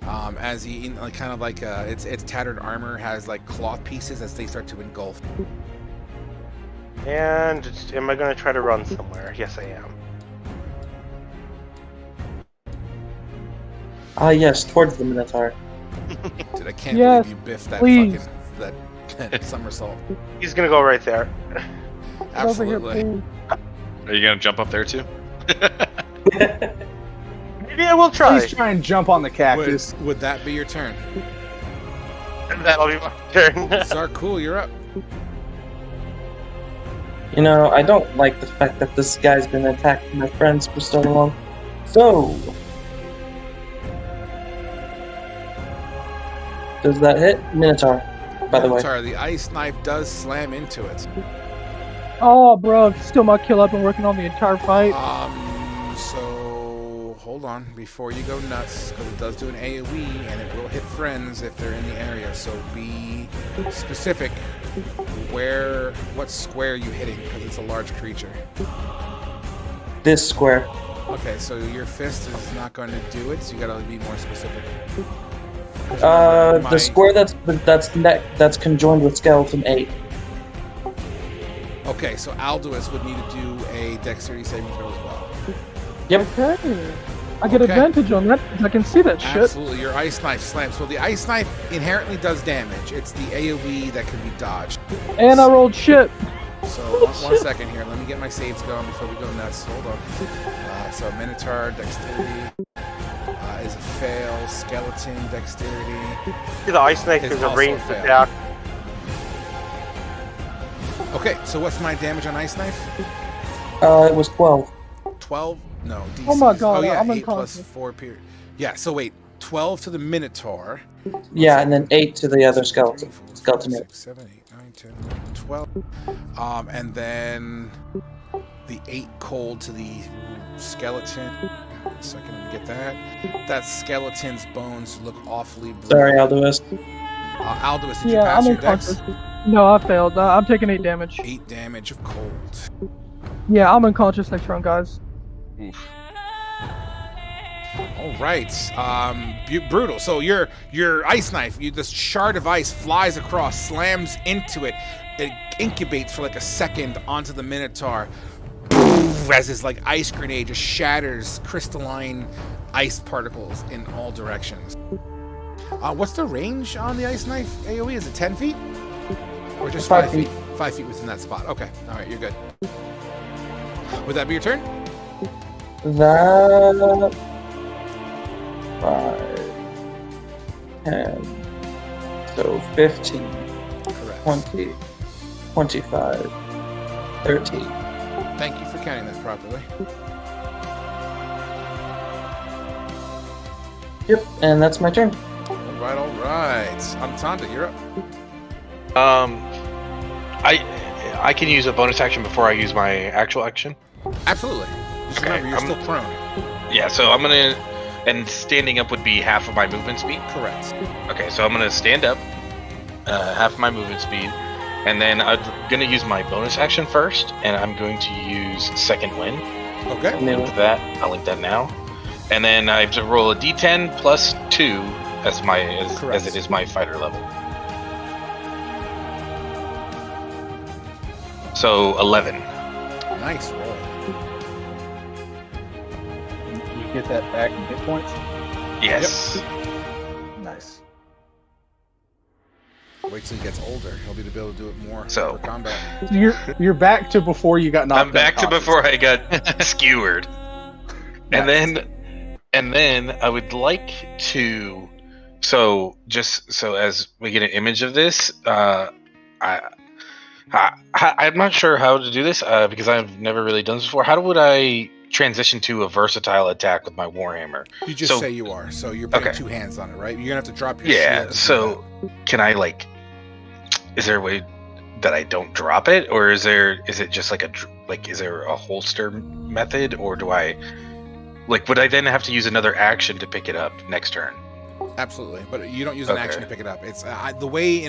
As he kind of like its tattered armor has like cloth pieces as they start to engulf. And am I going to try to run somewhere? Yes, I am. Yes, towards the Minotaur. Dude, I can't Yes, believe you biffed that please. that somersault. He's going to go right there. Get over here, Absolutely. please. Are you gonna jump up there too? Maybe I will try. Please try and jump on the cactus. Would that be your turn? That'll be my turn. Zarkul, you're up. You know, I don't like the fact that this guy's been attacking my friends for so long. So... does that hit? Minotaur, by the way. Sorry, the ice knife does slam into it. Oh, bro, still my kill. I've been working on the entire fight. So hold on before you go nuts, because it does do an AoE and it will hit friends if they're in the area. So be specific. What square are you hitting? Because it's a large creature. This square. Okay, so your fist is not going to do it. So you gotta be more specific. The square that's conjoined with skeleton 8. Okay, so Alduus would need to do a dexterity saving throw as well. Yep. Okay. I get Okay. advantage on that because I can see that shit. Absolutely, your ice knife slams. So the ice knife inherently does damage. It's the AoE that can be dodged. And I rolled shit. So one second here. Let me get my saves going before we go nuts. Hold on. So Minotaur dexterity is a fail. Skeleton dexterity. The ice knife It's is a also ranged fail. attack. Okay, so what's my damage on ice knife? It was 12. 12? No. DC. Oh my God, Oh yeah, I'm 8 plus unconscious. 4 period. Yeah. So wait, 12 to the Minotaur. Yeah, and then 8 to the other skeleton. 3, 4, 5, Skeleton 8. 6, 7, 8, 9, 10, 11, 12. And then the 8 cold to the skeleton. 1 second, let me get that. That skeleton's bones look awfully brutal. Sorry, Alduus. Alduus, did you Yeah, pass I'm your dex? unconscious. No, I failed. I'm taking 8 damage. 8 damage of cold. Yeah, I'm unconscious next round, guys. Oof. All right, brutal. So your ice knife, this shard of ice flies across, slams into it. It incubates for like a second onto the Minotaur. Poof, as this like ice grenade just shatters crystalline ice particles in all directions. What's the range on the ice knife AoE? Is it 10 feet? Or just 5 feet? 5 feet within that spot. Okay. All right, you're good. Would that be your turn? That 5, 10, so 15, Correct. 20, 25, 30. Thank you for counting that properly. Yep, and that's my turn. All right. Antanda, you're up. I can use a bonus action before I use my actual action. Absolutely. Just Okay, remember, you're still prone. Yeah, so I'm gonna, and standing up would be half of my movement speed. Correct. Okay, so I'm gonna stand up, half of my movement speed, and then I'm gonna use my bonus action first, and I'm going to use second wind. Okay. Link that. I'll link that now, and then I have to roll a d10 plus 2 as it is my fighter level. So 11. Nice roll. You get that back in hit points. Yes. Nice. Wait till he gets older. He'll be able to do it more So- for combat. So you're back to before you got knocked. I'm back to unconscious. before I got skewered. And then I would like to, so just so as we get an image of this, I'm not sure how to do this because I've never really done this before. How would I transition to a versatile attack with my Warhammer? You just say you are. So you're putting Okay. 2 hands on it, right? You're going to have to drop your Yeah, shield to do so can I is there a way that I don't drop it, or is it just is there a holster method, or do I, would I then have to use another action to pick it up next turn? that. Absolutely. But you don't use an Okay. action to pick it up. It's the way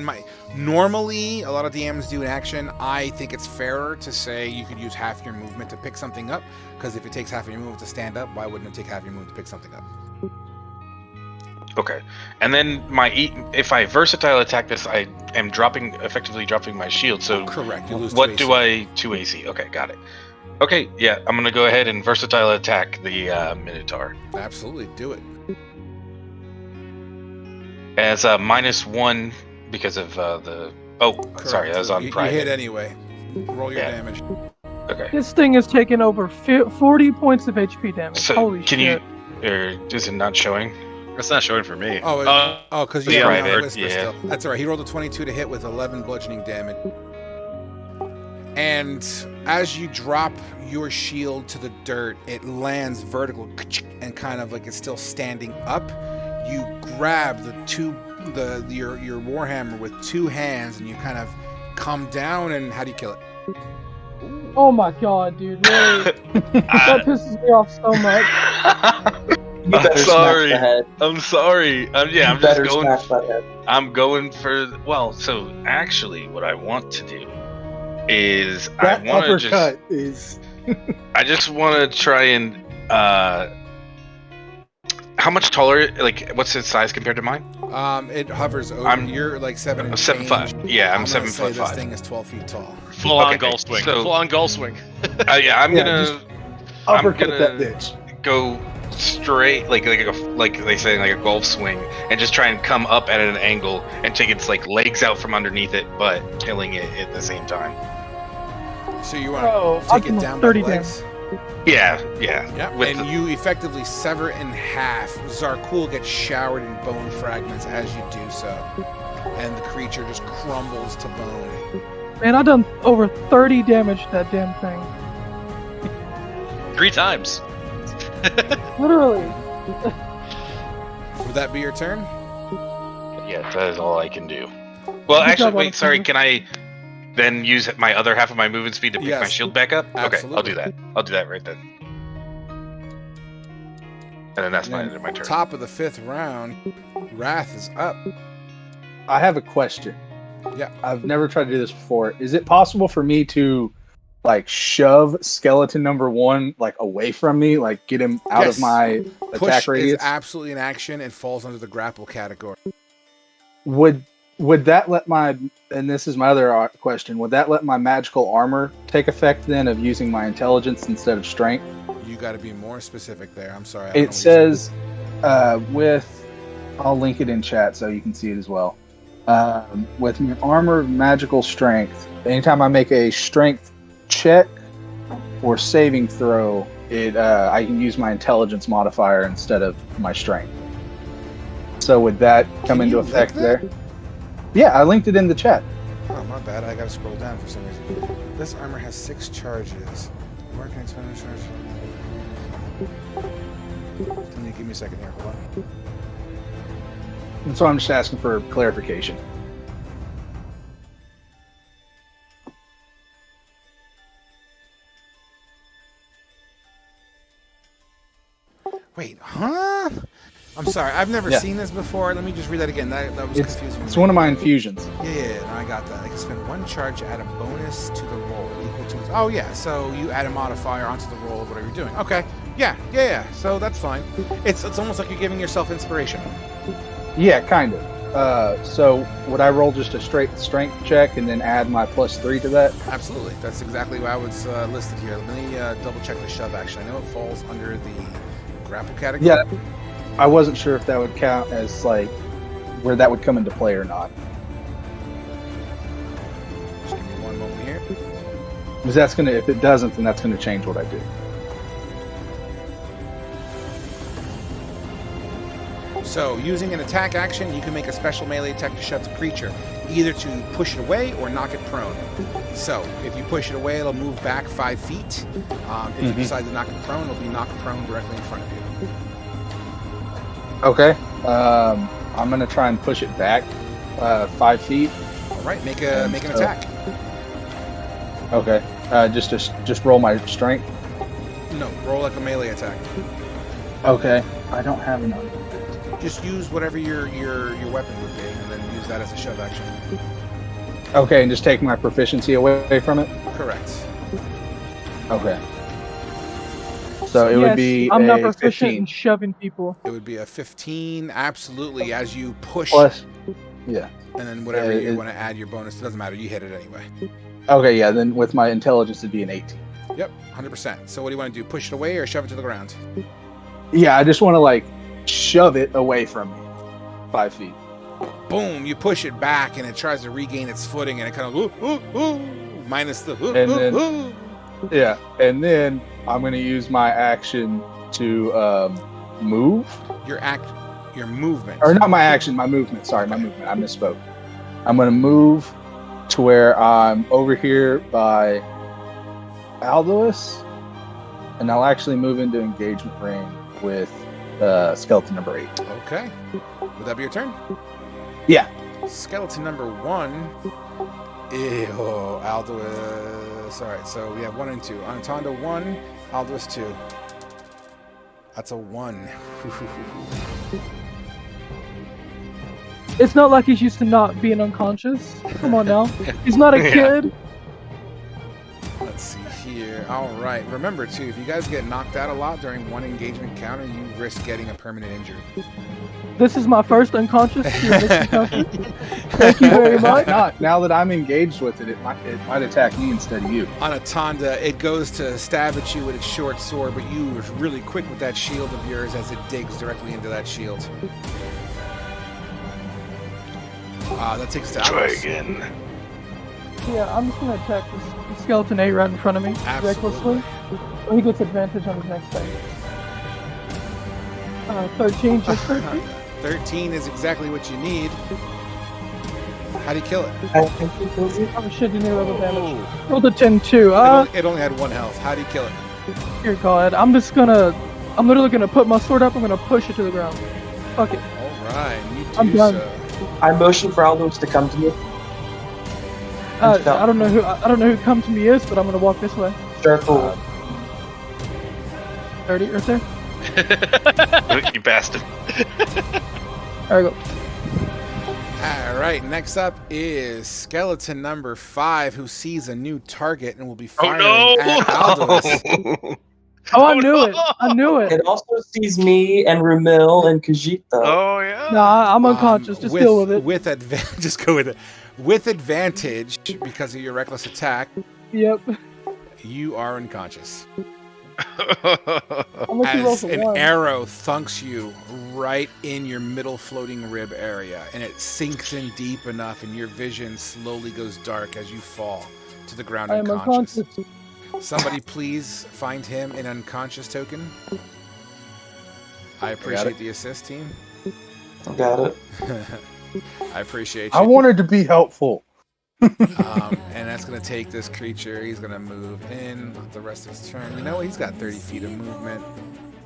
normally a lot of DMs do an action. I think it's fairer to say you could use half your movement to pick something up, because if it takes half of your movement to stand up, why wouldn't it take half your movement to pick something up? Okay, and then if I versatile attack this, I am effectively dropping my shield. So Correct. You lose what 2 do AC. 2 AC? Okay, got it. Okay, yeah, I'm gonna go ahead and versatile attack the Minotaur Absolutely. Do it. as a -1 because of the. Oh, sorry, that was on you private. hit anyway. Roll your Yeah. damage. Okay, This thing has taken over 40 points of HP damage. so Holy can shit. or is it not showing? It's not showing for me. Oh, because you Yeah, have right, a whisper yeah. still. That's all right. He rolled a 22 to hit with 11 bludgeoning damage. And as you drop your shield to the dirt, it lands vertical and kind of like it's still standing up. You grab your warhammer with 2 hands and you kind of come down, and how do you kill it? Oh my god, dude. Really? That pisses me off so much. You better I'm smash sorry. the head. I'm sorry. I'm You just better going. smash that head. I'm going for so actually what I want to do is That I want to uppercut is. I just want to try and how much taller, what's its size compared to mine? It hovers over. You're like 7 and 7'5". change. Yeah, I'm gonna 7'5". say this thing is 12 feet tall. Full on Okay, goal swing. so- Full on goal swing. Yeah, I'm Yeah, gonna just Uppercut gonna- that bitch. go straight like they say, like a golf swing, and just try and come up at an angle and take its legs out from underneath it, but killing it at the same time. So you want Bro, to take it optimal down by 30 the legs? Yeah. Yeah, With and the- you effectively sever it in half. Zarkul gets showered in bone fragments as you do so, and the creature just crumbles to bone. Man, I've done over 30 damage to that damn thing. 3 times. Literally. Would that be your turn? Yeah, that is all I can do. Well, Good actually, job, wait, sorry, Alexander. can I then use my other half of my movement speed to pick my Yes. shield back up? Okay, I'll Absolutely. do that. I'll do that right then. And then that's my turn. Top of the 5th round, Wrath is up. I have a question. Yeah. I've never tried to do this before. Is it possible for me to shove skeleton number 1 away from me, get him out Yes. of my Push attack is radius? absolutely an action and falls under the grapple category. Would that let my, and this is my other question, would that let my magical armor take effect then of using my intelligence instead of strength? You got to be more specific there. I'm sorry. I don't know It what you said. says I'll link it in chat so you can see it as well. With my armor of magical strength, anytime I make a strength check or saving throw, I can use my intelligence modifier instead of my strength. So would that come into effect there? Yeah, I linked it in the chat. Oh, my bad. I gotta scroll down for some reason. This armor has 6 charges. Where can I expend a charge? Can you give me a second here? Hold on. And so I'm just asking for clarification. Wait, huh? I'm sorry. I've never seen this before. Let me just read that again. That was confusing. It's one of my infusions. Yeah, no, I got that. I can spend 1 charge to add a bonus to the roll equal to. Oh yeah, so you add a modifier onto the roll of whatever you're doing. Okay, yeah. So that's fine. It's almost like you're giving yourself inspiration. Yeah, kind of. So would I roll just a straight strength check and then add my +3 to that? Absolutely. That's exactly what I was listed here. Let me double check the shove action. I know it falls under the grapple category. Yeah. I wasn't sure if that would count as like where that would come into play or not. Just give me one moment here. Because that's gonna, if it doesn't, then that's gonna change what I do. So, using an attack action, you can make a special melee attack to shove the creature, either to push it away or knock it prone. So, if you push it away, it'll move back 5 feet. If you decide to knock it prone, it'll be knocked prone directly in front of you. Okay. I'm gonna try and push it back 5 feet. All right, make an attack. Okay. Just roll my strength. No, roll like a melee attack. Okay. I don't have enough. Just use whatever your weapon would be, and then use that as a shove action. Okay, and just take my proficiency away from it? Correct. Okay. So it would be I'm not a proficient 15. in shoving people. It would be a 15, absolutely, as you push. Plus, yeah. And then whatever you want to add your bonus, it doesn't matter, you hit it anyway. Okay, yeah, then with my intelligence it'd be an 18. Yep, 100%. So what do you want to do, push it away or shove it to the ground? Yeah, I just want to like shove it away from me 5 feet. Boom, you push it back and it tries to regain its footing and it kind of minus the And then- Yeah, and then I'm going to use my action to move. Your movement. Or not my action, my movement. Sorry, my movement. I misspoke. I'm going to move to where I'm over here by Aldois, and I'll actually move into engagement range with skeleton number 8. Okay. Would that be your turn? Yeah. Skeleton number 1. Ew, Aldois. Alright, so we have 1 and 2. Antonda 1, Aldois 2. That's a 1. It's not like he's used to not being unconscious. Come on now. He's not a kid. Let's see here. Alright, remember too, if you guys get knocked out a lot during one engagement counter, you risk getting a permanent injury. This is my first unconscious encounter. Thank you very much. Not now that I'm engaged with it, it might attack me instead of you. On a Tonda, it goes to stab at you with its short sword, but you are really quick with that shield of yours as it digs directly into that shield. That takes us to Try Alice. again. Yeah, I'm just gonna attack this skeleton 8 right in front of me. Absolutely. Recklessly. So he gets advantage on his next thing. 13, just 13. 13 is exactly what you need. How do you kill it? Oh shit, didn't level damage. Oh. Rolled a 10 too. It only had 1 health. How do you kill it? Dear God, I'm literally gonna put my sword up, I'm gonna push it to the ground. Fuck it. Alright, you do I'm done. so. I motion for Aldos to come to me. I don't know who come to me is, but I'm gonna walk this way. Sure, cool. 30 right there. You bastard. There we go. Alright, next up is skeleton number 5, who sees a new target and will be Oh firing no! at Aldois. Oh, I knew it. I knew it. It also sees me and Rumil and Khajiit, though. Oh yeah. Nah, I'm unconscious. Just deal with it. With advantage, just go with it. With advantage, because of your reckless attack, Yep. you are unconscious. Unless he rolls As a an 1. arrow thunks you right in your middle floating rib area, and it sinks in deep enough, and your vision slowly goes dark as you fall to the ground I am unconscious. unconscious. Somebody please find him an unconscious token. I appreciate the assist, team. Got it. I appreciate you. I wanted to be helpful. And that's going to take this creature. He's going to move in the rest of his turn. You know, he's got 30 feet of movement.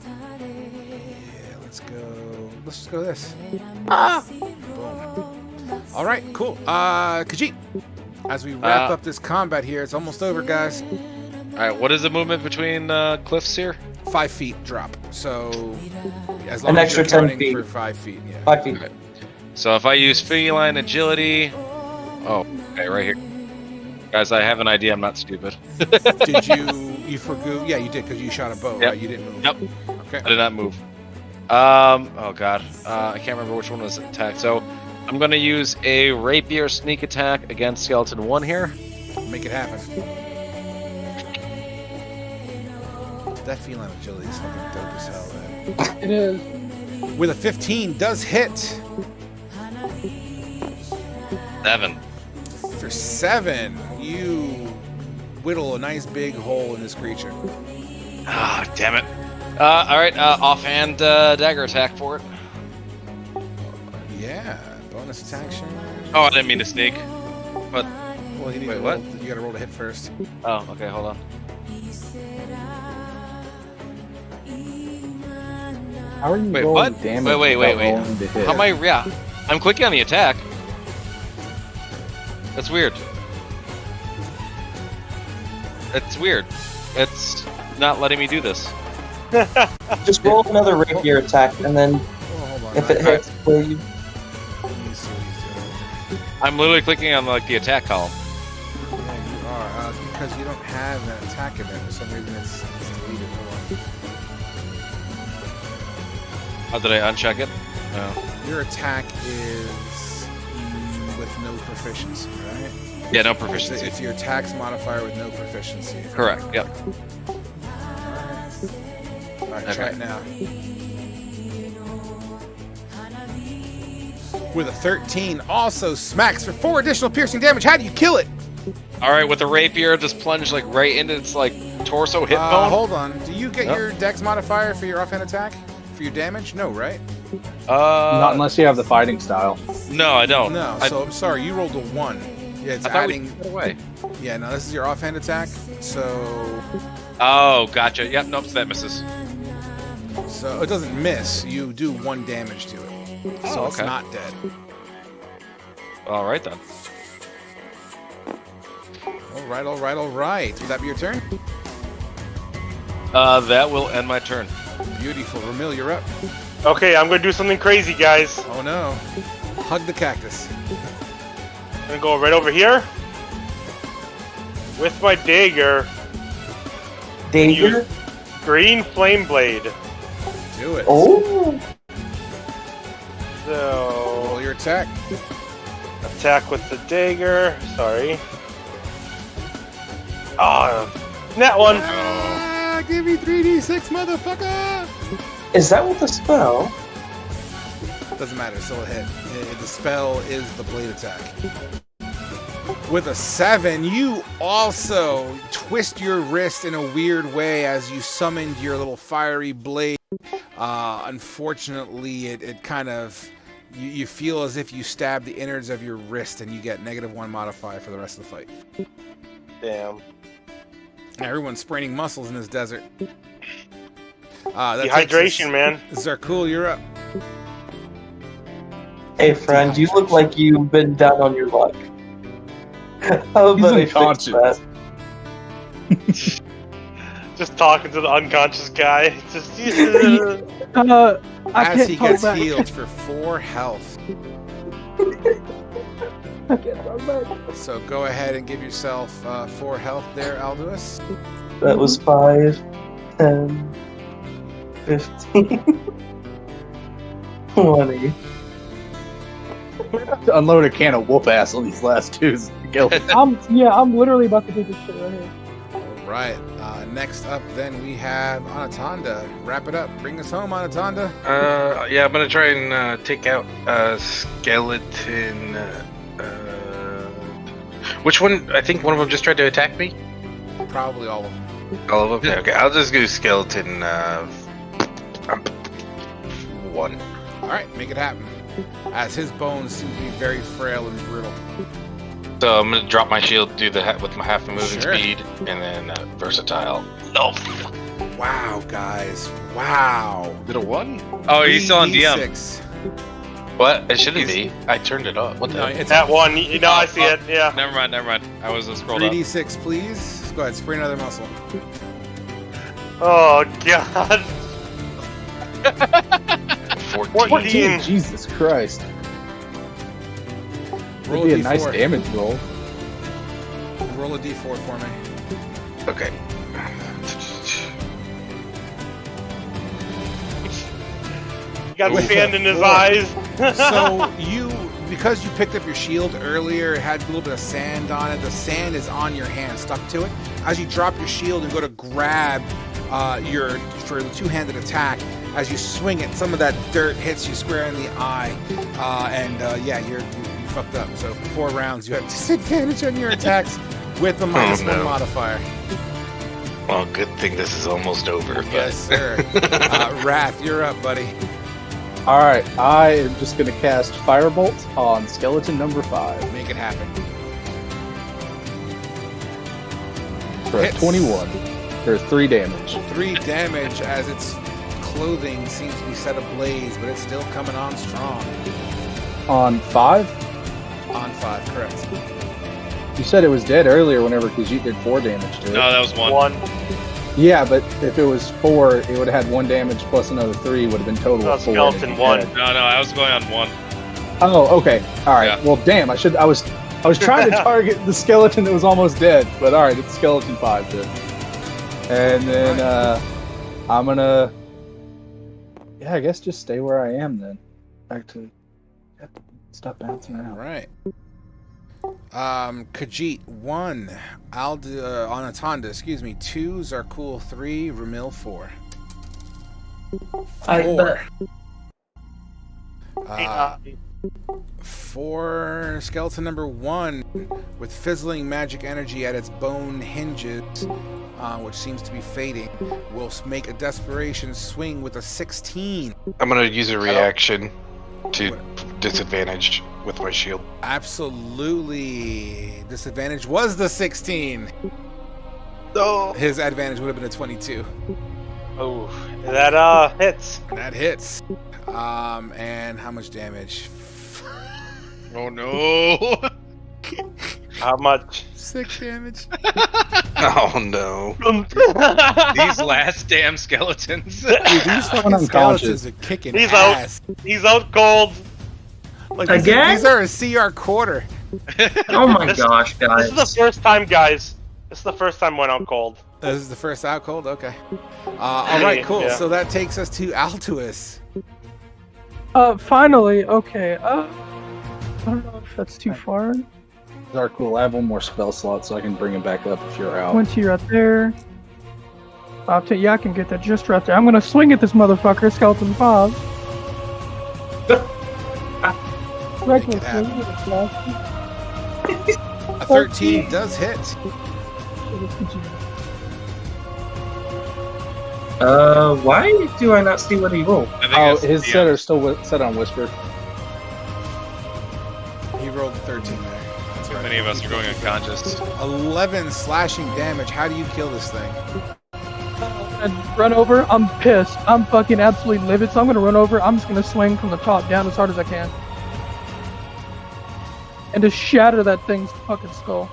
Yeah, let's go. Let's just go this. Boom. All right, cool. Khajiit, as we wrap up this combat here, it's almost over, guys. All right, what is the movement between cliffs here? 5 feet drop. So as An long as extra you're 10 counting feet. for 5 feet. Yeah. 5 feet. Okay. So if I use feline agility, okay, right here, guys. I have an idea. I'm not stupid. Did you forgo? Yeah, you did because you shot a bow, Yep. right? You didn't move. Yep. Okay. I did not move. Oh god, I can't remember which one was attacked. So I'm gonna use a rapier sneak attack against skeleton 1 here. Make it happen. That feline agility is fucking dope as hell, man. It is. With a 15, does hit 7. for 7. You whittle a nice big hole in this creature. Ah, damn it. All right, offhand dagger attack for it. Yeah, bonus attack. Oh, I didn't mean to sneak. But Well, you need Wait, to what? roll, you got to roll to hit first. oh, okay, hold on. How are you Wait, rolling what? damage? Wait. without rolling to hit? How am I? Yeah, I'm clicking on the attack. That's weird. It's weird. It's not letting me do this. Just roll another rapier attack, and then Oh, hold on. if it hits, will you? Let me see what he's doing. I'm literally clicking on like the attack column. Yeah, you are. It's because you don't have an attack event. For some reason, it's deleted. Hold on. Oh, did I uncheck it? No. Your attack is with no proficiency, right? Yeah, no It's, proficiency. it's your attack's modifier with no proficiency. Correct. Yep. Alright, try Okay. it now. With a 13, also smacks for 4 additional piercing damage. How do you kill it? All right, with the rapier, just plunge like right into its like torso hip bone. Hold on. Do you get Nope. your dex modifier for your offhand attack? For your damage? No, right? Not unless you have the fighting style. No, I don't. No, I, so I'm sorry, you rolled a 1. Yeah, it's I thought adding. we took it away. Yeah, no, this is your offhand attack. So Oh, gotcha. Yep. Nope. So that misses. it doesn't miss. You do 1 damage to it. So Oh, it's okay. not dead. All right then. All right. Would that be your turn? That will end my turn. Beautiful. Ramil, you're up. Okay, I'm gonna do something crazy, guys. Oh no. Hug the cactus. I'm gonna go right over here with my dagger, Dagger? green flame blade. Do it. Oh! So Roll your attack. attack with the dagger. Sorry. Oh, that one. Ah, give me 3d6, motherfucker! Is that with the spell? Doesn't matter, still a hit. The spell is the blade attack. With a 7, you also twist your wrist in a weird way as you summoned your little fiery blade. Unfortunately, it kind of... You feel as if you stab the innards of your wrist and you get -1 modifier for the rest of the fight. Damn. Everyone's spraining muscles in this desert. That takes Dehydration, us- man. Zarkul, you're up. Hey, friend, you look like you've been down on your luck. How about I fix unconscious. that? Just talking to the unconscious guy. Just I As can't he talk gets back. healed for 4 health. I can't talk back. So go ahead and give yourself 4 health there, Alduus. That was 5, 10, 15, 20. To unload a can of whoop ass on these last two. I'm literally about to do this shit right here. right. Next up, then we have Anatonda. Wrap it up. Bring us home, Anatonda. Yeah, I'm gonna try and take out skeleton. Which one? I think one of them just tried to attack me. Probably all of them. All of them. Okay, I'll just go skeleton. 1. All right, make it happen. As his bones seem to be very frail and brittle. So I'm gonna drop my shield, do the with my half the moving Sure. speed, and then versatile. No. Wow, guys. Wow. Did a 1? Oh, he's still on DM. 3d6. What? It should be. I turned it off. What the? No, it's That one, I see it. Yeah. Never mind. I was scrolled up. 3d6, please. Go ahead, spray another muscle. Oh God. 14. 14. Jesus Christ. Roll Would a be a nice d4. damage roll. Roll a d4 for me. Okay. He got With sand a in his 4. eyes. So because you picked up your shield earlier, it had a little bit of sand on it. The sand is on your hand, stuck to it. As you drop your shield and go to grab for the two-handed attack, as you swing it, some of that dirt hits you square in the eye, you fucked up. So for 4 rounds, you have disadvantage on your attacks with the -1 no. modifier. Well, good thing this is almost over. But... Yes, sir. Wrath, you're up, buddy. Alright, I am just going to cast Firebolt on skeleton number 5 Make it happen. for a Hits. 21. For 3 damage. 3 damage as its clothing seems to be set ablaze, but it's still coming on strong. On 5, On 5, correct. you said it was dead earlier whenever Khajiit did 4 damage to it. No, that was 1. One. Yeah, but if it was 4, it would have had 1 damage plus another 3 would have been total Oh, of 4. skeleton and one. dead. No, I was going on 1. Oh, okay. Alright. Yeah. Well, damn, I was trying to target the skeleton that was almost dead, but alright, it's skeleton 5 then. And then I'm gonna I guess just stay where I am then. Back to stop bouncing All around. right. Khajiit 1, Anatonda, 2, Zarkul 3, Ramil 4. I 4. bet. 4 skeleton number 1 with fizzling magic energy at its bone hinges, which seems to be fading, will make a desperation swing with a 16. I'm gonna use a reaction to disadvantage with my shield. Absolutely. Disadvantage was the 16. No. His advantage would have been a 22. Oh, that hits. That hits. And how much damage? Oh no! How much? 6 damage. Oh no. These last damn skeletons. Dude, these fucking skeletons are kicking He's ass. He's out cold. Like, Again? These are a CR quarter. Oh my gosh, This guys. is the first time, guys. This is the first time went out cold. This is the first out cold? Okay. All right, cool. Yeah. So that takes us to Altuus. Finally, okay. I don't know if that's too far. Zarkul, I have 1 more spell slot so I can bring him back up if you're out. 20 right there. Yeah, I can get that just right there. I'm gonna swing at this motherfucker, skeleton 5. Reckless. A 13 does hit. Why do I not see what he rolled? I think Oh, it's his DM. set are still set on Whisper. He rolled a 13 there. That's Too right. many of us are going unconscious. 11 slashing damage. How do you kill this thing? And run over. I'm pissed. I'm fucking absolutely livid. So I'm gonna run over. I'm just gonna swing from the top down as hard as I can, and just shatter that thing's fucking skull.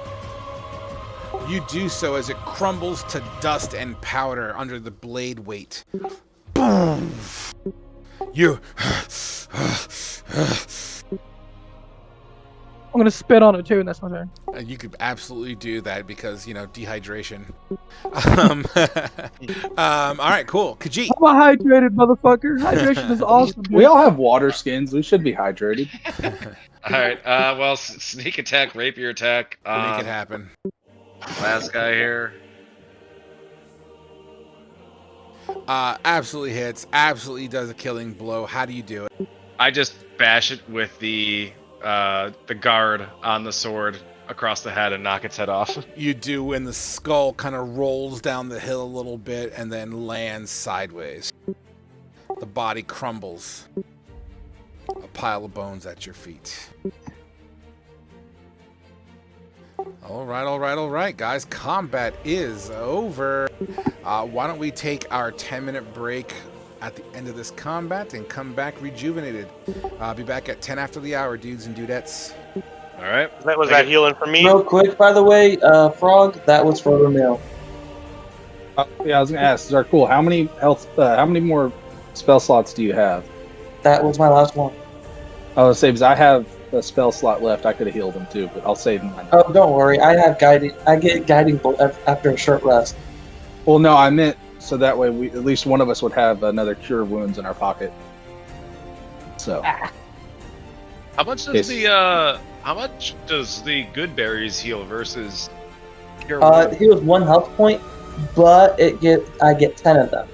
You do so as it crumbles to dust and powder under the blade weight. Boom! You. I'm gonna spit on it too, and that's my turn. You could absolutely do that because, dehydration. All right, cool. Khajiit. I'm a hydrated motherfucker. Hydration is awesome. Dude. We all have water skins. We should be hydrated. Alright, well, sneak attack, rapier attack. Make it happen. Last guy here. Absolutely hits. Absolutely does a killing blow. How do you do it? I just bash it with the guard on the sword across the head and knock its head off. You do when the skull kind of rolls down the hill a little bit and then lands sideways. The body crumbles. A pile of bones at your feet. All right, guys. Combat is over. Why don't we take our 10-minute break at the end of this combat and come back rejuvenated. I'll be back at 10 after the hour, dudes and dudettes. All right. Was that healing for me? Real quick, by the way, Frog, that was for Ramil. Yeah, I was gonna ask, Zarkul, how many more spell slots do you have? That was my last one. I was say because I have a spell slot left. I could have healed him too, but I'll save mine. Oh, don't worry. I have guiding. I get guiding bolt after a short rest. Well, no, I meant so that way we at least one of us would have another cure wounds in our pocket. So. How much does the good berries heal versus cure wounds? He was 1 health point, but I get 10 of them.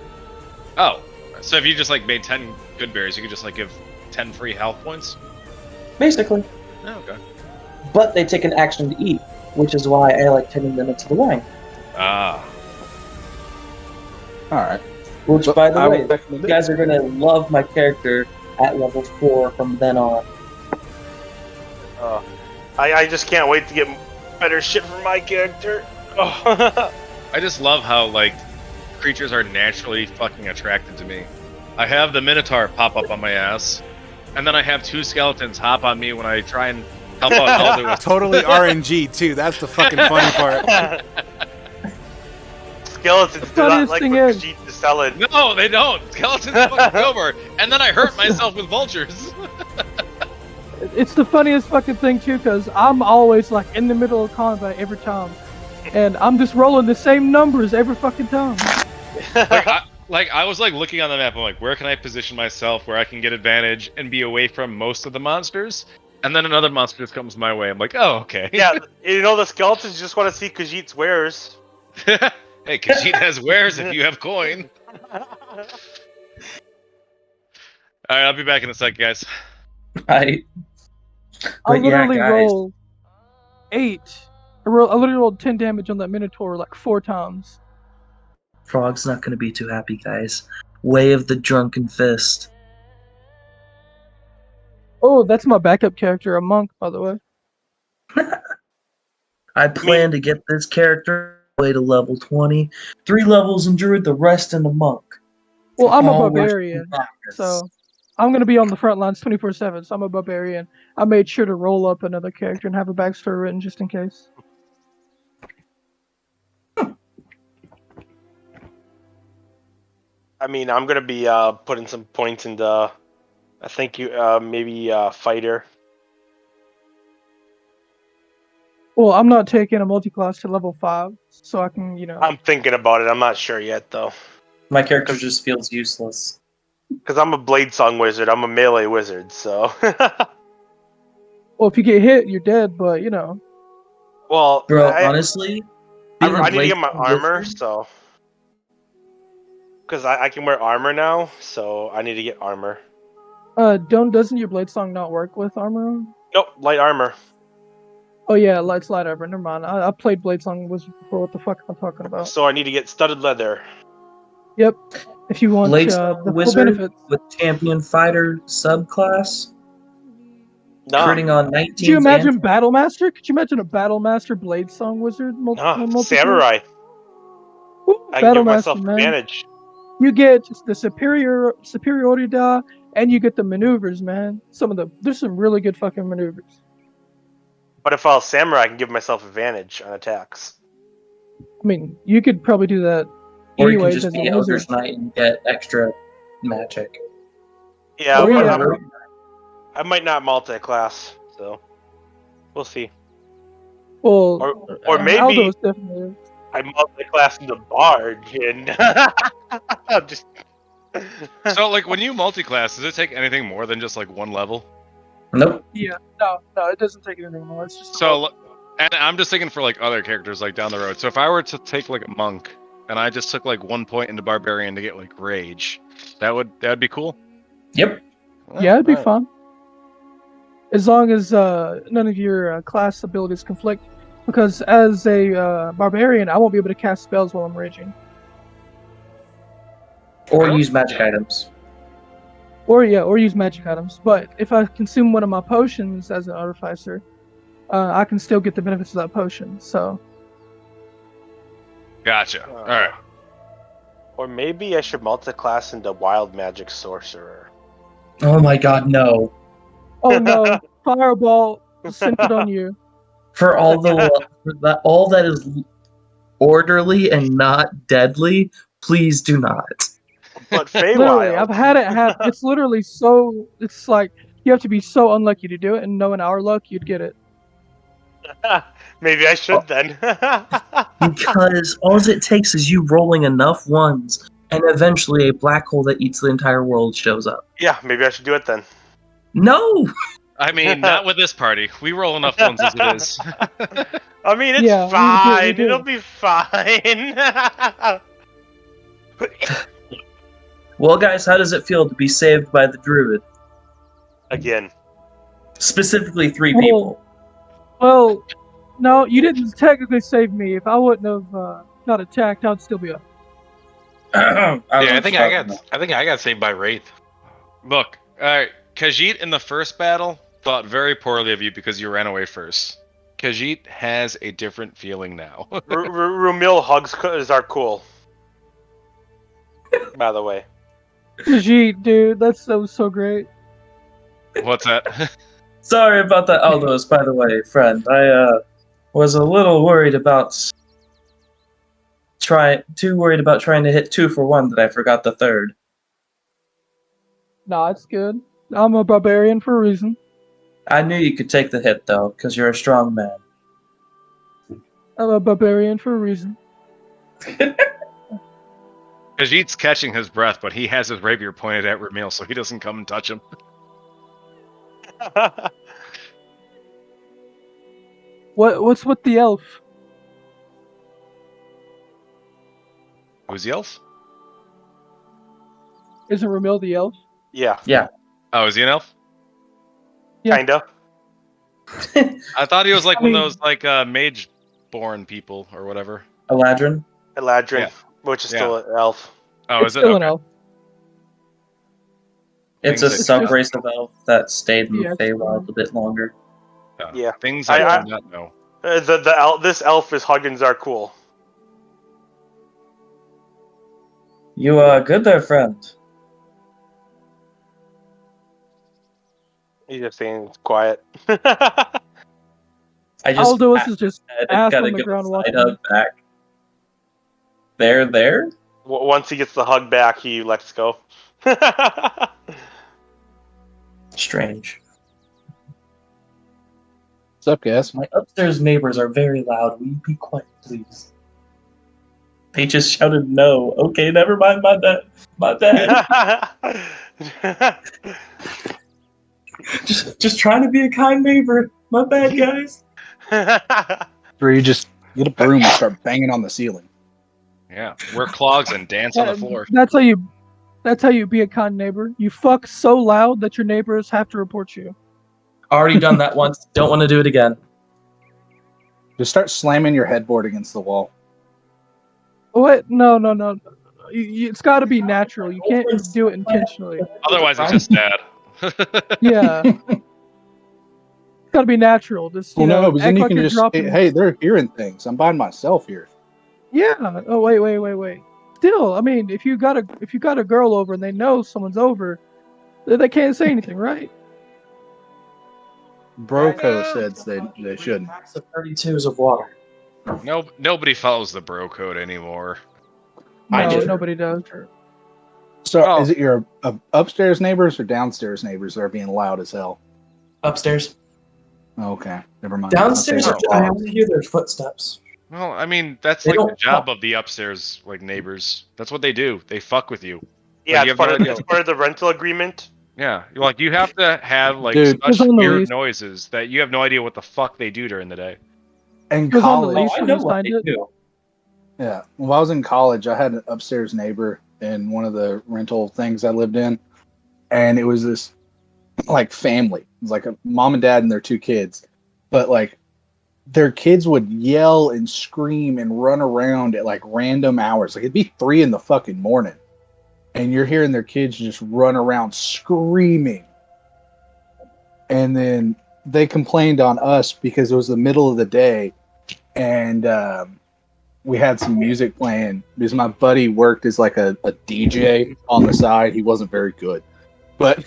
Oh, so if you just like made 10 good berries, you could just like give 10 free health points? Basically. Oh, okay. But they take an action to eat, which is why I like turning them into the wine. Ah. Alright. Which, But by the I way, would recommend you it. guys are going to love my character at level 4 from then on. I just can't wait to get better shit from my character. Oh. I just love how, like, creatures are naturally fucking attracted to me. I have the Minotaur pop up on my ass, and then I have 2 skeletons hop on me when I try and help out Elder with Totally RNG, too. That's the fucking funny part. Skeletons do not like what Khajiit is selling. No, they don't. Skeletons fucking over. And then I hurt myself with vultures. It's the funniest fucking thing too, because I'm always like in the middle of combat every time, and I'm just rolling the same numbers every fucking time. I was like looking on the map. I'm like, where can I position myself where I can get advantage and be away from most of the monsters? And then another monster just comes my way. I'm like, oh, okay. Yeah, you know, the skeletons just want to see Khajiit's wares. Hey, Khajiit has wares if you have coin. Alright, I'll be back in a sec, guys. Right. I But yeah, literally guys. rolled 8. I literally rolled 10 damage on that Minotaur like 4 times. Frog's not going to be too happy, guys. Way of the Drunken Fist. Oh, that's my backup character, a monk, by the way. I plan to get this character way to level 20. 3 levels in Druid, the rest in the Monk. Well, I'm a All worship barbarian, Bacchus. so I'm gonna be on the front lines 24/7. So I'm a barbarian. I made sure to roll up another character and have a backstory written just in case. I mean, I'm gonna be putting some points into. I think you maybe fighter. Well, I'm not taking a multi-class to level 5, so I can, I'm thinking about it. I'm not sure yet though, My character just feels useless. because I'm a blade song wizard. I'm a melee wizard, so. Well, if you get hit, you're dead. But Well, Bro, honestly, being a I need to Blade get my armor, wizard- so. Because I can wear armor now, so I need to get armor. doesn't your blade song not work with armor on? Nope, light armor. Oh yeah, light armor. Never mind. I played blade song wizard before. What the fuck am I talking about? So I need to get studded leather. Yep. If you want Blade the full wizard benefits. with champion fighter subclass, No, critting on 19. Could you imagine Battle Master? Could you imagine a Battle Master blade song wizard? samurai. Woo, I can Battle give myself Master, man. advantage. You get the superiority die, and you get the maneuvers, man. There's some really good fucking maneuvers. But if I was samurai, I can give myself advantage on attacks. I mean, you could probably do that Or you can anyways just as be a wizard. Elder's Knight and get extra magic. Yeah, Oh, but yeah. I might not multi-class, so we'll see. Well, Or maybe Aldo's definitely. I multi-class into barge and I'm just. So, like, when you multi-class, does it take anything more than just, like, one level? Nope. Yeah, no, it doesn't take anything more. It's just So, and I'm just thinking for, like, other characters, like, down the road. So if I were to take, like, a monk, and I just took like 1 point into barbarian to get like rage. That'd be cool. Yep. Yeah, it'd be Alright. fun. As long as none of your class abilities conflict. Because as a barbarian, I won't be able to cast spells while I'm raging. Or use magic items. Or use magic items. But if I consume one of my potions as an artificer, I can still get the benefits of that potion. So Gotcha. All right. Or maybe I should multi-class into wild magic sorcerer. Oh my god, no. oh no, fireball centered on you. For all all that is orderly and not deadly, please do not. But Literally, Feywild. I've had it happen. It's literally so. It's like you have to be so unlucky to do it, and knowing our luck, you'd get it. Maybe I should then. Because all it takes is you rolling enough ones, and eventually a black hole that eats the entire world shows up. Yeah, maybe I should do it then. No! I mean, not with this party. We roll enough ones as it is. I mean, it's Yeah, fine. we do. It'll be fine. Well, guys, how does it feel to be saved by the druid? Again. Specifically, 3 people. Well, no, you didn't technically save me. If I wouldn't have got attacked, I'd still be up. Yeah, I think I got saved by Wraith. Look, all right. Khajiit in the first battle thought very poorly of you because you ran away first. Khajiit has a different feeling now. Rumil hugs are cool. By the way. Khajiit, dude, that's so great. What's that? Sorry about that, Aldos, by the way, friend. I was a little worried about trying to hit 2 for 1 that I forgot the third. Nah, it's good. I'm a barbarian for a reason. I knew you could take the hit, though, because you're a strong man. I'm a barbarian for a reason. Khajiit's catching his breath, but he has his rapier pointed at Ramil, so he doesn't come and touch him. What's with the elf? Who's the elf? Isn't Ramil the elf? Yeah, Oh, is he an elf? Yeah. kinda. I thought he was like I one mean- of those like mage-born people or whatever. Eladrin? Eladrin, Yeah. which is still an elf. Oh, It's is it? still an Okay. elf. It's a Things that- sub-race of elf that stayed in Yeah, the it's Feywild a bit longer. Yeah. Things I I- do not know. This elf is Huggins are cool. You, good there, friend? He's just saying it's quiet. I just Aldous is just had ass gotta on the give ground a watching. side hug back. There? Once he gets the hug back, he lets go. Strange. What's up, guys? My upstairs neighbors are very loud. Will you be quiet, please? They just shouted no. Okay, never mind, my bad. Just trying to be a kind neighbor. My bad, guys. Or you just get a broom and start banging on the ceiling. Yeah, wear clogs and dance on the floor. That's how you be a kind neighbor. You fuck so loud that your neighbors have to report you. Already done that once. Don't want to do it again. Just start slamming your headboard against the wall. What? No. It's got to be natural. You can't do it intentionally. Otherwise, it's just sad. Yeah. It's got to be natural. Just Well, no, but then act you like can you're just dropping. hey, they're hearing things. I'm by myself here. Yeah. Oh wait. Still, I mean, if you got a girl over and they know someone's over, they can't say anything, right? Broco said they shouldn't. Packs of 32s of water. Nobody follows the bro code anymore. I No, do. nobody does. So, Oh. is it your upstairs neighbors or downstairs neighbors that are being loud as hell? Upstairs. Okay, never mind. Downstairs, Okay. I only hear their footsteps. Well, I mean, that's They like the don't job fuck. of the upstairs like neighbors. That's what they do. They fuck with you. Yeah, you it's have no idea. it's part of the rental agreement. Yeah, like you have to have like Dude. such It's on the weird lease. noises that you have no idea what the fuck they do during the day. And It was on the college, lease. I when know you what signed they it? do. Yeah. When I was in college, I had an upstairs neighbor in one of the rental things I lived in, and it was this like family. It was like a mom and dad and their 2 kids, but like their kids would yell and scream and run around at like random hours. Like it'd be 3 in the fucking morning, and you're hearing their kids just run around screaming. And then they complained on us because it was the middle of the day, and we had some music playing because my buddy worked as like a DJ on the side. He wasn't very good, but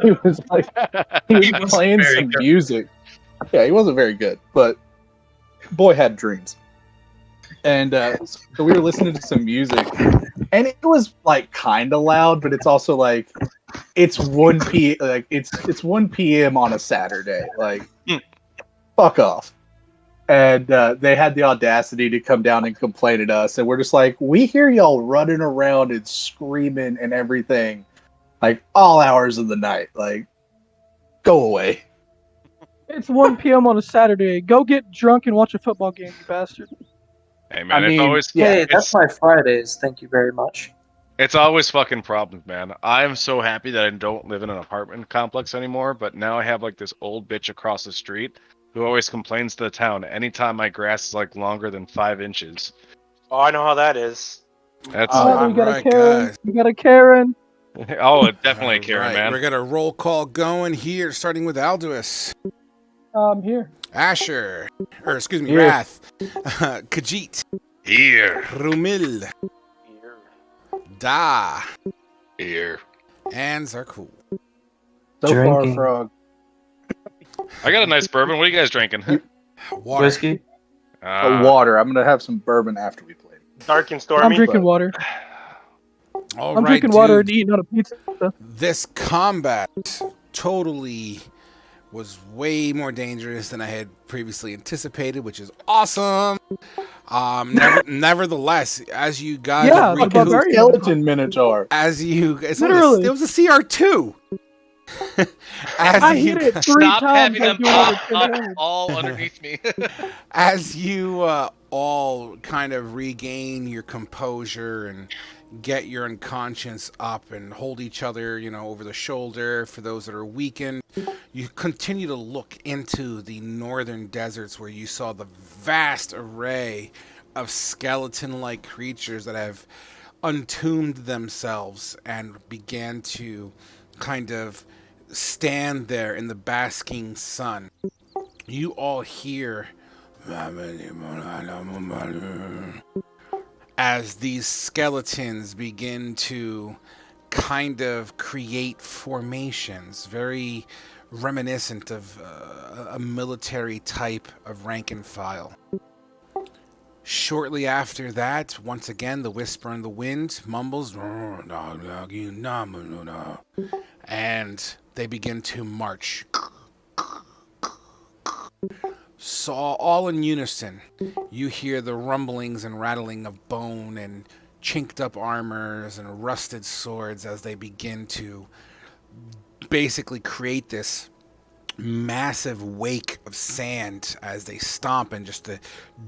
he was like he was wasn't playing very some good. music. Yeah, he wasn't very good, but boy had dreams. And so we were listening to some music, and it was like kind of loud, but it's also like it's 1 p.m. on a Saturday. Like fuck off. And they had the audacity to come down and complain at us, and we're just like, we hear y'all running around and screaming and everything, like all hours of the night. Like, go away. It's 1 p.m. on a Saturday. Go get drunk and watch a football game, you bastard. Hey man, I it's mean, always yeah, Hey, it's that's my Fridays. Thank you very much. it's always fucking problems, man. I'm so happy that I don't live in an apartment complex anymore, but now I have like this old bitch across the street who always complains to the town anytime my grass is like longer than 5 inches. Oh, I know how that is. That's Oh, you got a Alright, Karen. guys. You got a Karen. oh, definitely Karen, Alright, man. We're gonna roll call going here, starting with Alduus, Here. Asher, or excuse me, Here. Wrath, Khajiit, Here. Rumil, Da, Here. and Zarkul. So Drinking. far, Frog. I got a nice bourbon. What are you guys drinking? Water. Whiskey. Water. I'm gonna have some bourbon after we play. Dark and I'm stormy. drinking water. All I'm right, drinking water and dude. eating on a pizza. This combat totally was way more dangerous than I had previously anticipated, which is awesome. Nevertheless, as you guys Yeah, the recoup, barbarian. Skeleton Minotaur. as you, it Literally. was a CR2. I hit it 3 Stop times. having I'm them doing over pop 10 up damage. all underneath me. As you all kind of regain your composure and get your unconscious up and hold each other, over the shoulder for those that are weakened, you continue to look into the northern deserts where you saw the vast array of skeleton-like creatures that have entombed themselves and began to kind of stand there in the basking sun. You all hear as these skeletons begin to kind of create formations, very reminiscent of a military type of rank and file. Shortly after that, once again, the whisper in the wind mumbles, and they begin to march. So all in unison, you hear the rumblings and rattling of bone and chinked up armors and rusted swords as they begin to basically create this massive wake of sand as they stomp, and just the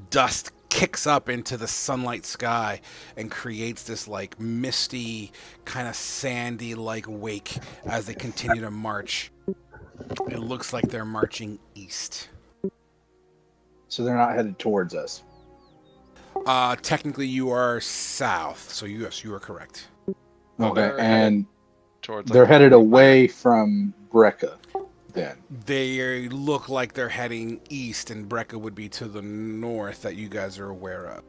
dust kicks up into the sunlight sky and creates this like misty, kind of sandy like wake as they continue to march. It looks like they're marching east. So they're not headed towards us. Technically you are south, so yes, you are correct. Oh, Okay, they're and Towards they're headed away from Brecca. Then They look like they're heading east, and Brecca would be to the north that you guys are aware of.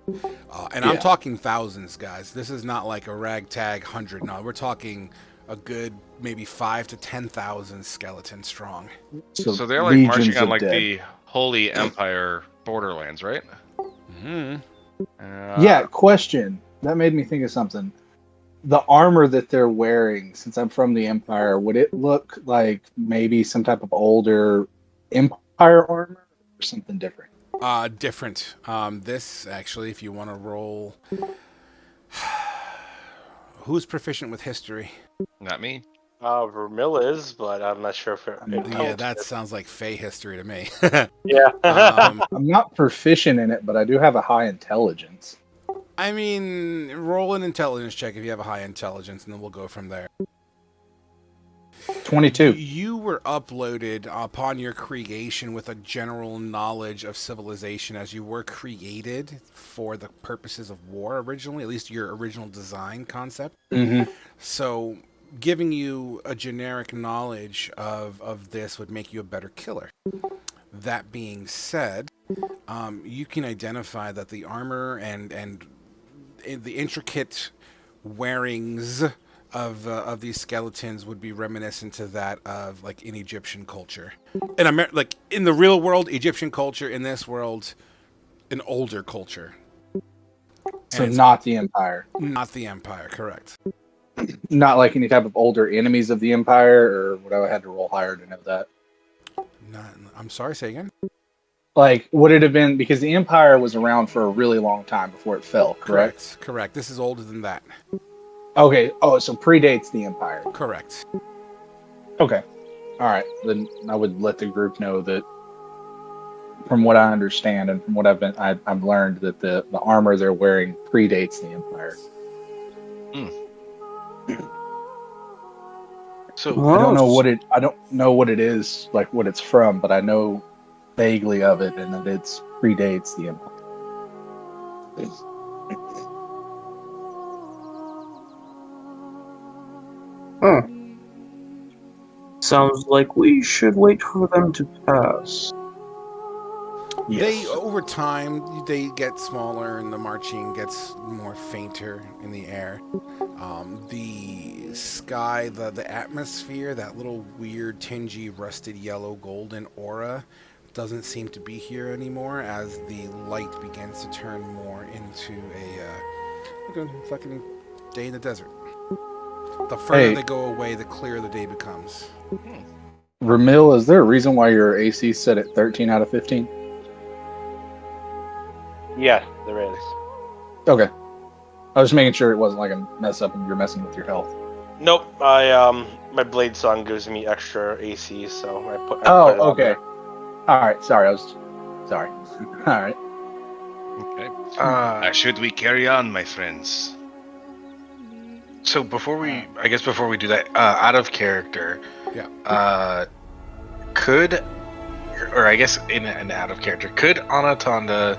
And I'm Yeah. talking thousands, guys. This is not like a ragtag 100. No, we're talking a good maybe 5 to 10,000 skeletons strong. So they're like legions marching on of like dead. the Holy Empire borderlands, right? Hmm. Yeah, question. That made me think of something. The armor that they're wearing, since I'm from the Empire, would it look like maybe some type of older Empire armor or something different? Different. This actually, if you want to roll, who's proficient with history? Not me. Vermilla is, but I'm not sure if it. Yeah, that sounds like Fey history to me. Yeah. um, I'm not proficient in it, but I do have a high intelligence. I mean, roll an intelligence check if you have a high intelligence, and then we'll go from there. 22. You were uploaded upon your creation with a general knowledge of civilization, as you were created for the purposes of war originally, at least your original design concept. Mm-hmm. So giving you a generic knowledge of this would make you a better killer. That being said, you can identify that the armor and the intricate wearings of these skeletons would be reminiscent to that of like in Egyptian culture. Like in the real world, Egyptian culture. In this world, an older culture. So not the Empire. Not the Empire, correct. Not like any type of older enemies of the Empire, or would I had to roll higher to know that? I'm sorry, say again? Like, would it have been, because the Empire was around for a really long time before it fell, correct? Correct. This is older than that. Okay. Oh, so predates the Empire. Correct. Okay. All right. Then I would let the group know that, from what I understand and from what I've learned, that the armor they're wearing predates the Empire. So I don't know what it is, like what it's from, but I know vaguely of it, and that it predates the Empire. Huh. Sounds like we should wait for them to pass. They, over time, they get smaller and the marching gets more fainter in the air. The sky, the atmosphere, that little weird, tingy, rusted yellow, golden aura doesn't seem to be here anymore as the light begins to turn more into like a fucking day in the desert. The further they go away, the clearer the day becomes. Ramil, is there a reason why your AC set at 13 out of 15? Yes, there is. Okay. I was making sure it wasn't like a mess up and you're messing with your health. Nope. My blade song gives me extra AC, so I put it Oh, on okay. there. All right. Sorry. Sorry. All right. Okay. should we carry on, my friends? So before we do that, out of character, could Anatonda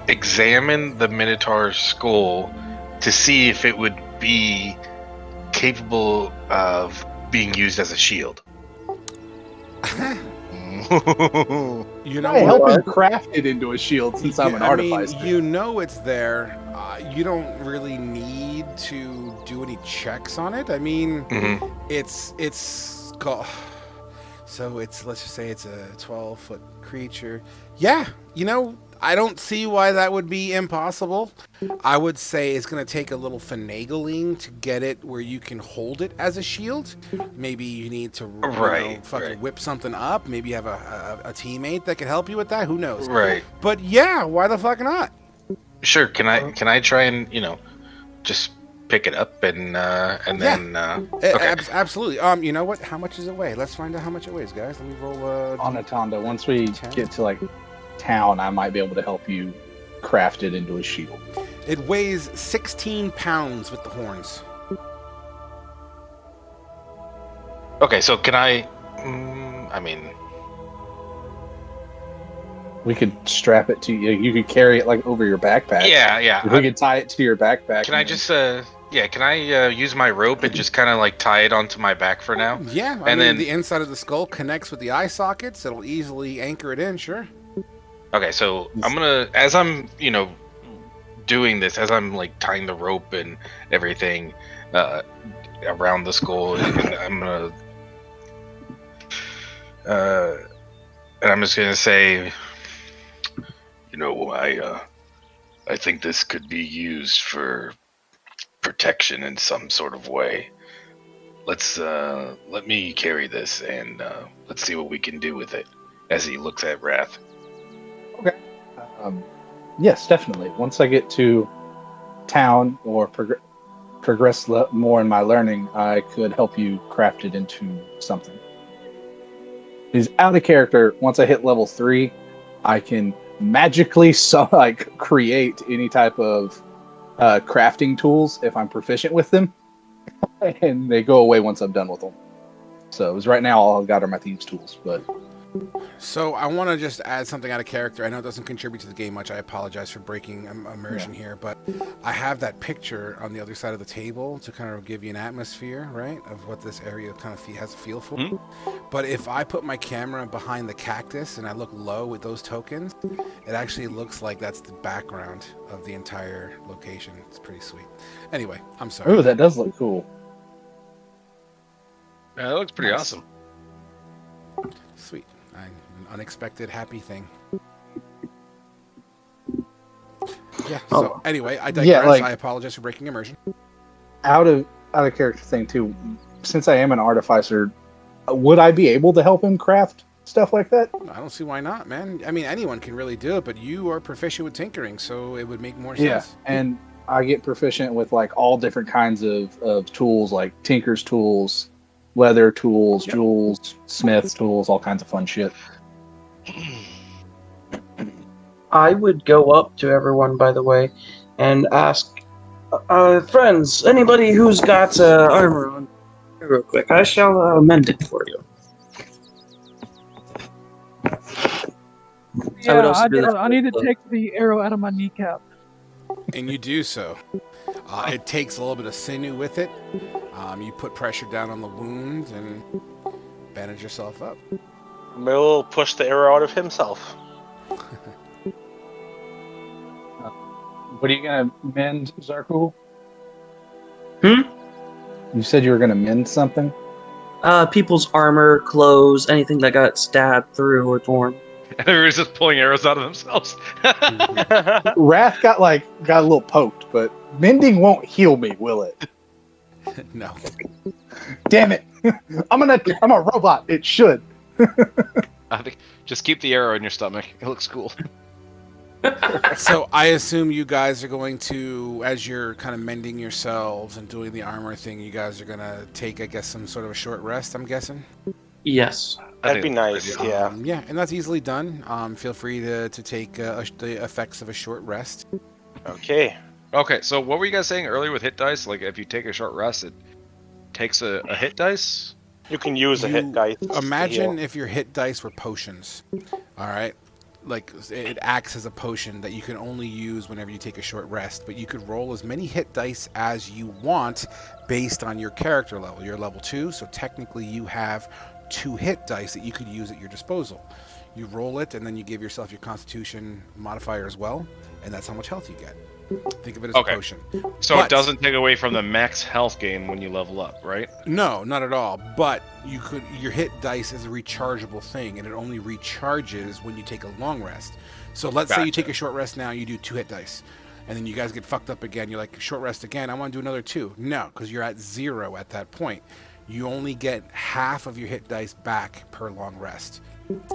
examine the Minotaur's skull to see if it would be capable of being used as a shield? You know, I help him craft it into a shield since I'm an artificer. You know it's there. You don't really need to do any checks on it. I mean, it's called. So let's just say it's a 12-foot creature. Yeah, you know, I don't see why that would be impossible. I would say it's going to take a little finagling to get it where you can hold it as a shield. Maybe you need to whip something up. Maybe you have a teammate that can help you with that. Who knows? Right. But yeah, why the fuck not? Sure. Can I try and just pick it up and then okay. Absolutely. You know what? How much does it weigh? Let's find out how much it weighs, guys. Let me roll. Anatonda, once we get to like town, I might be able to help you craft it into a shield. It weighs 16 pounds with the horns. Okay, so can I? We could strap it to you. You could carry it like over your backpack. Yeah. We could tie it to your backpack. Can I just? Can I use my rope and just kind of like tie it onto my back for now? Yeah, I mean, then the inside of the skull connects with the eye sockets. It'll easily anchor it in. Sure. Okay, so I'm gonna, as I'm, doing this, as I'm like tying the rope and everything around the skull, and I'm just gonna say, I think this could be used for protection in some sort of way. Let me carry this and let's see what we can do with it. As he looks at Wrath. Okay. Yes, definitely. Once I get to town or progress more in my learning, I could help you craft it into something. He's out of character. Once I hit level 3, I can magically create any type of crafting tools if I'm proficient with them, and they go away once I'm done with them. So as right now, all I've got are my thieves' tools. But So I want to just add something out of character. I know it doesn't contribute to the game much. I apologize for breaking immersion here, but I have that picture on the other side of the table to kind of give you an atmosphere, right, of what this area kind of has a feel for. But if I put my camera behind the cactus and I look low with those tokens, it actually looks like that's the background of the entire location. It's pretty sweet. Anyway, I'm sorry. oh, that does look cool. Yeah, that looks pretty awesome. Sweet. An unexpected happy thing. Yeah. So anyway, I digress. Yeah, I apologize for breaking immersion. Out of character thing too. Since I am an artificer, would I be able to help him craft stuff like that? I don't see why not, man. I mean, anyone can really do it, but you are proficient with tinkering, so it would make more sense. Yeah, and I get proficient with like all different kinds of tools, like tinker's tools, leather tools, jewels, smith's tools, all kinds of fun shit. I would go up to everyone, by the way, and ask, friends, anybody who's got armor on, real quick, I shall mend it for you. Yeah, I need to take the arrow out of my kneecap. And you do so. It takes a little bit of sinew with it. You put pressure down on the wound and bandage yourself up. Mill pushed the arrow out of himself. What are you gonna mend, Zarkul? Hmm? You said you were gonna mend something? People's armor, clothes, anything that got stabbed through or torn. Everybody's just pulling arrows out of themselves. Wrath got a little poked, but mending won't heal me, will it? No. Damn it! I'm a robot. It should. I think just keep the arrow in your stomach. It looks cool. So I assume you guys are going to, as you're kind of mending yourselves and doing the armor thing, you guys are going to take, I guess, some sort of a short rest, I'm guessing? Yes. That'd be nice, yeah. Yeah, and that's easily done. Feel free to take the effects of a short rest. Okay. Okay, so what were you guys saying earlier with hit dice? Like, if you take a short rest, it takes a hit dice? You can use a hit dice. Imagine if your hit dice were potions. All right? Like, it acts as a potion that you can only use whenever you take a short rest, but you could roll as many hit dice as you want based on your character level. You're level 2, so technically you have 2 hit dice that you could use at your disposal. You roll it, and then you give yourself your constitution modifier as well, and that's how much health you get. Think of it as a potion. So it doesn't take away from the max health gain when you level up, right? No, not at all. But your hit dice is a rechargeable thing, and it only recharges when you take a long rest. So let's say you take a short rest now, you do 2 hit dice, and then you guys get fucked up again. You're like, short rest again, I want to do another 2. No, because you're at 0 at that point. You only get half of your hit dice back per long rest.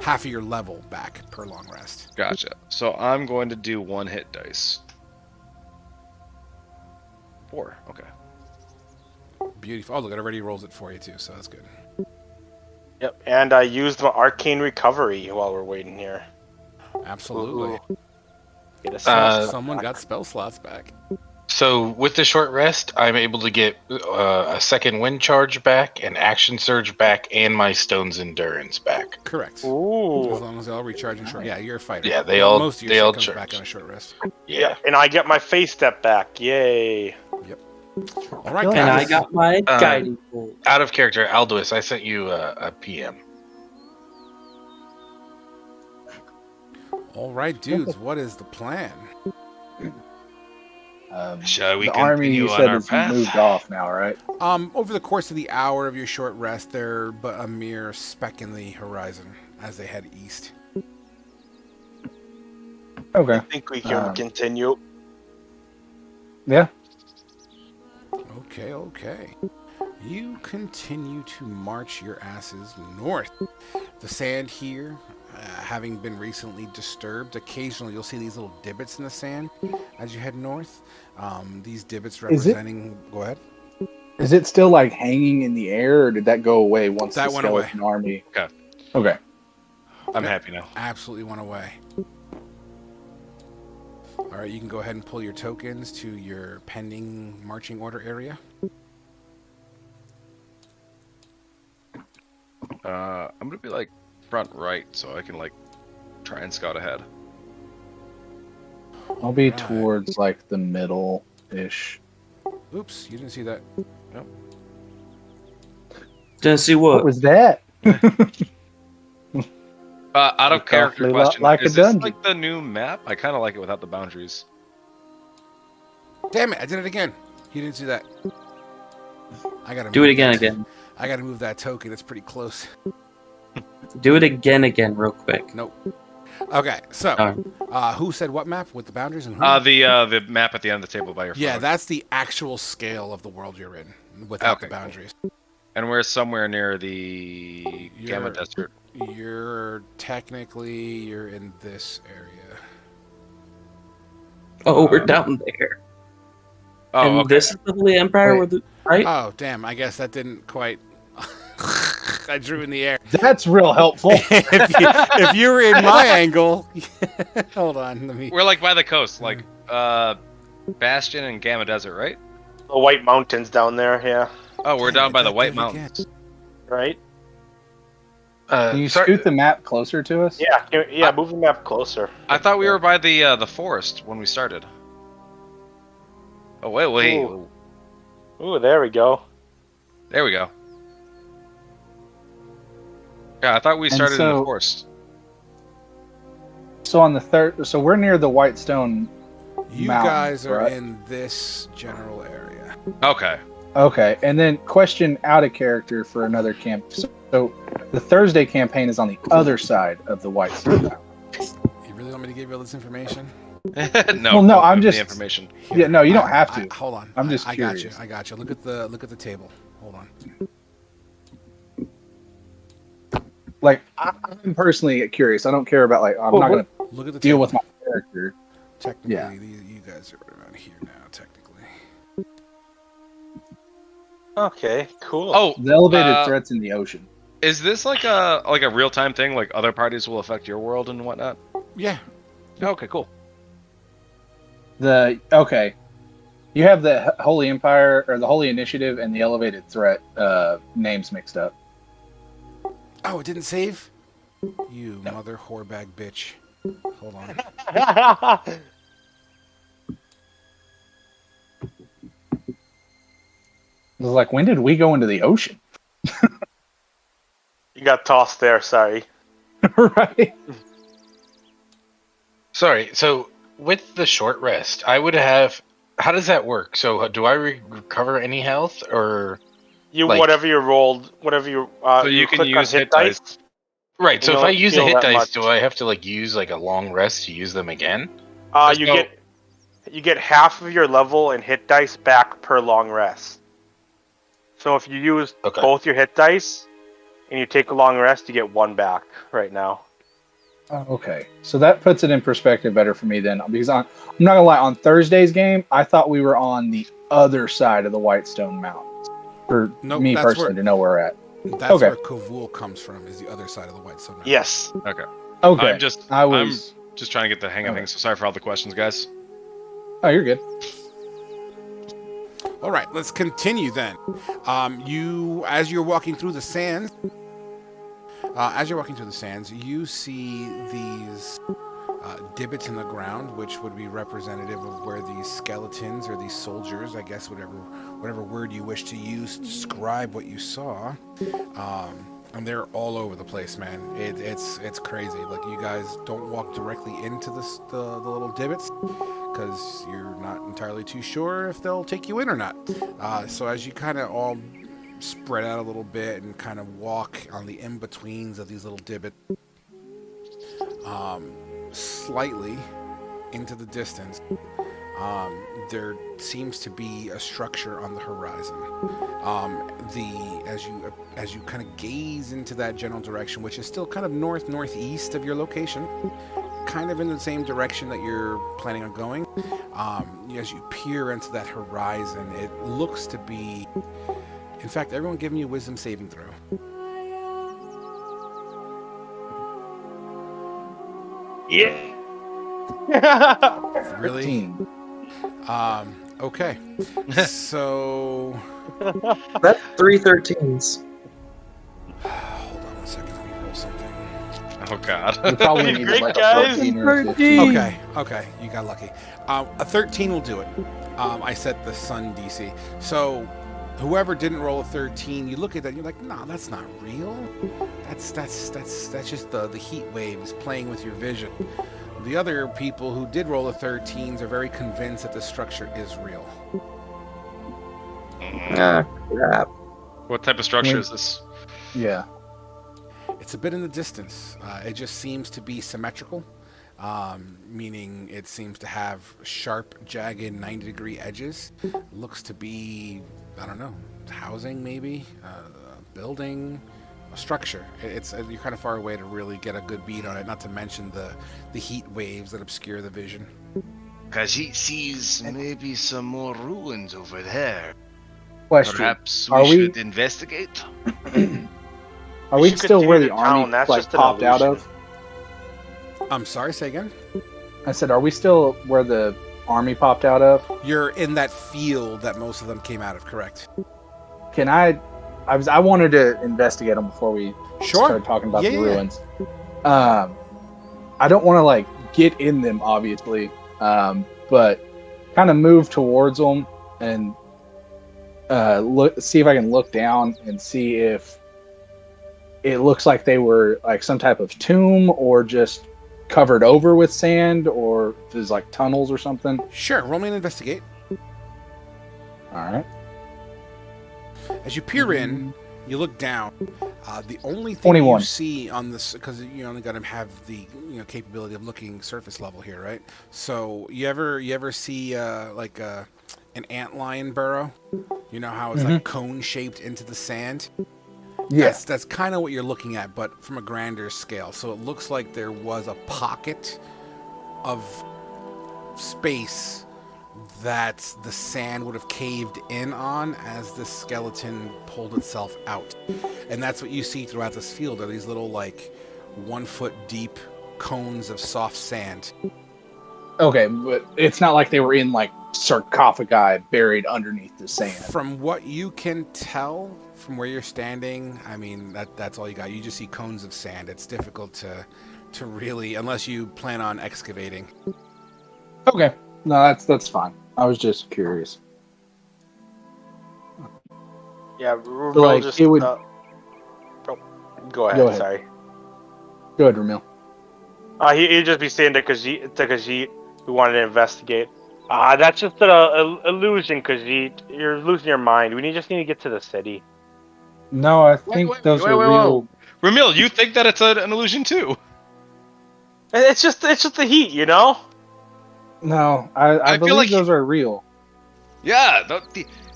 Half of your level back per long rest. Gotcha. So I'm going to do 1 hit dice. 4. Okay. Beautiful. Oh, look, it already rolls it for you too, so that's good. Yep, and I used my arcane recovery while we're waiting here. Absolutely. Get a spell Someone got spell slots back. So with the short rest, I'm able to get a second wind charge back, an action surge back, and my stone's endurance back. Correct. Ooh. As long as they all recharge in short. Yeah, you're a fighter. Yeah, they all most of your shit comes charge. back on a short rest. Yeah. And I get my face step back. Yay. Yep. All right, And guys. I got my guiding bolt. Out of character, Alduis, I sent you a PM. All right, dudes. What is the plan? Shall we the army continue you on said our is path? moved off now, right? Over the course of the hour of your short rest, they're but a mere speck in the horizon as they head east. Okay. I think we can continue. Yeah. Okay. You continue to march your asses north. The sand here, having been recently disturbed, occasionally you'll see these little divots in the sand as you head north. These divots representing... Go ahead. Is it still like hanging in the air, or did that go away once That the went away. skeleton army? Okay. I'm happy now. Absolutely went away. All right, you can go ahead and pull your tokens to your pending marching order area. I'm gonna be like front right, so I can like try and scout ahead. I'll be Right. towards like the middle-ish. Oops, you didn't see that. Didn't see What what? was that? Out of It's character awfully question, like a is this dungeon. like the new map? I kind of like it without the boundaries. Damn it, I did it again. You didn't see that. I gotta Do move it again, that- again. I gotta move that token. It's pretty close. Do it again, real quick. Nope. Okay, so Darn. who said what map with the boundaries and who? The map at the end of the table by your phone. Yeah, that's the actual scale of the world you're in without Okay, the boundaries. And we're somewhere near the Gamma You're- Desert. You're in this area. Oh, we're down there. Oh, And okay. this is the Holy Empire, Wait. with the, right? Oh, damn! I guess that didn't quite. I drew in the air. That's real helpful. if you were in my angle, hold on, let me. We're like by the coast, like Bastion and Gamma Desert, right? The White Mountains down there, yeah. Oh, we're down by the White That did it Mountains. Right? Can you Sorry, scoot the map closer to us? Yeah, move the map closer. I thought we were by the forest when we started. Oh wait. Ooh. Ooh, there we go. There we go. Yeah, I thought we And started in the so- forest. So on the third, so we're near the White Stone. You Mountains, guys are right? in this general area. Okay. Okay, and then question out of character for another camp. So the Thursday campaign is on the other side of the White Stone Mountain. You really want me to give you all this information? No. Well, no, don't I'm give me just- the information. Yeah, no, you don't have to. Hold on. I'm just I got you. curious. I got you. Look at the table. Hold on. Like, I'm personally curious. I don't care about like I'm Well, not gonna Look at the deal table. with my character. Technically, Yeah. you guys are right around here now. Technically. Okay, cool. Oh, The elevated threats in the ocean. is this like a real time thing? Like other parties will affect your world and whatnot? Yeah. Okay, cool. Okay, you have the Holy Empire or the Holy Initiative and the elevated threat names mixed up. Oh, it didn't save? You mother whorebag bitch. Hold on. It was like, when did we go into the ocean? You got tossed there, sorry. Right. sorry. So with the short rest, I would have. How does that work? So do I recover any health, or You Like- whatever you rolled, whatever you So you can click on use hit dice. right? So You if don't I use a feel hit that dice, much. do I have to like use like a long rest to use them again? You So- get half of your level and hit dice back per long rest. So if you use Okay. both your hit dice and you take a long rest, you get one back right now. Okay, so that puts it in perspective better for me then, because I'm not gonna lie. On Thursday's game, I thought we were on the other side of the Whitestone Mountains. For Nope, me that's personally, where- to know where we're at. That's Okay. where Kavul comes from, is the other side of the White Stone Mountain. Yes. Okay. Okay, I'm just trying to get the hang of Okay. things. So sorry for all the questions, guys. Oh, you're good. All right, let's continue then. As you're walking through the sands, you see these divots in the ground, which would be representative of where these skeletons or these soldiers, I guess, whatever word you wish to use to describe what you saw. And they're all over the place, man. It's crazy. Like, you guys don't walk directly into the little divots, because you're not entirely too sure if they'll take you in or not. So as you kind of all spread out a little bit and kind of walk on the in-betweens of these little divots, slightly into the distance, there seems to be a structure on the horizon. As you kind of gaze into that general direction, which is still kind of northeast of your location, kind of in the same direction that you're planning on going, as you peer into that horizon, it looks to be. In fact, everyone give me a wisdom saving throw. Yeah. Really? 13. Okay. So That's 3 13s. hold on one second. Let me roll something. Oh God. We probably You needed great, like guys. a 14 or a 15. Okay, you got lucky. A 13 will do it. I set the sun DC. So whoever didn't roll a 13, you look at that, and you're like, nah, that's not real. That's just the heat waves playing with your vision. The other people who did roll the 13s are very convinced that the structure is real. Ah, crap. What type of structure is this? Yeah. It's a bit in the distance. It just seems to be symmetrical, meaning it seems to have sharp, jagged 90-degree edges. Looks to be, I don't know, housing maybe, a building, a structure. You're kind of far away to really get a good beat on it, not to mention the heat waves that obscure the vision. Khajiit sees maybe some more ruins over there. Question. Perhaps Are we we- should investigate? Are You we should still where the continue to army town, that's like just an popped out illusion. of? I'm sorry, say again? I said, are we still where the army popped out of? You're in that field that most of them came out of, correct? Can I wanted to investigate them before we Sure. started talking about Yeah, the yeah. ruins. I don't want to like get in them, obviously, but kind of move towards them and see if I can look down and see if it looks like they were like some type of tomb or just covered over with sand, or if there's like tunnels or something. Sure, roll me an investigate. All right. As you peer in, you look down. The only thing 21. you see on this, because you only got to have the capability of looking surface level here, right? So you ever see like an antlion burrow? You know how it's like cone shaped into the sand. Yes. That's kind of what you're looking at, but from a grander scale. So it looks like there was a pocket of space that the sand would have caved in on as the skeleton pulled itself out. And that's what you see throughout this field, are these little like 1 foot deep cones of soft sand. Okay, but it's not like they were in like sarcophagi buried underneath the sand. From what you can tell from where you're standing, I mean, that's all you got. You just see cones of sand. It's difficult to really, unless you plan on excavating. Okay, no, that's fine. I was just curious. Yeah, So, like, just it would. go ahead. Go ahead. Sorry. Go ahead, Ramil. He'd just be saying to Khajiit, who wanted to investigate. That's just an illusion, Khajiit. You're losing your mind. We just need to get to the city. No, I think those are real. Ramil, you think that it's an illusion too? It's just the heat, you know. No, I feel believe like those are real. Yeah,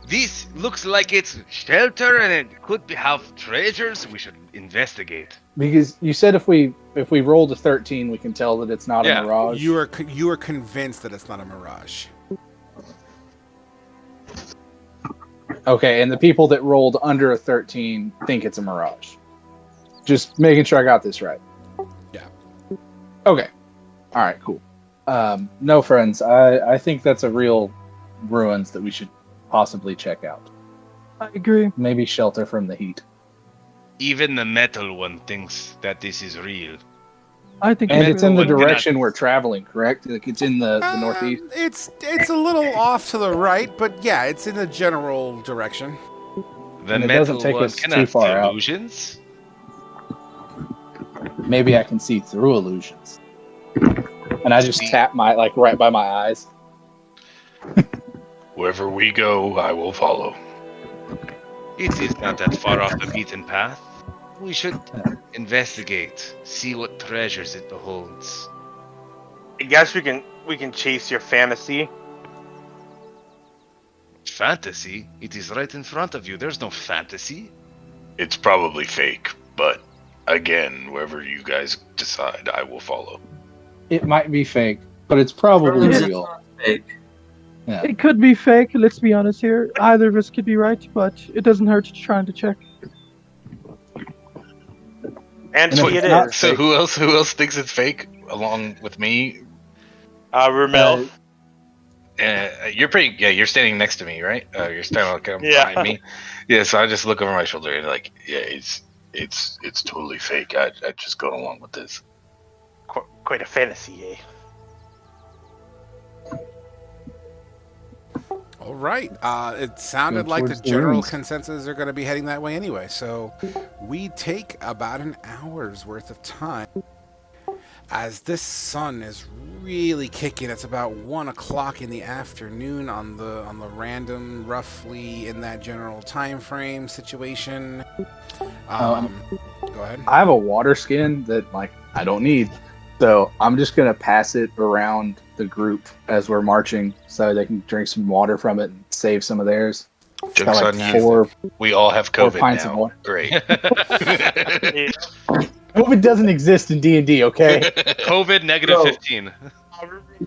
this looks like it's shelter and it could have treasures. We should investigate. Because you said if we rolled a 13, we can tell that it's not Yeah, a mirage. You are convinced that it's not a mirage. Okay, and the people that rolled under a 13 think it's a mirage. Just making sure I got this right. Yeah. Okay. All right, cool. No, friends, I think that's a real ruins that we should possibly check out. I agree. Maybe shelter from the heat. Even the metal one thinks that this is real. I think And it's in the One cannot- direction we're traveling, correct? Like it's in the northeast. It's a little off to the right, but yeah, it's in the general direction. The And it metal doesn't take one us too cannot far see out. illusions. Maybe I can see through illusions. And I just tap my right by my eyes. Wherever we go, I will follow. It is not that far off the beaten path. We should investigate, see what treasures it beholds. I guess we can chase your fantasy. Fantasy? It is right in front of you. There's no fantasy. It's probably fake, but again, wherever you guys decide, I will follow. It might be fake, but it's probably It's real. not fake. Yeah. It could be fake, let's be honest here. Either of us could be right, but it doesn't hurt to try to check. And And if it it's not is. So who else thinks it's fake along with me? Ramil. You're pretty. Yeah, you're standing next to me, right? You're standing like behind me. Yeah, so I just look over my shoulder and like, yeah, it's totally fake. I just go along with this. Quite a fantasy, eh? All right. It sounded Go like the towards the general ruins. consensus are going to be heading that way anyway. So we take about an hour's worth of time. As this sun is really kicking, it's about 1 o'clock in the afternoon on the random, roughly in that general time frame situation. Go ahead. I have a water skin that I don't need, so I'm just gonna pass it around the group as we're marching, so they can drink some water from it and save some of theirs. Joke's Got on you. We all have 4 COVID pints of now. water. Great. COVID doesn't exist in D&D, okay? COVID negative Bro. 15.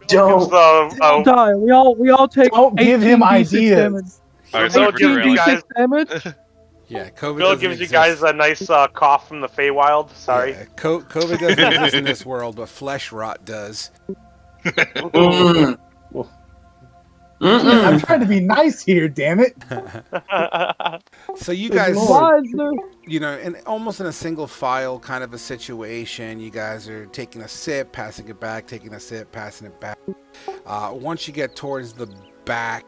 Don't. Don't die. We all take Don't give him 18d6 damage. ideas. All right, so Bill gives you 18d6 guys. damage. Yeah, COVID Bill doesn't gives you exist. guys a nice cough from the Feywild. Sorry. Yeah, COVID doesn't exist in this world, but flesh rot does. Mm. I'm trying to be nice here, damn it. So you Good guys, Lord. you know, almost in a single file kind of a situation, you guys are taking a sip, passing it back, taking a sip, passing it back. Once you get towards the back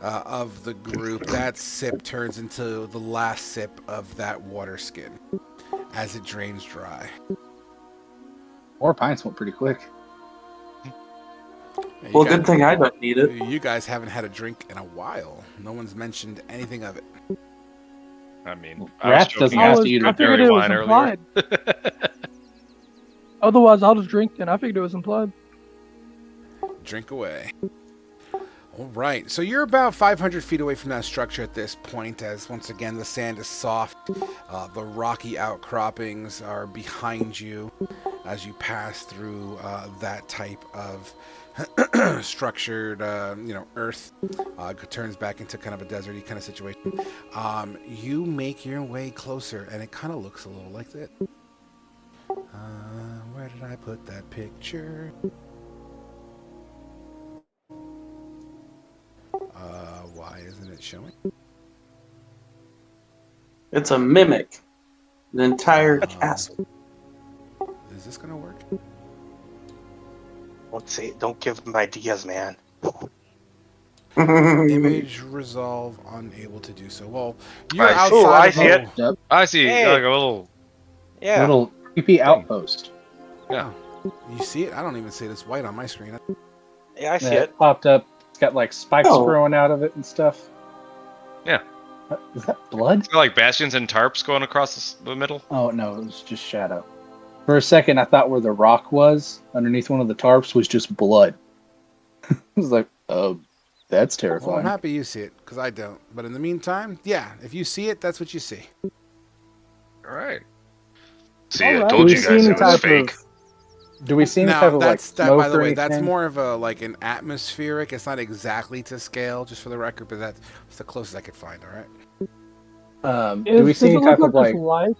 of the group, that sip turns into the last sip of that water skin as it drains dry. 4 pints went pretty quick. Well, good thing I don't need it. You guys haven't had a drink in a while. No one's mentioned anything of it. I mean, Raph doesn't have to eat I it. figured berry it was wine earlier. implied. Otherwise, I'll just drink it. I figured it was implied. Drink away. All right, so you're about 500 feet away from that structure at this point, as once again the sand is soft. The rocky outcroppings are behind you as you pass through that type of structured, earth. It turns back into kind of a deserty kind of situation. You make your way closer, and it kind of looks a little like that. Where did I put that picture? Why isn't it showing? It's a mimic. An entire castle. Is this gonna work? Don't give them ideas, man. Image resolve unable to do so. Well, you're I see. outside. Oh, I of see it. Yep. I see Hey. like a little. Yeah. Little creepy outpost. Yeah. You see it? I don't even see it. It's white on my screen. Yeah, I see That it. popped up. It's got spikes Oh. growing out of it and stuff. Yeah. Is that blood? It's got like bastions and tarps going across the middle. Oh no, it was just shadow. For a second, I thought where the rock was underneath one of the tarps was just blood. I was like, oh, that's Well, I'm terrifying. happy you see it because I don't. But in the meantime, yeah, if you see it, that's what you see. All right. See, I Alright. told Do you we see guys any it was type fake. of? Do we see any Now, type of that's that. smoke By the or way, that's anything? more of a an atmospheric. It's not exactly to scale, just for the record, but that's the closest I could find. All right. Do we see any does it type look of like there's light?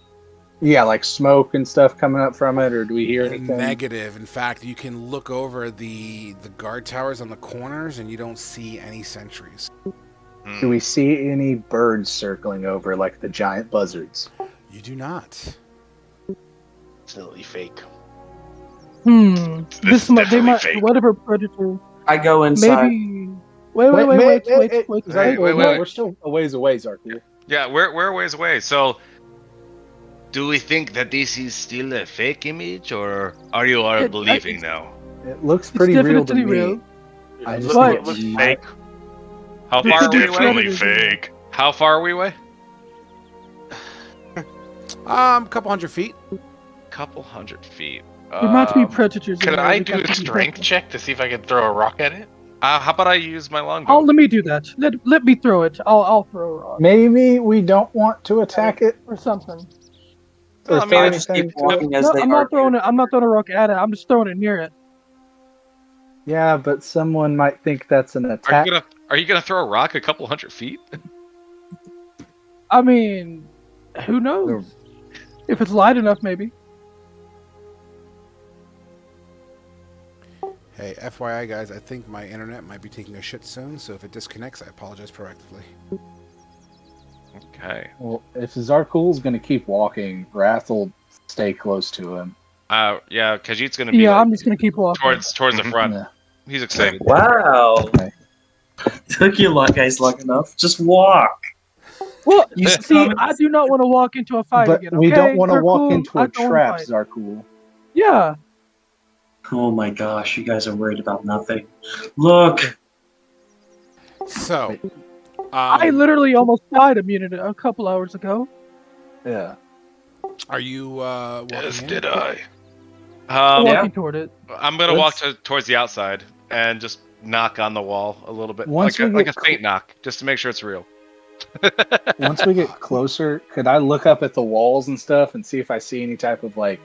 smoke and stuff coming up from it, or do we hear anything? Negative. In fact, you can look over the guard towers on the corners, and you don't see any sentries. Do we see any birds circling over like the giant buzzards? You do not. Absolutely fake. This This is might, they definitely might, fake. whatever predator. I go inside. Maybe. Wait. Wait, We're still a ways away, Zarku. Yeah, we're a ways away. So, do we think that this is still a fake image, or are you all believing now? It looks pretty real to me. definitely real. I It just But- looks think fake. How It's far are we away? definitely fake. How far are we away? A couple hundred feet. Couple hundred feet. There might be predators. Can in there. I We do got a to be strength careful. check to see if I can throw a rock at it? How about I use my longbow? Oh, let me do that. Let me throw it. I'll throw a rock maybe we don't want to attack it or something. or I throw mean, I just anything. keep walking as No, they I'm are. not throwing it. I'm not throwing a rock at it. I'm just throwing it near it. Yeah, but someone might think that's an attack. Are you gonna throw a rock a couple hundred feet? I mean, who knows? If it's light enough, maybe. Hey, FYI, guys, I think my internet might be taking a shit soon, so if it disconnects, I apologize proactively. Okay. Well, if Zarkul's going to keep walking, Wrath will stay close to him. Yeah, Khajiit's gonna be Yeah, like, I'm just gonna keep walking. towards the front. Yeah. He's excited. Wow. Okay. Took you guys long enough. Just walk. Well, You see, I do not want to walk into a fight But again. we Okay? don't want to They're walk cool. into I a don't wanna trap, fight. Zarkul. Yeah. Oh my gosh, you guys are worried about nothing. Look. So, I literally almost died a couple hours ago. Yeah. are you walking As in? did I. Walking toward it. I'm gonna walk Let's- towards the outside and just knock on the wall a little bit, Once we like get a faint knock, just to make sure it's real. Once we get closer, could I look up at the walls and stuff and see if I see any type of like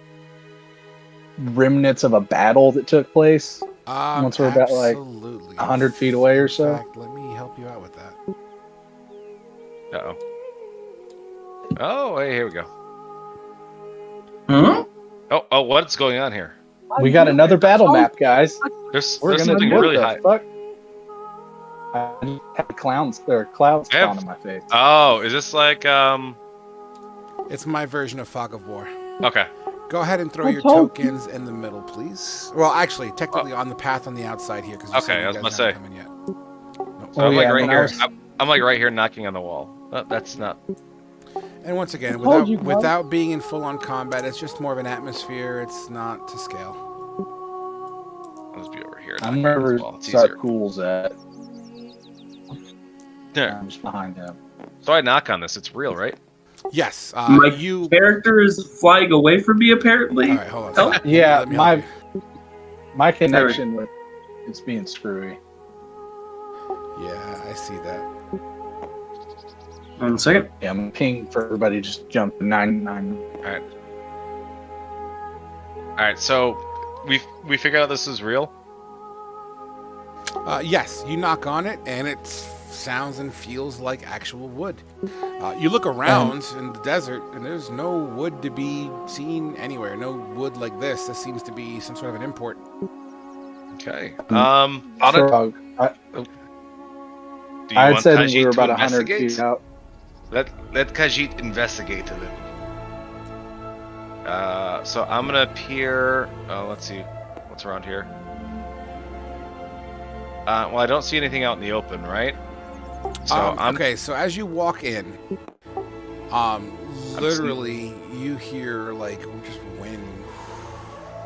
remnants of a battle that took place? Once we're about, like, absolutely. 100 feet away or In so? fact, let me help you out with that. Uh-oh. Oh, hey, here we go. Hmm? Oh, what's going on here? We got another battle map, guys. There's We're gonna something what really the high. fuck? I just had clowns I have- on my face. Oh, is this like It's my version of Fog of War. Okay. Go ahead and throw I your told you. tokens in the middle, please. Well, actually, technically on the path on the outside here, because Okay, I was about to say. Come in yet. So Oh, I'm yeah, like right and I here. was- I'm like right here knocking on the wall. That's not. And once again, told without you, guys. without being in full-on combat, it's just more of an atmosphere. It's not to scale. I'll just be over here. I knocking on remember this wall. It's easier. Zarkul's at. There. I'm just behind him. So I knock on this. It's real, right? Yes, My you. character is flying away from me, apparently. All right, hold on. Oh. Let me Yeah, help my connection with it's being screwy. you. Yeah, I see that. 1 second. Yeah, I'm ping for everybody. Just jump to 99. All right. So we figured out this is real. Yes, you knock on it, and it sounds and feels like actual wood. You look around in the desert, and there's no wood to be seen anywhere. No wood like this. This seems to be some sort of an import. Okay. Frog. Do you I had want said Khajiit we were to about 100 investigate? feet out. Let Khajiit investigate it. So I'm gonna appear. Let's see, what's around here. Well, I don't see anything out in the open, right? So okay, so as you walk in, literally you hear like just wind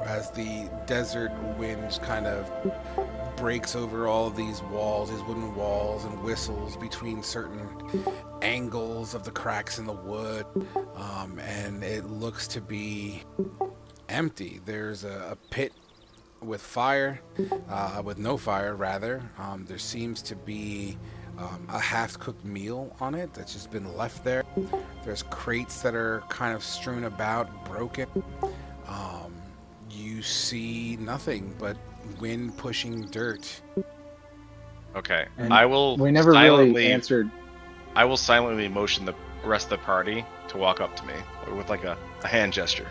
as the desert winds kind of breaks over all of these walls, these wooden walls, and whistles between certain angles of the cracks in the wood, and it looks to be empty. There's a pit with fire, with no fire rather. There seems to be a half-cooked meal on it that's just been left there. There's crates that are kind of strewn about, broken. You see nothing but wind pushing dirt. okay, And I will. We never silently, really answered. I will silently motion the rest of the party to walk up to me with like a hand gesture.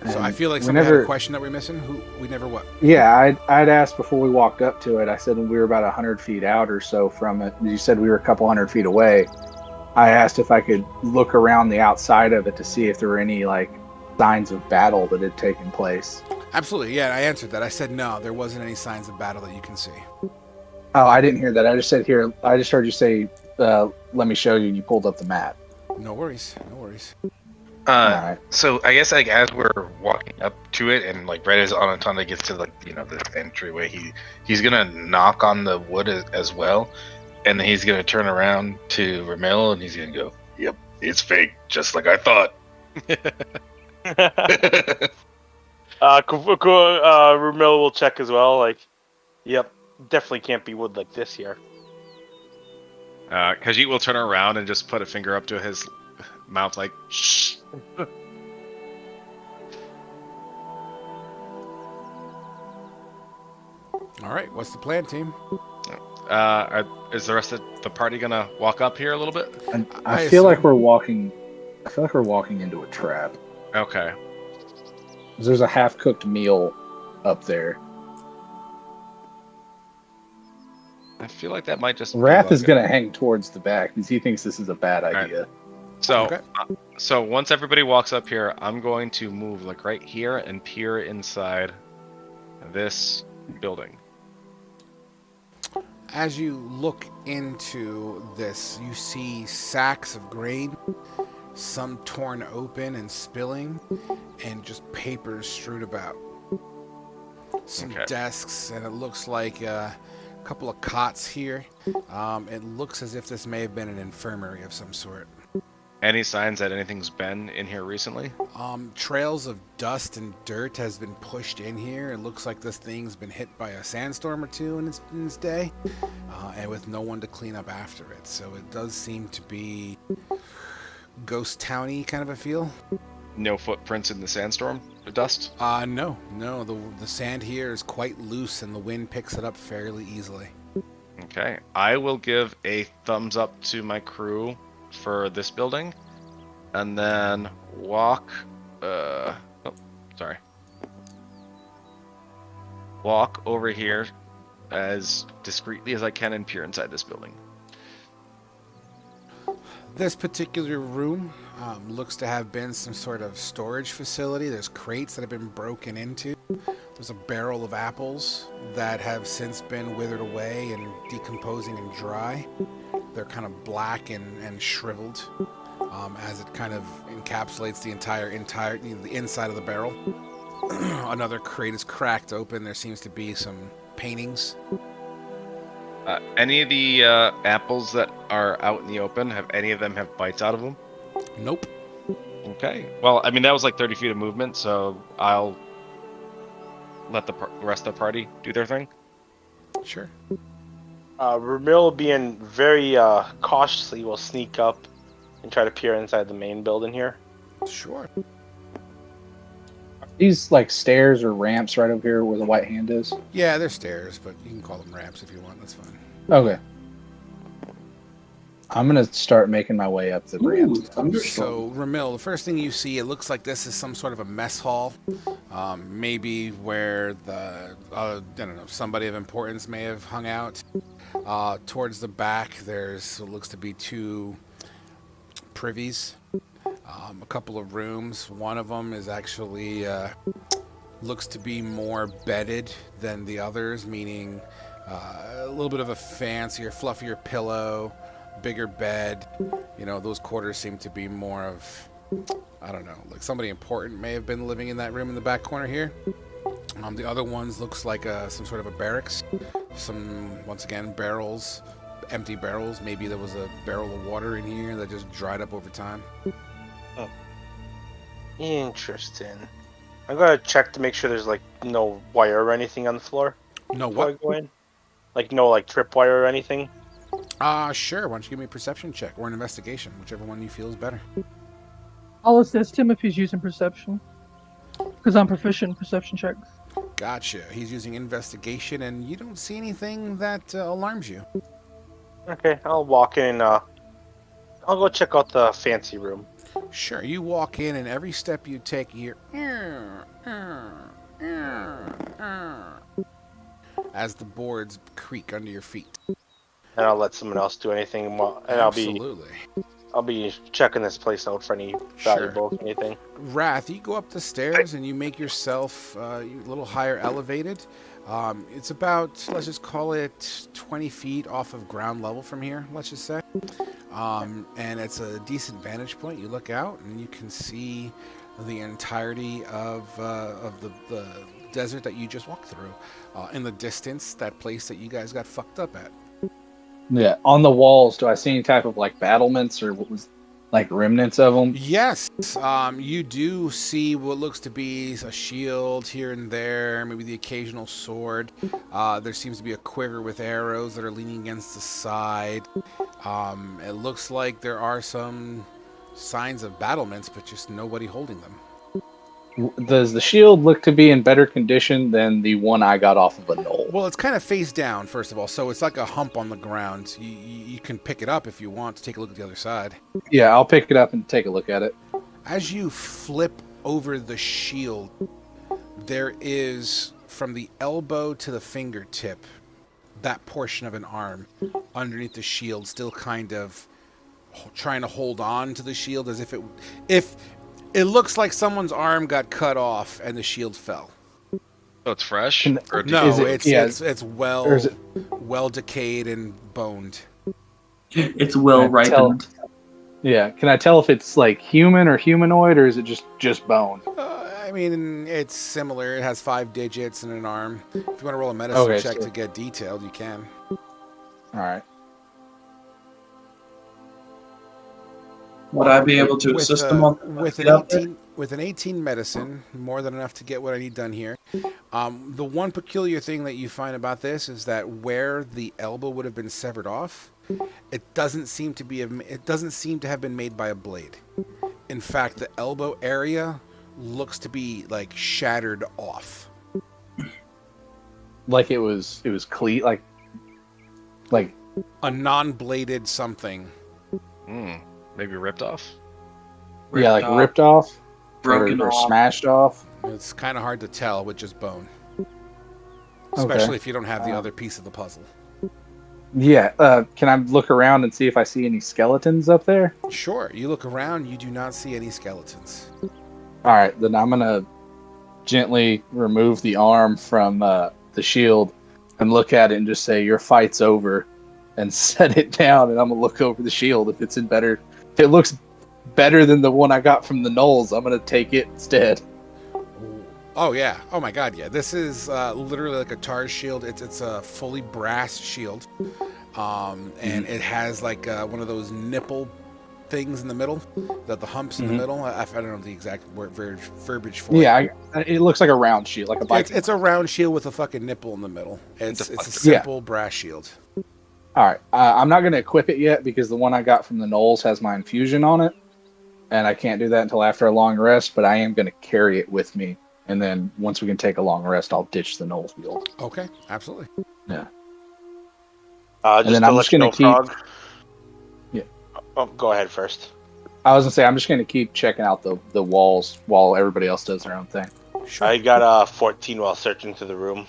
So I and feel like we somebody had never- a question that we're missing. We never what? Yeah, I'd asked before we walked up to it. I said we were about 100 feet out or so from it. You said we were a couple hundred feet away. I asked if I could look around the outside of it to see if there were any like signs of battle that had taken place. Absolutely, yeah. I answered that. I said no, there wasn't any signs of battle that you can see. Oh, I didn't hear that. I just said here. I just heard you say, "Let me show you." And you pulled up the map. No worries, no worries. All right. So I guess like as we're walking up to it, and like right as Anatanda gets to like the entryway, he's gonna knock on the wood as well, and then he's gonna turn around to Ramil and he's gonna go, Yep, it's fake, just like I thought. Rumil will check as well. Like, yep, definitely can't be wood like this here. Khajiit will turn around and just put a finger up to his mouth, like, shh. All right, what's the plan, team? Is the rest of the party gonna walk up here a little bit? And I I feel like assume- we're walking. I feel like we're walking into a trap. Okay. 'Cause there's a half-cooked meal up there. I feel like that might just be Wrath is like going to hang towards the back because he thinks this is a bad right. idea. So, Okay. so once everybody walks up here, I'm going to move like right here and peer inside this building. As you look into this, you see sacks of grain, some torn open and spilling, and just papers strewed about. Some Okay. desks, and it looks like a couple of cots here. It looks as if this may have been an infirmary of some sort. Any signs that anything's been in here recently? Trails of dust and dirt has been pushed in here. It looks like this thing's been hit by a sandstorm or two in its day, and with no one to clean up after it. So it does seem to be ghost towny kind of a feel. No footprints in the sandstorm, the dust? No. The sand here is quite loose, and the wind picks it up fairly easily. Okay. I will give a thumbs up to my crew for this building, and then walk walk over here as discreetly as I can and peer inside this building. This particular room looks to have been some sort of storage facility. There's crates that have been broken into. There's a barrel of apples that have since been withered away and decomposing and dry. They're kind of black and shriveled as it kind of encapsulates the entire the inside of the barrel. Another crate is cracked open. There seems to be some paintings. Any of the apples that are out in the open, have any of them have bites out of them? Nope. Okay. Well, I mean, that was like 30 feet of movement, so I'll let the rest of the party do their thing. Sure. Ramil, being very cautiously, will sneak up and try to peer inside the main building here. Sure. These like stairs or ramps right over here where the white hand is. Yeah, they're stairs, but you can call them ramps if you want. That's fine. Okay. I'm gonna start making my way up the ramp. So, Ramil, the first thing you see, it looks like this is some sort of a mess hall. Maybe where the, I don't know, somebody of importance may have hung out. Towards the back, there's what looks to be 2 privies. A couple of rooms. One of them is actually looks to be more bedded than the others, meaning a little bit of a fancier, fluffier pillow, bigger bed. You know, those quarters seem to be more of, I don't know, like somebody important may have been living in that room in the back corner here. The other ones looks like some sort of a barracks. Some, once again, barrels, empty barrels. Maybe there was a barrel of water in here that just dried up over time. Oh. Interesting. I'm gonna check to make sure there's like no wire or anything on the floor. No, before I what? go in. Like no like tripwire or anything. Sure. Why don't you give me a perception check or an investigation, whichever one you feel is better. I'll assist him if he's using perception, because I'm proficient in perception checks. Gotcha. He's using investigation, and you don't see anything that alarms you. Okay, I'll walk in. I'll go check out the fancy room. Sure. You walk in, and every step you take, you hear as the boards creak under your feet. And I'll let someone else do anything. And Absolutely. I'll be checking this place out for any valuables, anything. Wrath, you go up the stairs and you make yourself a little higher elevated. It's about, let's just call it 20 feet off of ground level from here, let's just say. And it's a decent vantage point. You look out and you can see the entirety of the desert that you just walked through. In the distance, that place that you guys got fucked up at. Yeah, on the walls, do I see any type of like battlements or what was like remnants of them? Yes, you do see what looks to be a shield here and there, maybe the occasional sword. There seems to be a quiver with arrows that are leaning against the side. It looks like there are some signs of battlements, but just nobody holding them. Does the shield look to be in better condition than the one I got off of a knoll? Well, it's kind of face down, first of all, so it's like a hump on the ground. You can pick it up if you want to take a look at the other side. Yeah, I'll pick it up and take a look at it. As you flip over the shield, there is, from the elbow to the fingertip, that portion of an arm underneath the shield, still kind of trying to hold on to the shield as if it looks like someone's arm got cut off and the shield fell. So it's fresh? Can- Or do No, you- it's or is it- well decayed and boned. It's well Can I tell- ripened. Yeah. Can I tell if it's like human or humanoid, or is it just bone? I mean, it's similar. It has 5 digits and an arm. If you want to roll a medicine Okay, check so- to get detailed, you can. All right. Would I be able to assist them on with get an out there? 18 with an 18 medicine, more than enough to get what I need done here. The one peculiar thing that you find about this is that where the elbow would have been severed off, it doesn't seem to have been made by a blade. In fact, the elbow area looks to be like shattered off. Like it was cleat, like A non-bladed something. Maybe ripped off? yeah, like ripped off, broken or off. smashed off. It's kind of hard to tell with just bone. Especially if you don't have the other piece of the puzzle. Yeah. Can I look around and see if I see any skeletons up there? Sure, you look around, you do not see any skeletons. All right, then I'm gonna gently remove the arm from the shield and look at it and just say, "Your fight's over," and set it down. And I'm gonna look over the shield. If it looks better than the one I got from the Knolls, I'm gonna take it instead. Oh yeah! Oh my God! Yeah, this is literally like a tar shield. It's a fully brass shield, and it has like one of those nipple things in the middle, the humps in the middle. I don't know the exact verbiage for it. Yeah, it looks like a round shield, like a bike. It's a round shield with a fucking nipple in the middle. It's a Deflector. simple brass shield. All right, I'm not gonna equip it yet because the one I got from the Knolls has my infusion on it, and I can't do that until after a long rest. But I am gonna carry it with me. And then once we can take a long rest, I'll ditch the Knolls build. Okay, absolutely. Yeah. Just then to I'm let just you gonna know, keep- Frog. Yeah. Oh, go ahead first. I was gonna say I'm just gonna keep checking out the walls while everybody else does their own thing. Sure. I got 14 while searching through the room.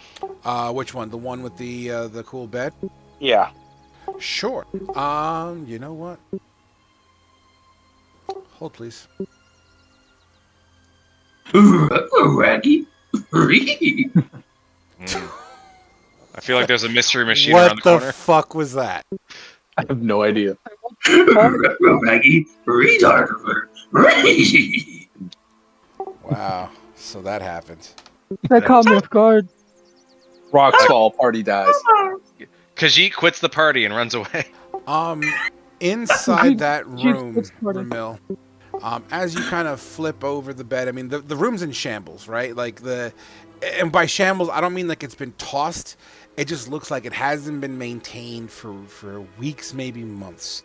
Which one? The one with the cool bed? Yeah. Sure. You know what? Hold, please. Raggy. I feel like there's a mystery machine What around the corner. fuck was that? I have no idea. Raggy. Retard. Wow. So that happened. That caught me off guard. Rocks fall, party dies. Khajiit quits the party and runs away. Inside that Jeez, room, what's the matter? Ramil, as you kind of flip over the bed, I mean, the room's in shambles, right? Like and by shambles, I don't mean like it's been tossed. It just looks like it hasn't been maintained for weeks, maybe months.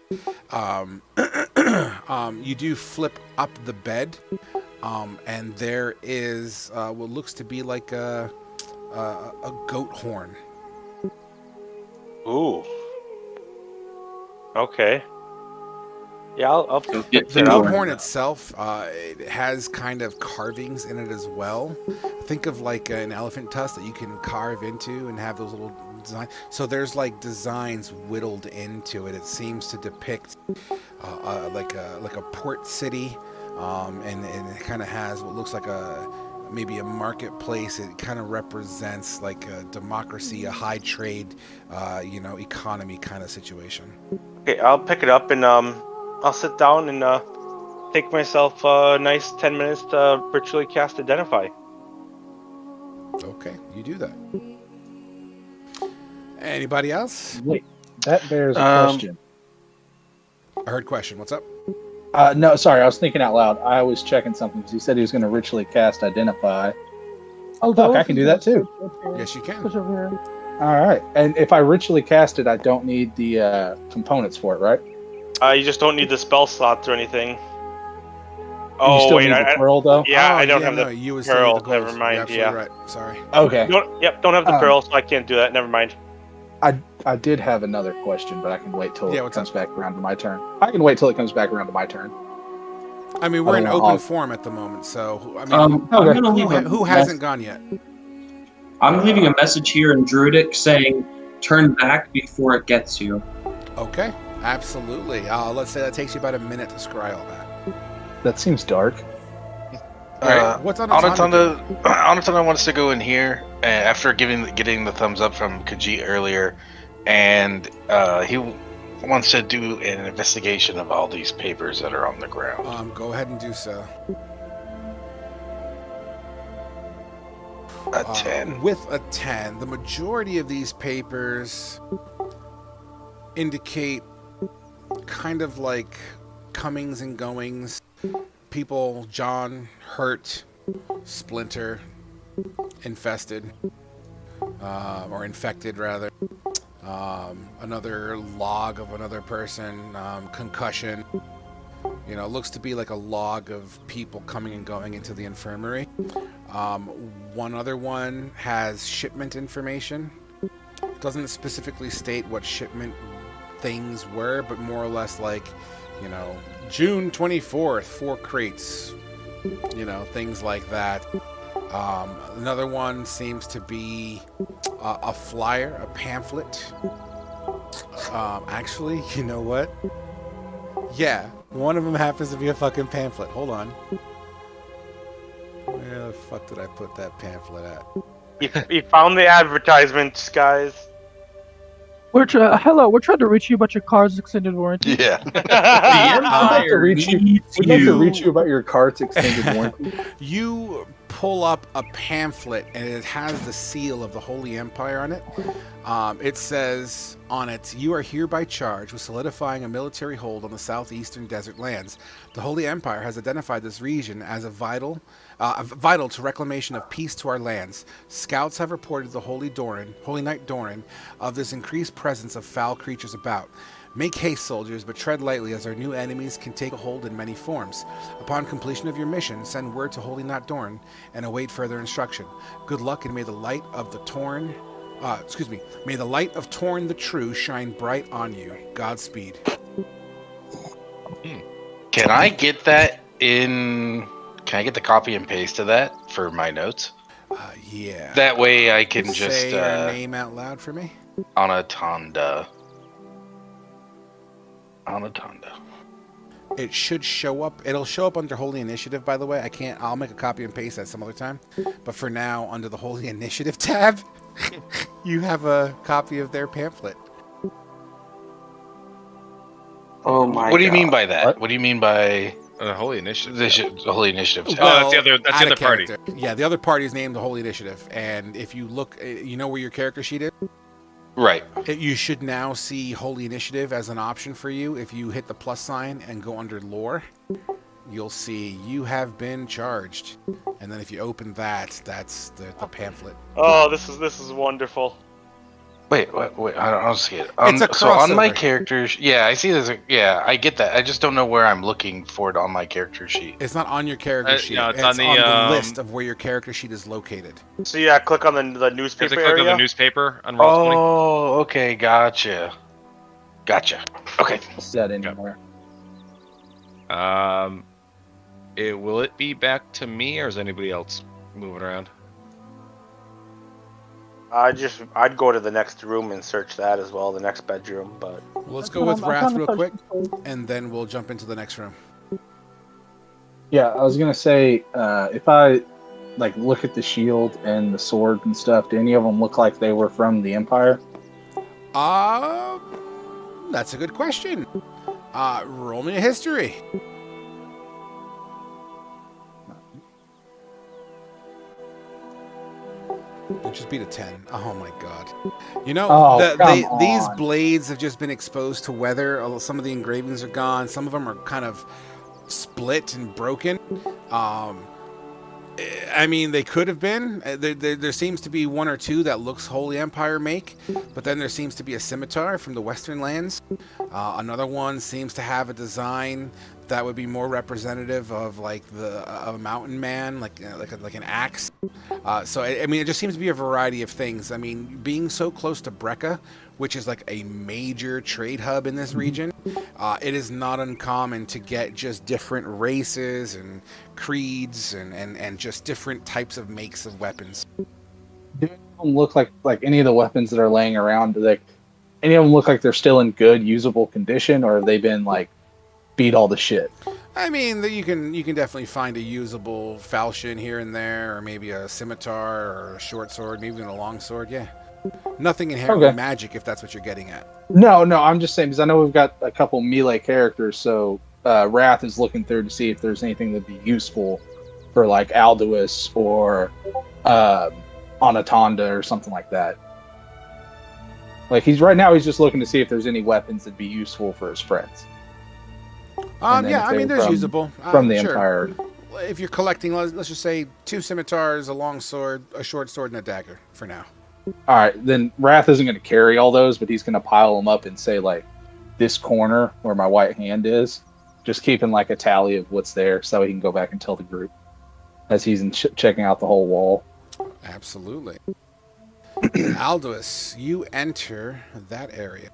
You do flip up the bed, and there is what looks to be like a goat horn. Ooh. Okay. Yeah, I'll get The it goat up. horn itself, it has kind of carvings in it as well. Think of like an elephant tusk that you can carve into and have those little designs. So there's like designs whittled into it. It seems to depict like a port city, and it kind of has what looks like maybe a marketplace. It kind of represents like a democracy, a high trade, economy kind of situation. Okay, I'll pick it up and I'll sit down and take myself a nice 10 minutes to virtually cast Identify. Okay, you do that. Anybody else? Wait, that bears a question. I heard question. What's up? No, sorry, I was thinking out loud. I was checking something because he said he was going to ritually cast Identify. Oh, Fuck, I can do that too. Yes, you can. Push over here. All right, and if I ritually cast it, I don't need the components for it, right? You just don't need the spell slots or anything. you Oh, still wait, need the pearl though. yeah, Oh, I don't yeah, have no, the you would still need pearl. the gold. Never mind, You're absolutely right. Sorry. Okay, don't have the Um, pearl, so I can't do that. Never mind. I did have another question, but I can wait till Yeah, it what's comes up? back around to my turn. I can wait till it comes back around to my turn. I mean, we're I in don't know, open I'll- form at the moment, so I mean, I'm gonna leave who hasn't gone yet? I'm leaving a message here in Druidic saying, turn back before it gets you. Okay, absolutely. Let's say that takes you about a minute to scry all that. That seems dark. What's Anatanda doing? Anatanda wants to go in here after getting the thumbs up from Khajiit earlier, and he wants to do an investigation of all these papers that are on the ground. Go ahead and do so. A 10. With a 10, the majority of these papers indicate kind of like comings and goings. People, John, hurt, Splinter, infested, or infected rather. Another log of another person, concussion. You know, it looks to be like a log of people coming and going into the infirmary. One other one has shipment information. Doesn't specifically state what shipment things were, but more or less like, you know, June 24th, 4 crates, you know, things like that. Another one seems to be a flyer, a pamphlet. Actually, you know what? Yeah, one of them happens to be a fucking pamphlet. Hold on. Where the fuck did I put that pamphlet at? You found the advertisements, guys. Hello, we're trying to reach you about your car's extended warranty. Yeah. The We'd like to Empire reach you. needs We'd like to reach you about your car's extended warranty. You pull up a pamphlet and it has the seal of the Holy Empire on it. It says on it, "You are hereby charged with solidifying a military hold on the southeastern desert lands. The Holy Empire has identified this region as a vital to reclamation of peace to our lands. Scouts have reported the Holy Knight Doran of this increased presence of foul creatures about. Make haste, soldiers, but tread lightly, as our new enemies can take a hold in many forms. Upon completion of your mission, send word to Holy Knight Doran and await further instruction. Good luck, and may the light of Torn the True shine bright on you. Godspeed." Can I get that in? Can I get the copy and paste of that for my notes? Yeah. That way I can just say your name out loud for me. Anatanda. It should show up. It'll show up under Holy Initiative, by the way. I'll make a copy and paste that some other time. But for now, under the Holy Initiative tab, you have a copy of their pamphlet. Oh my god. What do you mean by that? What do you mean by The Holy Initiative. the Holy Initiative tab? Oh, that's the add other a party. character. Yeah, the other party is named the Holy Initiative. And if you look, you know where your character sheet is? Right. You should now see Holy Initiative as an option for you. If you hit the plus sign and go under Lore, you'll see you have been charged. And then if you open that, that's the pamphlet. Oh, this is wonderful. Wait, I don't see it. It's a so on my crossover. characters, yeah, I see this. Yeah, I get that. I just don't know where I'm looking for it on my character sheet. It's not on your character sheet. no, it's it's on the, list of where your character sheet is located. So yeah, click on the You have newspaper to click on area. the newspaper on Roll20. Oh, okay, gotcha. Okay. Don't see that anymore. Will it be back to me, or is anybody else moving around? I'd go to the next room and search that as well, the next bedroom, but Well, let's go with Wrath real quick, and then we'll jump into the next room. Yeah, I was gonna say, if I like look at the shield and the sword and stuff, do any of them look like they were from the Empire? That's a good question. Roll me a history. It just beat a 10. Oh my god. You know, these blades have just been exposed to weather. Some of the engravings are gone. Some of them are kind of split and broken. I mean, they could have been. There seems to be one or two that looks Holy Empire make, but then there seems to be a scimitar from the Western lands. Another one seems to have a design that would be more representative of like a mountain man, like an axe. So I mean, it just seems to be a variety of things. I mean, being so close to Brecca, which is like a major trade hub in this region, it is not uncommon to get just different races and creeds and just different types of makes of weapons. Do them look like any of the weapons that are laying around? Like any of them look like they're still in good, usable condition, or have they been like beat all the shit? I mean, you can definitely find a usable falchion here and there, or maybe a scimitar or a short sword, maybe even a long sword. Yeah, nothing inherently Okay. magic, if that's what you're getting at. No, I'm just saying because I know we've got a couple melee characters, so Wrath is looking through to see if there's anything that'd be useful for like Alduus or Anatonda or something like that. Like he's just looking to see if there's any weapons that'd be useful for his friends. Yeah, I mean, there's usable from the sure. Empire. If you're collecting, let's just say 2 scimitars, a long sword, a short sword, and a dagger for now. All right, then Wrath isn't going to carry all those, but he's going to pile them up and say like, this corner where my white hand is, just keeping like a tally of what's there, so he can go back and tell the group as he's checking out the whole wall. Absolutely. Alduus, you enter that area.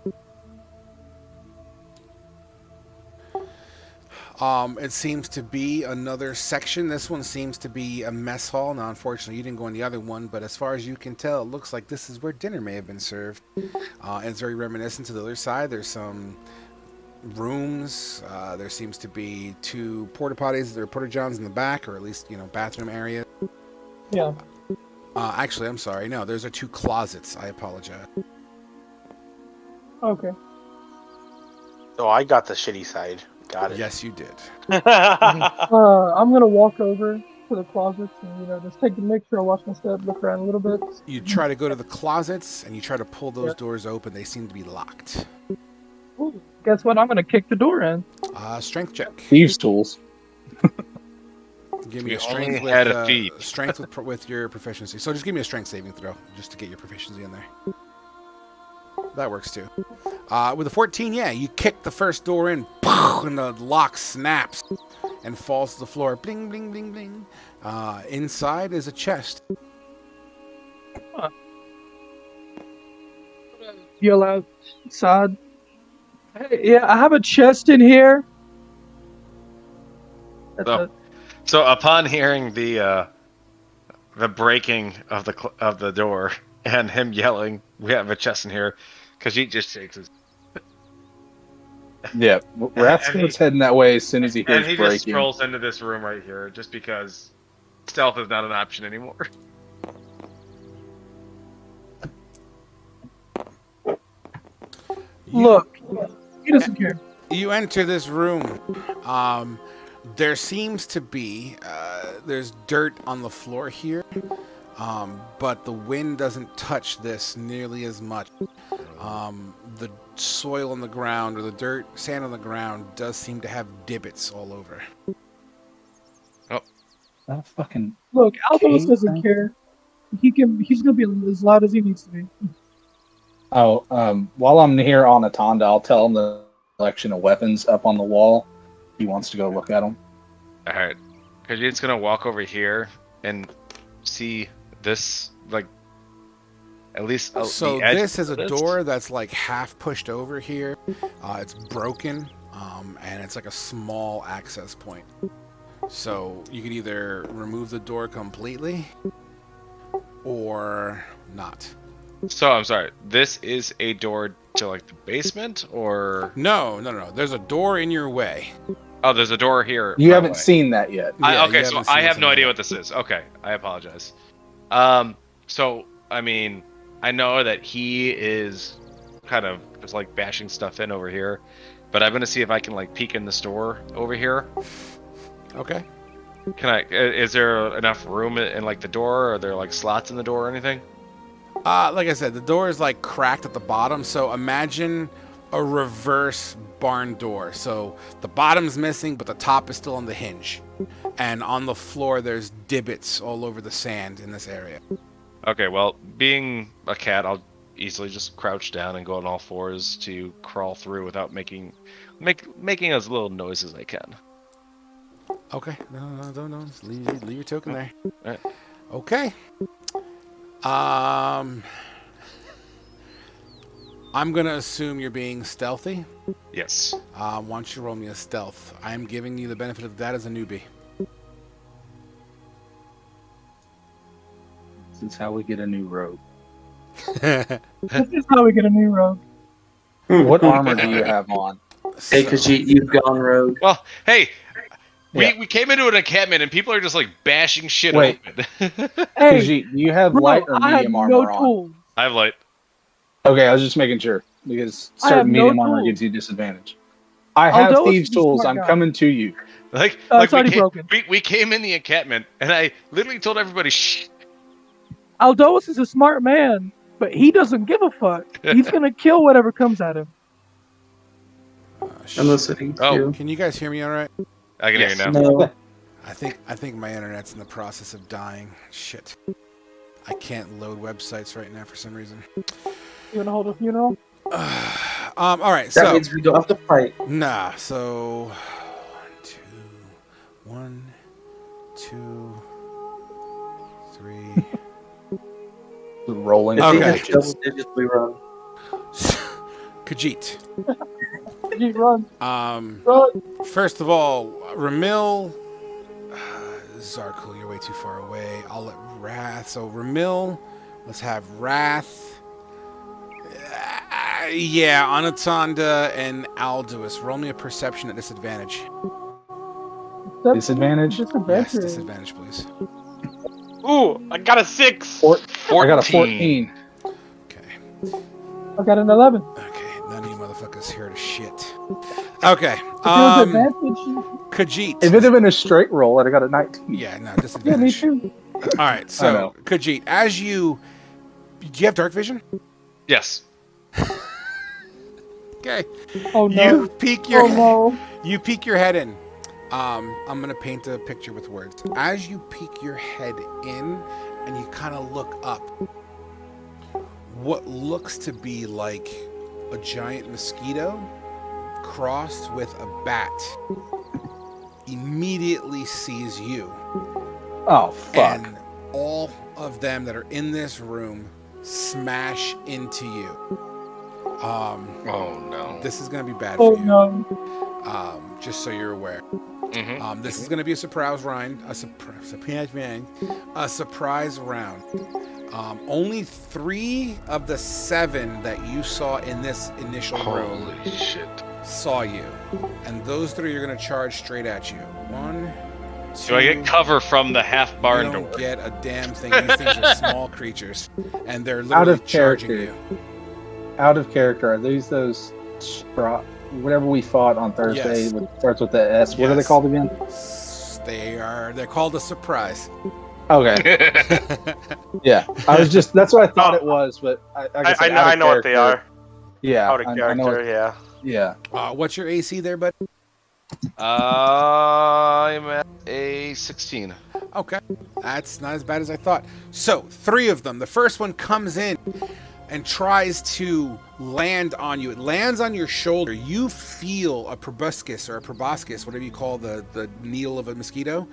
It seems to be another section. This one seems to be a mess hall. Now, unfortunately, you didn't go in the other one, but as far as you can tell, it looks like this is where dinner may have been served. It's very reminiscent to the other side. There's some rooms. There seems to be 2 porta potties. There are porta johns in the back, or at least, bathroom area. Yeah. Actually, I'm sorry. No, those are 2 closets. I apologize. Okay. So I got the shitty side. Got it. Yes, you did. I'm gonna walk over to the closets and just make sure I watch my step, look around a little bit. You try to go to the closets and you try to pull those doors open. They seem to be locked. Ooh, guess what? I'm gonna kick the door in. Strength check. Thieves' tools. Give me We a strength only had a thief. strength with your proficiency. So just give me a strength saving throw just to get your proficiency in there. That works too. With a 14, yeah, you kick the first door in, and the lock snaps and falls to the floor. Bling, bling, bling, bling. Inside is a chest. Huh. Yell outside. Hey, yeah, I have a chest in here. So upon hearing the breaking of the door and him yelling, "We have a chest in here," Khajiit just shakes his. Yeah, Wrath's heading that way as soon as he hears And he breaking. just strolls into this room right here, just because stealth is not an option anymore. Look, he doesn't care. You enter this room. There seems to be there's dirt on the floor here, but the wind doesn't touch this nearly as much. The soil on the ground, or the sand on the ground, does seem to have divots all over. That fucking Look, Alphonse cave doesn't thing? care. He's gonna be as loud as he needs to be. Oh, while I'm here on Atonda, I'll tell him the collection of weapons up on the wall. He wants to go look at them. All right, Khajiit's gonna walk over here and see this, like, at least. So the edge this is of a door that's like half pushed over here. It's broken, and it's like a small access point. So you could either remove the door completely or not. So I'm sorry. This is a door to like the basement, or No. There's a door in your way. oh, there's a door here. You my haven't way. seen that yet. Yeah, Okay, you so haven't I seen have no something idea yet. what this is. Okay, I apologize. So I mean, I know that he is kind of just like bashing stuff in over here, but I'm gonna see if I can like peek in the store over here. Okay. Can I? Is there enough room in like the door? Are there like slots in the door or anything? Like I said, the door is like cracked at the bottom. So imagine a reverse barn door. So the bottom's missing, but the top is still on the hinge. And on the floor, there's divots all over the sand in this area. Okay, well, being a cat, I'll easily just crouch down and go on all fours to crawl through without making as little noise as I can. Okay. No. Just leave your token there. Alright. Okay. I'm gonna assume you're being stealthy. Yes. Why don't you roll me a stealth? I'm giving you the benefit of that as a newbie. This is how we get a new rope. This is how we get a new rogue. What armor do you have on? Hey, Khajiit, you've gone rogue. Well, hey, Yeah. we came into an encampment and people are just like bashing shit Wait. open. Hey, Khajiit, do you have bro, light or I have medium no armor on? tools. I have light. Okay, I was just making sure because I have certain no medium armor tools. gives you disadvantage. I have Aldois thieves' is a tools. smart I'm guy. coming to you. Like, It's already broken. we came in the encampment and I literally told everybody, shh. Aldois is a smart man, but he doesn't give a fuck. He's gonna kill whatever comes at him. I'm listening to Oh. you. Can you guys hear me all right? I can hear you now. No. I think my internet's in the process of dying. Shit. I can't load websites right now for some reason. You wanna hold a funeral? All right, That so means we don't have to fight. nah, so 1, 2, 3. Rolling. If Okay. he hits double digits, we run. Khajiit. You run. Run. First of all, Ramil, Zarkul, you're way too far away. I'll let Wrath. So Ramil, let's have Wrath. Yeah, Anatonda and Alduus. Roll me a perception at disadvantage. Disadvantage? Yes, disadvantage, please. Ooh, I got a 6. I got a 14. Okay. I got an 11. Okay, none of you motherfuckers heard a shit. Okay. If there's advantage. Khajiit. If it had been a straight roll, I'd have got a 19. Yeah, no, Yeah, me disadvantage. too. All right, so Khajiit, as you... Do you have dark vision? Yes. Okay. Oh no. You peek your Oh no. You peek your head in. I'm gonna paint a picture with words. As you peek your head in and you kind of look up, what looks to be like a giant mosquito crossed with a bat immediately sees you. Oh, fuck. And all of them that are in this room smash into you. Oh no. This is gonna be bad Oh for you. no. Just so you're aware. Mm-hmm. This is going to be a surprise round. A surprise round. Only 3 of the 7 that you saw in this initial room Holy shit. saw you, and those 3 are going to charge straight at you. 1, 2. Do I get cover from the half barn You door? don't get a damn thing. These things are small creatures, and they're Out literally of charging character. you. Out of character, are these those whatever we fought on Thursday, Yes. which starts with the S? What are they Yes. called again? They're called a surprise. Okay. Yeah. That's what I thought it was, but I know what they are. Yeah. Out of I character, know yeah. yeah. What's your AC there, bud? I'm at a 16. Okay, that's not as bad as I thought. So, 3 of them. The first one comes in and tries to land on you. It lands on your shoulder. You feel a proboscis, whatever you call the needle of a mosquito,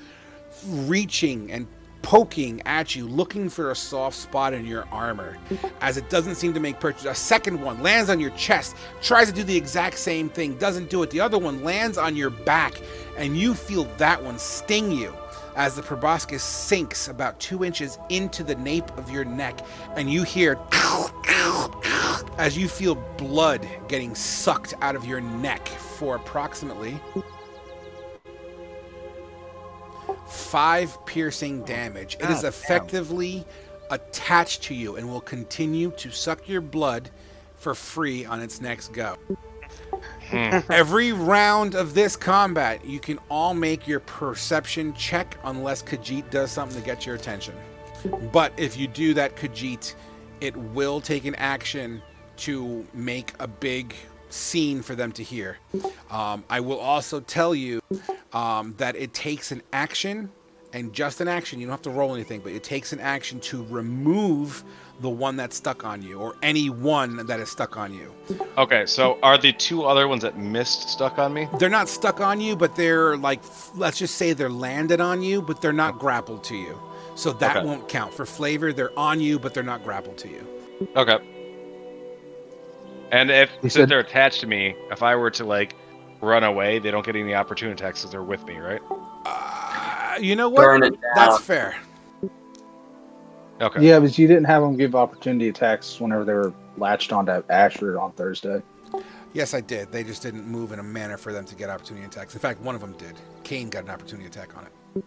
reaching and poking at you, looking for a soft spot in your armor. As it doesn't seem to make purchase. A second one lands on your chest, tries to do the exact same thing, doesn't do it. The other one lands on your back, and you feel that one sting you as the proboscis sinks about 2 inches into the nape of your neck, and you hear as you feel blood getting sucked out of your neck for approximately 5 piercing damage. It is effectively attached to you and will continue to suck your blood for free on its next go. Every round of this combat, you can all make your perception check unless Khajiit does something to get your attention. But if you do that, Khajiit, it will take an action to make a big scene for them to hear. I will also tell you that it takes an action, and just an action, you don't have to roll anything, but it takes an action to remove the one that's stuck on you, or any one that is stuck on you. Okay, so are the 2 other ones that missed stuck on me? They're not stuck on you, but they're like, let's just say they're landed on you, but they're not grappled to you. So that won't count. For flavor, they're on you, but they're not grappled to you. Okay. And since they're attached to me, if I were to like run away, they don't get any opportunity attacks because they're with me, right? You know what? Burn it down. That's fair. Okay. Yeah, but you didn't have them give opportunity attacks whenever they were latched onto Asher on Thursday. Yes, I did. They just didn't move in a manner for them to get opportunity attacks. In fact, one of them did. Kane got an opportunity attack on it.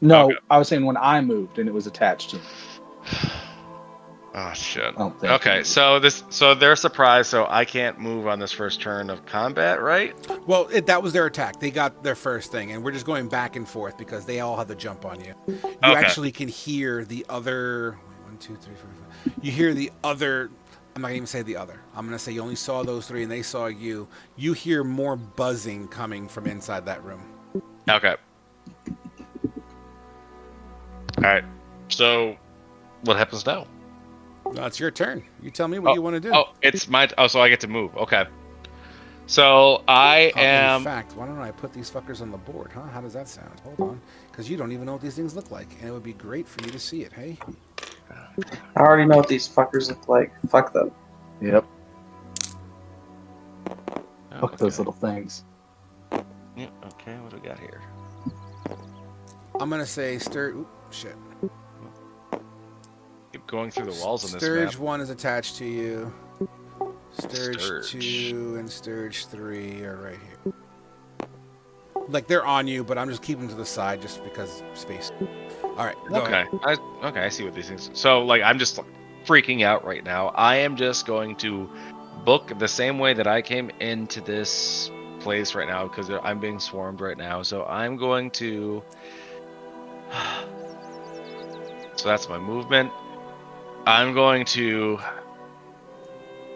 No, Okay. I was saying when I moved and it was attached to me. Oh shit. I don't think. Okay, so they're surprised, so I can't move on this first turn of combat, right? Well, that was their attack. They got their first thing, and we're just going back and forth because they all had the jump on you. You actually can hear the other. Wait, 1, 2, 3, 4, 5. You hear the other. I'm not gonna even say the other. I'm gonna say you only saw those three, and they saw you. You hear more buzzing coming from inside that room. Okay. All right. So, what happens now? No, it's your turn. You tell me what you want to do. Oh, it's my. Oh, so I get to move. Okay. So I am. In fact, why don't I put these fuckers on the board, huh? How does that sound? Hold on. Because you don't even know what these things look like. And it would be great for you to see it, hey? I already know what these fuckers look like. Fuck them. Yep. Okay. Fuck those little things. Yeah, okay, what do we got here? I'm going to say Oop, shit. Keep going through the walls on this Sturge map. 1 is attached to you. Sturge Sturge. 2 and Sturge 3 are right here. Like, they're on you, but I'm just keeping them to the side just because space. All right, go Okay. ahead. I see what these things. So like I'm just freaking out right now. I am just going to book the same way that I came into this place right now because I'm being swarmed right now. So I'm going to. So that's my movement. I'm going to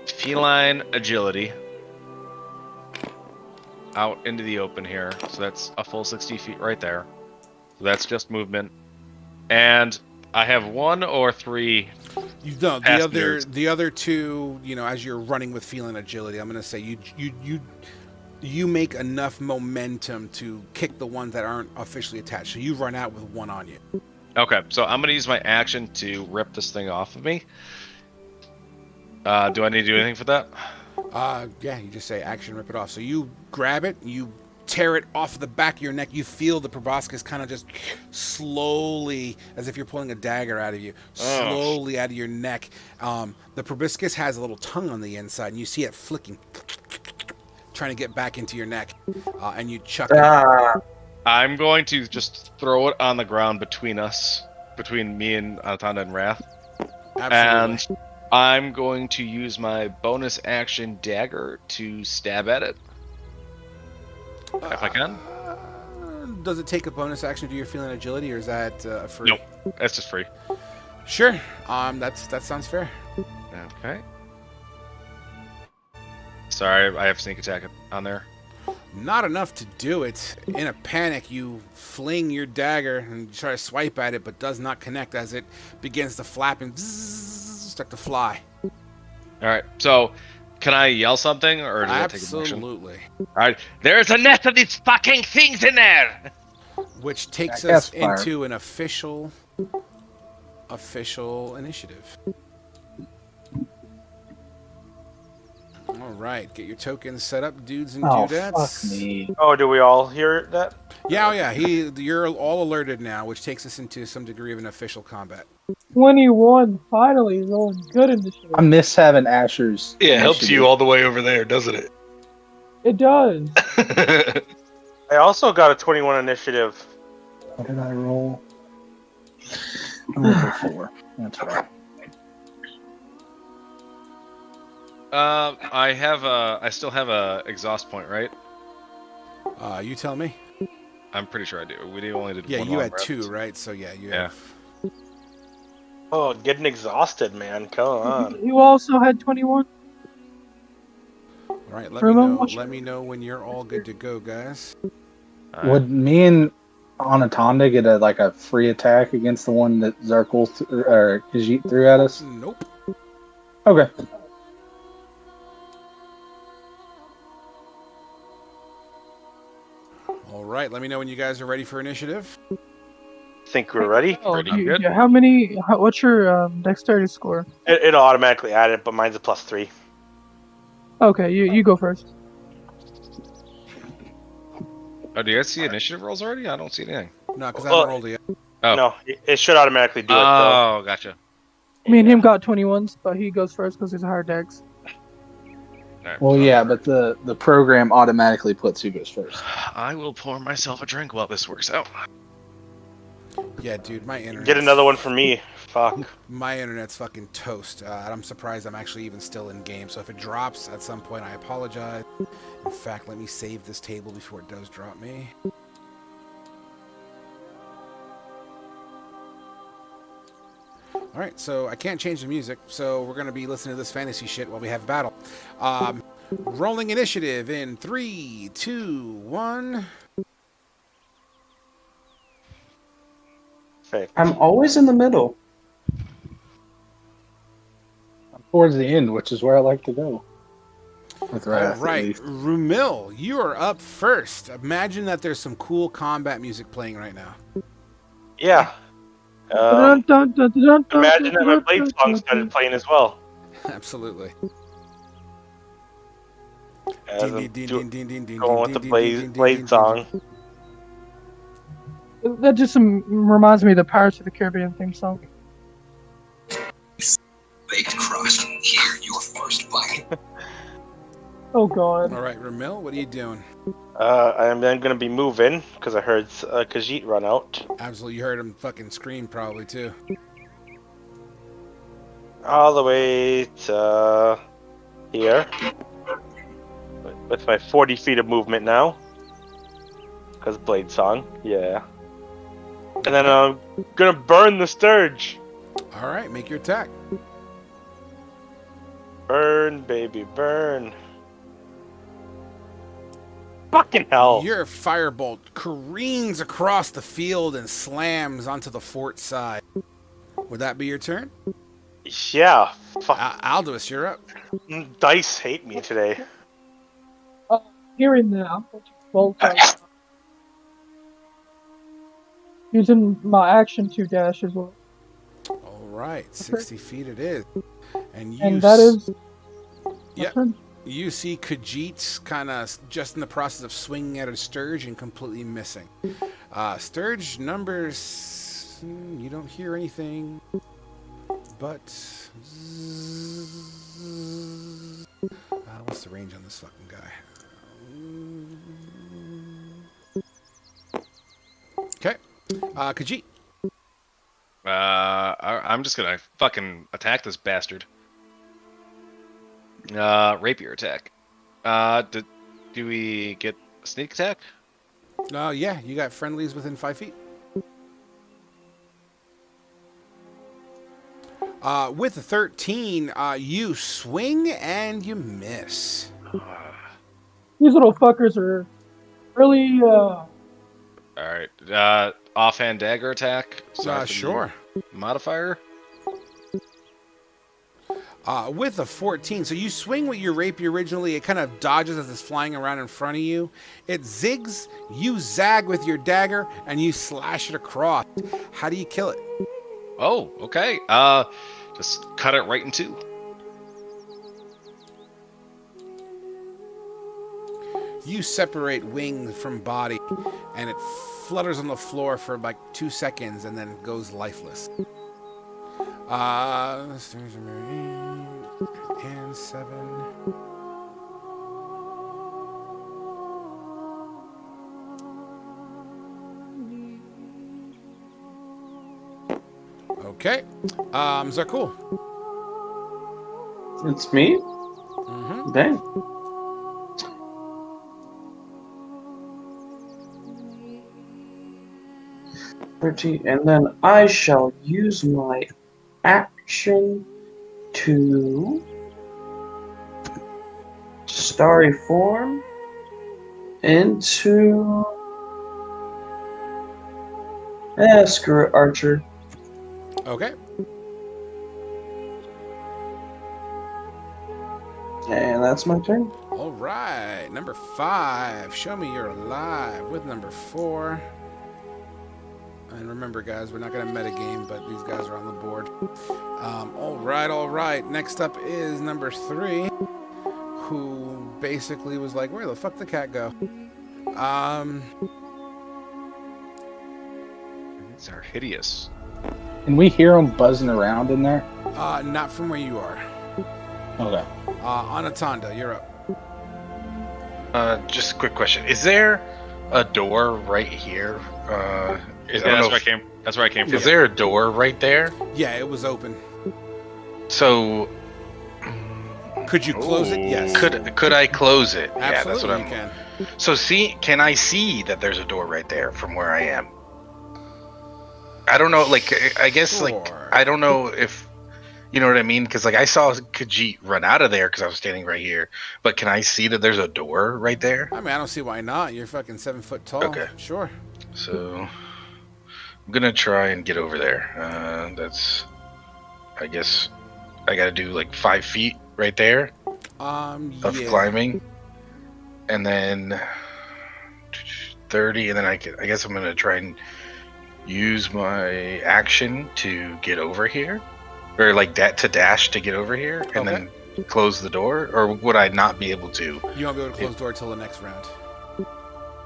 feline agility out into the open here. So that's a full 60 feet right there. So that's just movement. And I have 1 or 3. The other two, as you're running with feline agility, I'm going to say you make enough momentum to kick the ones that aren't officially attached. So you run out with 1 on you. Okay, so I'm going to use my action to rip this thing off of me. Do I need to do anything for that? Yeah, you just say action, rip it off. So you grab it, you tear it off the back of your neck. You feel the proboscis kind of just slowly, as if you're pulling a dagger out of you, slowly out of your neck. The proboscis has a little tongue on the inside, and you see it flicking, trying to get back into your neck, and you chuck it. I'm going to just throw it on the ground between us, between me and Anatanda and Wrath. Absolutely. And I'm going to use my bonus action dagger to stab at it. If I can. Does it take a bonus action to do your feline agility, or is that free? Nope, that's just free. Sure. That sounds fair. Okay. Sorry, I have sneak attack on there. Not enough to do it. In a panic, you fling your dagger and try to swipe at it, but does not connect as it begins to flap and start to fly. All right, so can I yell something, or does that take a motion? Absolutely. All right, there's a nest of these fucking things in there. Which takes us into an official initiative. All right, get your tokens set up, dudes and dudettes. Fuck me. Oh, do we all hear that? Yeah. You're all alerted now, which takes us into some degree of an official combat. 21, finally, rolling good in this show. I miss having Asher's. Yeah, it helps initiative. you all the way over there, doesn't it? It does. I also got a 21 initiative. What did I roll? I rolled a 4. That's right. I still have a exhaust point, right? You tell me. I'm pretty sure I do. We only did Yeah, one you long had rest. 2, right? So yeah, you have. Oh, getting exhausted, man. Come on. You also had 21? All right, Remember let me know when you're all good to go, guys. Would me and Anatonda get a free attack against the one that Zirkle or Khajiit threw at us? Nope. Okay. All right, let me know when you guys are ready for initiative. Think we're ready? Oh, Pretty good. What's your dexterity score? It'll automatically add it, but mine's a +3. Okay, you go first. Oh, do you guys see initiative rolls already? I don't see anything. No, because I haven't rolled it yet. Oh. No, it should automatically do it though. Oh, gotcha. Me and him got 21s, but he goes first because he's a hard dex. Alright, Well, yeah, but the program automatically puts who goes first. I will pour myself a drink while this works out. Yeah, dude, my internet. Get another one for me. Fuck. My internet's fucking toast. I'm surprised I'm actually even still in game. So if it drops at some point, I apologize. In fact, let me save this table before it does drop me. All right, so I can't change the music, so we're gonna be listening to this fantasy shit while we have battle. Rolling initiative in 3, 2, 1. Fake. I'm always in the middle. I'm towards the end, which is where I like to go. With All Wrath, at right, least. Rumil, you are up first. Imagine that there's some cool combat music playing right now. Yeah. Imagine that my Blade song started playing as well. Absolutely. As I'm going with the Blade song. That just reminds me of the Pirates of the Caribbean theme song. Baked crust. Here, your first bite. Oh god. All right, Ramil, what are you doing? I'm then gonna be moving because I heard Khajiit run out. Absolutely, you heard him fucking scream probably too. All the way to here. With my 40 feet of movement now. Because Blade Song, yeah. And then I'm gonna burn the Sturge. All right, make your attack. Burn, baby, burn. Fucking hell. Your firebolt careens across the field and slams onto the fort side. Would that be your turn? Yeah. Fuck. Aldous, you're up. Dice hate me today. Hearing that, I'm going to bolt using my action to dash as well. All right, 60 feet it is. And that is... Yep. You see Khajiit kind of just in the process of swinging at a Sturge and completely missing. Sturge numbers... You don't hear anything. But... what's the range on this fucking guy? Okay. Khajiit. I'm just gonna fucking attack this bastard. Rapier attack. Do we get a sneak attack? Yeah, you got friendlies within 5 feet. With a 13, you swing and you miss. These little fuckers are really, Alright, offhand dagger attack. Sure. Modifier? With a 14, so you swing with your rapier originally, it kind of dodges as it's flying around in front of you. It zigs, you zag with your dagger, and you slash it across. How do you kill it? Oh, okay. Just cut it right in two. You separate wing from body, and it flutters on the floor for like 2 seconds and then goes lifeless. And 7. Okay. Zarkul. It's me? Mm-hmm. Dang. And then I shall use my action to starry form into screw it, Archer. Okay. And that's my turn. All right. Number 5. Show me you're alive with number 4. And remember, guys, we're not going to metagame, but these guys are on the board. All right. Next up is number 3, who basically was like, where the fuck did the cat go? These are hideous. Can we hear them buzzing around in there? Not from where you are. Okay. Anatanda, you're up. Just a quick question. Is there a door right here? That's where I came. That's where I came from. Is there a door right there? Yeah, it was open. So Could you close it? Yes. could I close it? Absolutely, Yeah, that's what you can. So can I see that there's a door right there from where I am? I don't know, like, I guess, like, Sure. I don't know if, you know what I mean? Because, like, I saw Khajiit run out of there because I was standing right here. But can I see that there's a door right there? I mean, I don't see why not. You're fucking 7 foot tall. Okay. Sure. So I'm going to try and get over there. That's, I guess, I got to do, like, 5 feet right there of Yeah. climbing. And then 30, and then I guess I'm going to try and use my action to get over here, or like that to dash to get over here, and then close the door, or would I not be able to? You won't be able to close the door till the next round.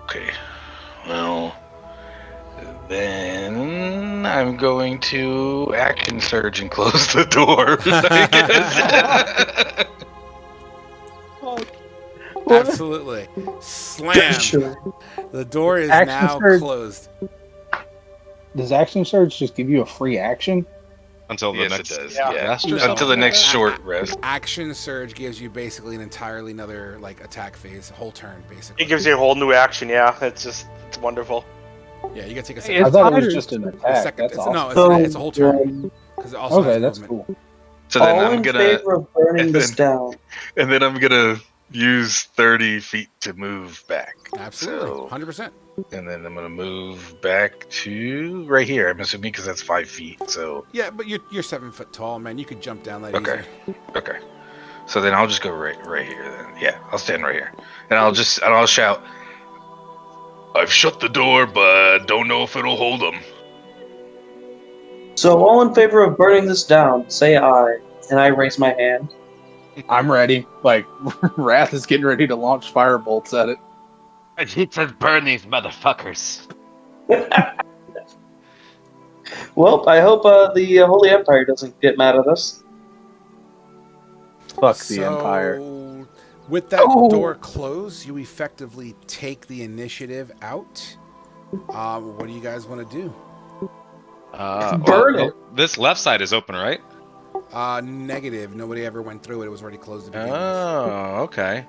Okay, well then I'm going to action surge and close the door. I guess. Absolutely. Slam. Sure. The door is Action now surge. closed. Does action surge just give you a free action? Until the Yes, next it does. Yeah. Yeah, rest or until something? the next short rest. Action surge gives you basically an entirely another like attack phase, a whole turn basically. It gives you a whole new action. Yeah, it's wonderful. Yeah, you gotta take a It's second. I thought it was tighter. just an a attack. second That's it's, awesome. no, it's, So, it's a whole turn. Because it also Okay, has that's movement. cool. So then All I'm in gonna, favor of burning and this then- down. and then I'm gonna use 30 feet to move back. Absolutely. So, 100%. and then I'm gonna move back to right here. I'm assuming because that's 5 feet. So Yeah, but you're 7 foot tall, man. You could jump down that Okay. easy. okay. So then I'll just go right here. Then yeah, I'll stand right here, and I'll shout. I've shut the door, but don't know if it'll hold them. So all in favor of burning this down, say aye. And I raise my hand. I'm ready. Like, Wrath is getting ready to launch fire bolts at it. And he says, burn these motherfuckers. Well, I hope the Holy Empire doesn't get mad at us. Fuck the Empire. With that Oh. door closed, you effectively take the initiative out. What do you guys want to do? Burn it. This left side is open, right? Negative. Nobody ever went through it. It was already closed to begin with. Oh, okay.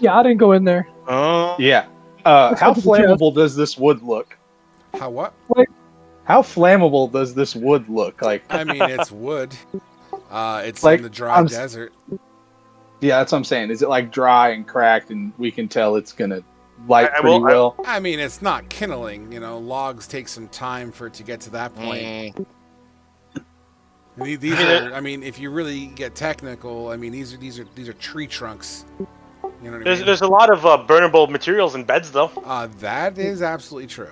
Yeah, I didn't go in there. Oh, Yeah. How Let's go to the flammable does this wood look? How what? How flammable does this wood look? Like, I mean, it's wood. It's Like, in the dry I'm- desert. yeah, that's what I'm saying. Is it like dry and cracked, and we can tell it's gonna light I pretty will- well? I mean, it's not kindling. You know, logs take some time for it to get to that point. These are. I mean, if you really get technical, I mean, these are tree trunks. You know what I mean? There's a lot of burnable materials in beds though. That is absolutely true.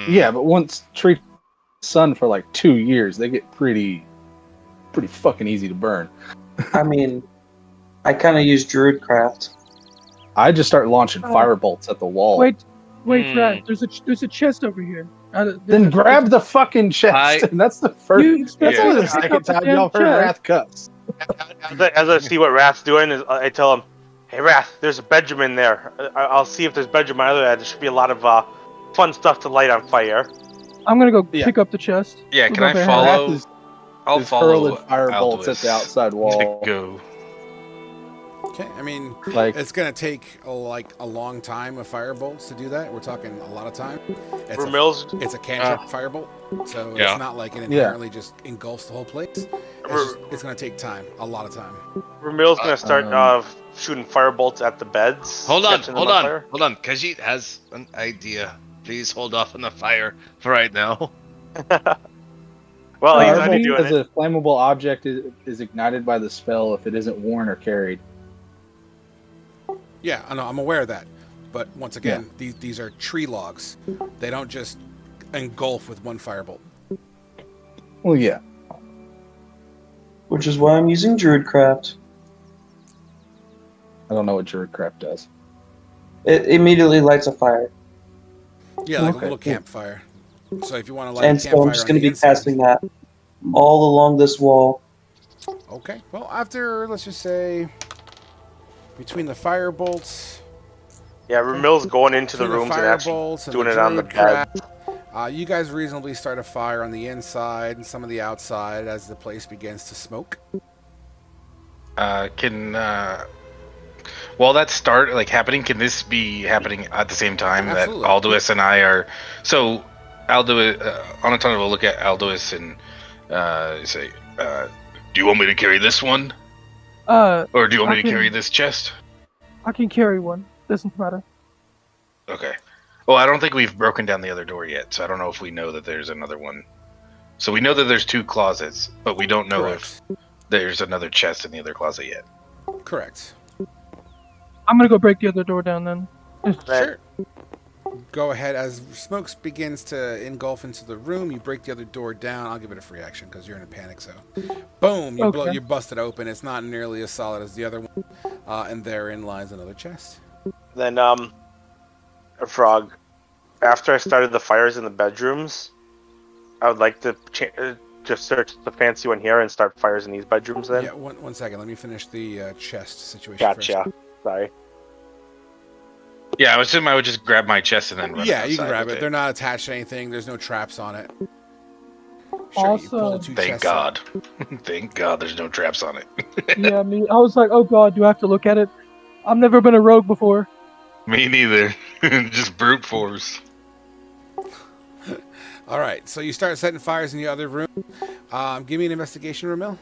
Yeah, but once tree sun for like 2 years, they get pretty fucking easy to burn. I mean, I kind of use Druidcraft. I just start launching fire bolts at the wall. Wait, Rat. There's a chest over here. Then grab the fucking chest. And that's the first. You That's expect only me the to pick second up the time damn y'all heard chest? Wrath cuss. As I see what Wrath's doing, I tell him, "Hey Wrath, there's a bedroom in there. I'll see if there's bedroom on the other end. There should be a lot of fun stuff to light on fire." I'm gonna go Yeah. pick up the chest. Yeah, We'll can go I there. follow? Wrath I'll is follow hurling fire bolts at the outside wall. to go. Okay, I mean, Like, it's gonna take a long time of fire bolts to do that. We're talking a lot of time. It's a cantrip firebolt, so Yeah. it's not like it inherently just engulfs the whole place. It's gonna take time, a lot of time. Ramil's gonna start shooting firebolts at the beds. Hold on, catching them fire. hold on. Khajiit has an idea. Please hold off on the fire for right now. Well, he's Firebolt already doing as it. a flammable object is ignited by the spell if it isn't worn or carried. Yeah, I know, I'm aware of that. But once again, these are tree logs. They don't just engulf with one firebolt. Well, yeah. Which is why I'm using Druidcraft. I don't know what Druidcraft does. It immediately lights a fire. Yeah, like Okay, a little cool. campfire. So if you want to light a And so I'm campfire just on going to the be inside. casting that all along this wall. Okay. Well, after, let's just say, between the fire bolts... Yeah, Ramil's going into the Between the rooms and fire actually bolts and doing the it on the druid bed. trap, you guys reasonably start a fire on the inside and some of the outside as the place begins to smoke. While that happening, can this be happening at the same time Absolutely. that Alduis and I are? So, Alduis, Anatona will look at Alduis and say, "Do you want me to carry this one, or do you want me to carry this chest?" I can carry one. Doesn't matter. Okay. Well, I don't think we've broken down the other door yet, so I don't know if we know that there's another one. So we know that there's 2 closets, but we don't know if there's another chest in the other closet yet. Correct. I'm gonna go break the other door down then. Sure. Go ahead. As smoke begins to engulf into the room, you break the other door down. I'll give it a free action because you're in a panic. So, boom! You bust it open. It's not nearly as solid as the other one, and therein lies another chest. Then, Frog, after I started the fires in the bedrooms, I would like to just search the fancy one here and start fires in these bedrooms then. Yeah, one second. Let me finish the chest situation Gotcha. first. Sorry. Yeah, I would assume I would just grab my chest and then run Yeah, you can outside grab with it. They're not attached to anything. There's no traps on it. Sure, you pull the 2 Thank chests God. out. Thank God there's no traps on it. Yeah, me. I was like, oh god, do I have to look at it? I've never been a rogue before. Me neither. Just brute force. All right, so you start setting fires in the other room. Give me an investigation, Ramil.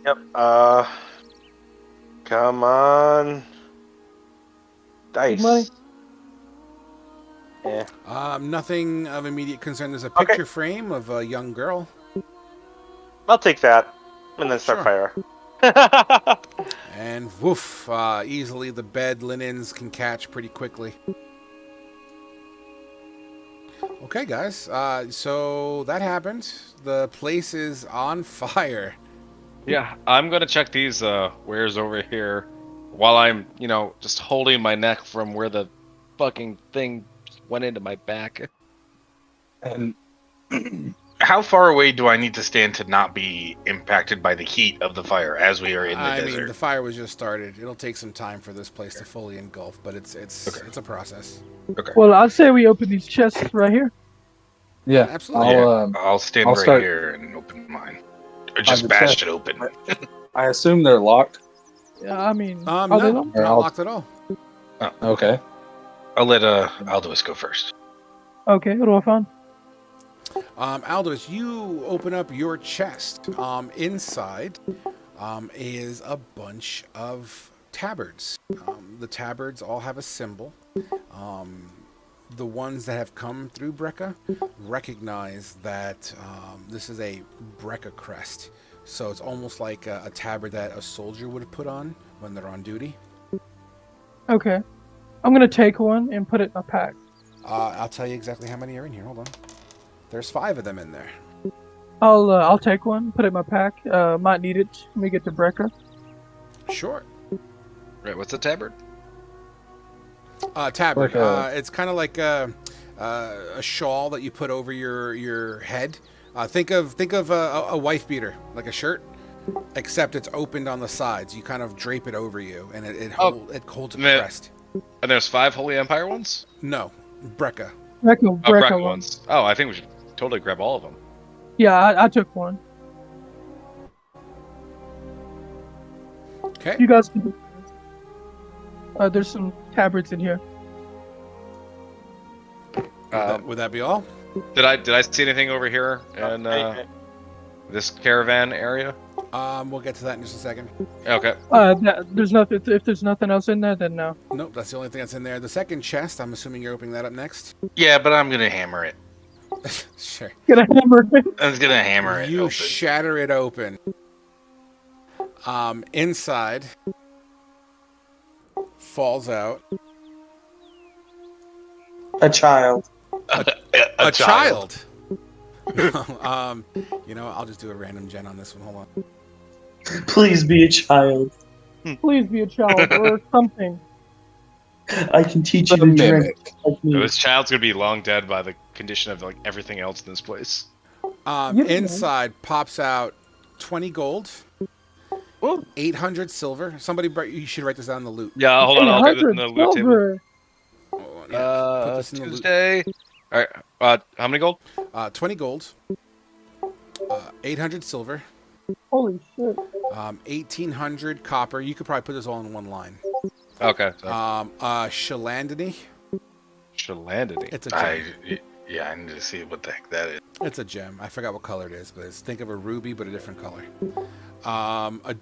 Yep. Come on. Big money. Dice. Yeah. Nothing of immediate concern. There's a picture frame of a young girl. I'll take that and then start fire. And woof, easily the bed linens can catch pretty quickly. Okay, guys. So that happened. The place is on fire. Yeah, I'm gonna check these wares over here while I'm, just holding my neck from where the fucking thing went into my back. And how far away do I need to stand to not be impacted by the heat of the fire as we are in the desert? I mean, the fire was just started. It'll take some time for this place to fully engulf, but it's a process. Okay. Well, I'd say we open these chests right here. Yeah, absolutely. I'll stand I'll right start- here and open mine. Or just bash chest. it open. I assume they're locked. Yeah, I mean, no, are they locked? not locked at all. Oh, Okay. I'll let Alduis go first. Okay, what do I find? Aldous, you open up your chest. Inside is a bunch of tabards. The tabards all have a symbol. The ones that have come through Brecca recognize that this is a Brecca crest. So it's almost like a tabard that a soldier would have put on when they're on duty. Okay. I'm gonna take one and put it in my pack. I'll tell you exactly how many are in here. Hold on. There's 5 of them in there. I'll take one, put it in my pack. Might need it when we get to Brecca. Sure. Right, what's a tabard? Tabard. Like It's kind of like a shawl that you put over your head. Think of a wife beater, like a shirt, except it's opened on the sides. You kind of drape it over you, and it holds a crest. And there's 5 Holy Empire ones? No, Brecca. Brecca one. ones. Oh, I think we should totally grab all of them. Yeah, I took one. Okay. You guys can. There's some tabards in here. Would that be all? Did I see anything over here in this caravan area? We'll get to that in just a second. Okay. There's nothing. If there's nothing else in there, then no. Nope, that's the only thing that's in there. The second chest, I'm assuming you're opening that up next. Yeah, but I'm gonna hammer it. Sure. Gonna hammer it. I'm just gonna hammer it You open. shatter it open. Inside falls out A child. a child. I'll just do a random gen on this one. Hold on. Please be a child. Please be a child or something. I can teach The you to drink. mimic. Like me. This child's gonna be long dead by the condition of like everything else in this place. Inside pops out 20 gold, Whoa. 800 silver. Somebody, you should write this down in the loot. Yeah, hold on. I'll get it in 800 the loot table. silver. Oh, yeah, put this in the loot. Tuesday. All right. How many gold? 20 gold, 800 silver, Holy shit. 1800 copper. You could probably put this all in one line. Okay. Shalandini. Shalandini. It's a gem. I need to see what the heck that is. It's a gem. I forgot what color it is, but think of a ruby, but a different color.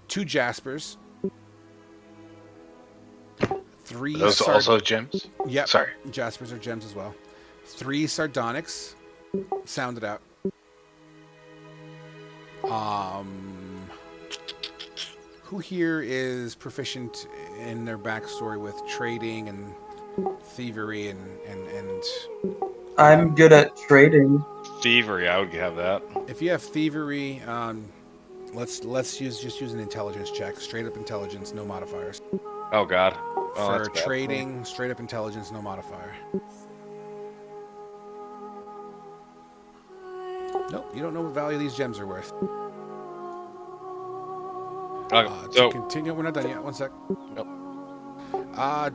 2 jaspers. 3 Those also gems? Yep. Sorry. Jaspers are gems as well. 3 sardonyx. Sound it out. Who here is proficient in their backstory with trading and thievery and I'm good at trading. Thievery. I would have that. if you have thievery, let's use an intelligence check. Straight up intelligence, no modifiers. Oh God. Oh, For trading, straight up intelligence, no modifier. Nope, you don't know what value these gems are worth. To continue, we're not done yet. One sec. Nope. A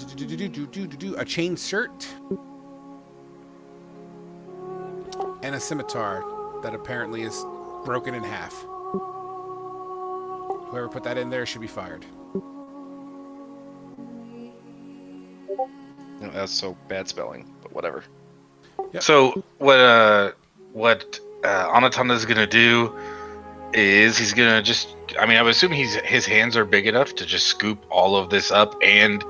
chain cert and a scimitar that apparently is broken in half. Whoever put that in there should be fired. That's so bad spelling, but whatever. Yep. So what Anatonda's gonna do is he's gonna I would assume his hands are big enough to just scoop all of this up and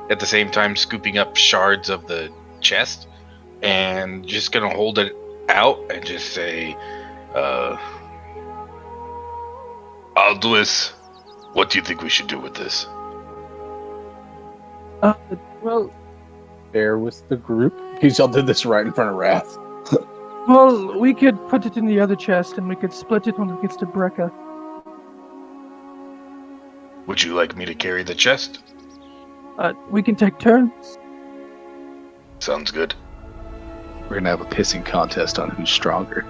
at the same time scooping up shards of the chest and just gonna hold it out and just say, Alduis, what do you think we should do with this? Well, Share with the group. Because y'all did this right in front of Wrath. well, we could put it in the other chest and we could split it when it gets to Brecca. Would you like me to carry the chest? We can take turns. Sounds good. We're gonna have a pissing contest on who's stronger.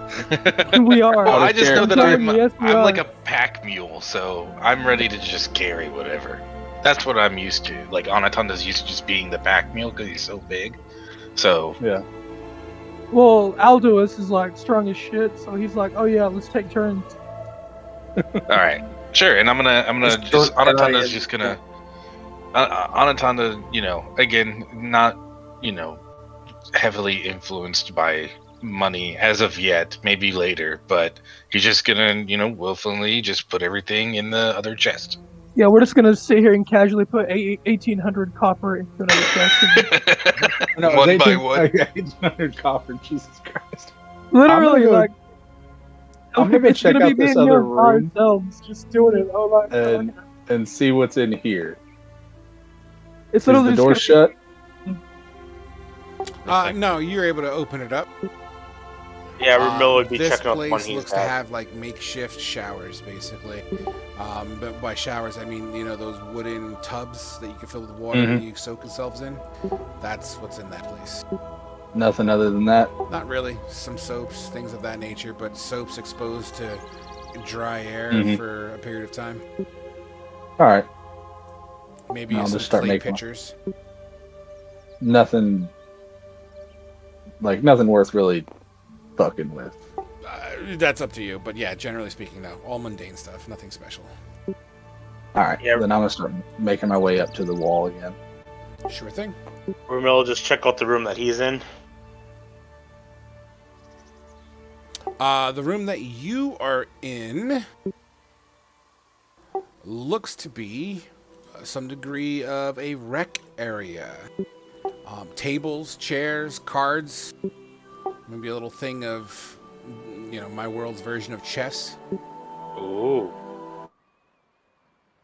We are. Well, I just know that I'm Yes, we are. like a pack mule, so I'm ready to just carry whatever. That's what I'm used to. Like Anatonda's used to just being the pack mule because he's so big. So Yeah. Well, Alduis is like strong as shit, so he's like, oh yeah, let's take turns. all right, sure. And I'm gonna just Anatonda's just gonna Anatonda, again, not heavily influenced by money as of yet, maybe later, but he's just gonna willfully just put everything in the other chest. Yeah, we're just gonna sit here and casually put 1,800 copper into another chest. No, One they by did- one. 1,800 copper. Jesus Christ. Literally, I'm gonna go- like, I'm gonna go it's check gonna be out me this and you other by room ourselves, just doing it. Oh my god. and see what's in here. It's Is the literally door just gonna shut? No, you're able to open it up. Yeah, Ramil would be This checking up when place he's looks to at. have like makeshift showers, basically. But by showers, I mean those wooden tubs that you can fill with water and you soak yourselves in. That's what's in that place. Nothing other than that. Not really. Some soaps, things of that nature, but soaps exposed to dry air for a period of time. All right. Maybe I'll some just start clay making one. pitchers. Nothing. Like nothing worth really fucking with. That's up to you, but yeah, generally speaking, no. All mundane stuff, nothing special. All right. Yeah. Then I'm gonna start making my way up to the wall again. Sure thing. Ramil will just check out the room that he's in. The room that you are in looks to be some degree of a rec area. Tables, chairs, cards. Maybe a little thing of, my world's version of chess. Ooh.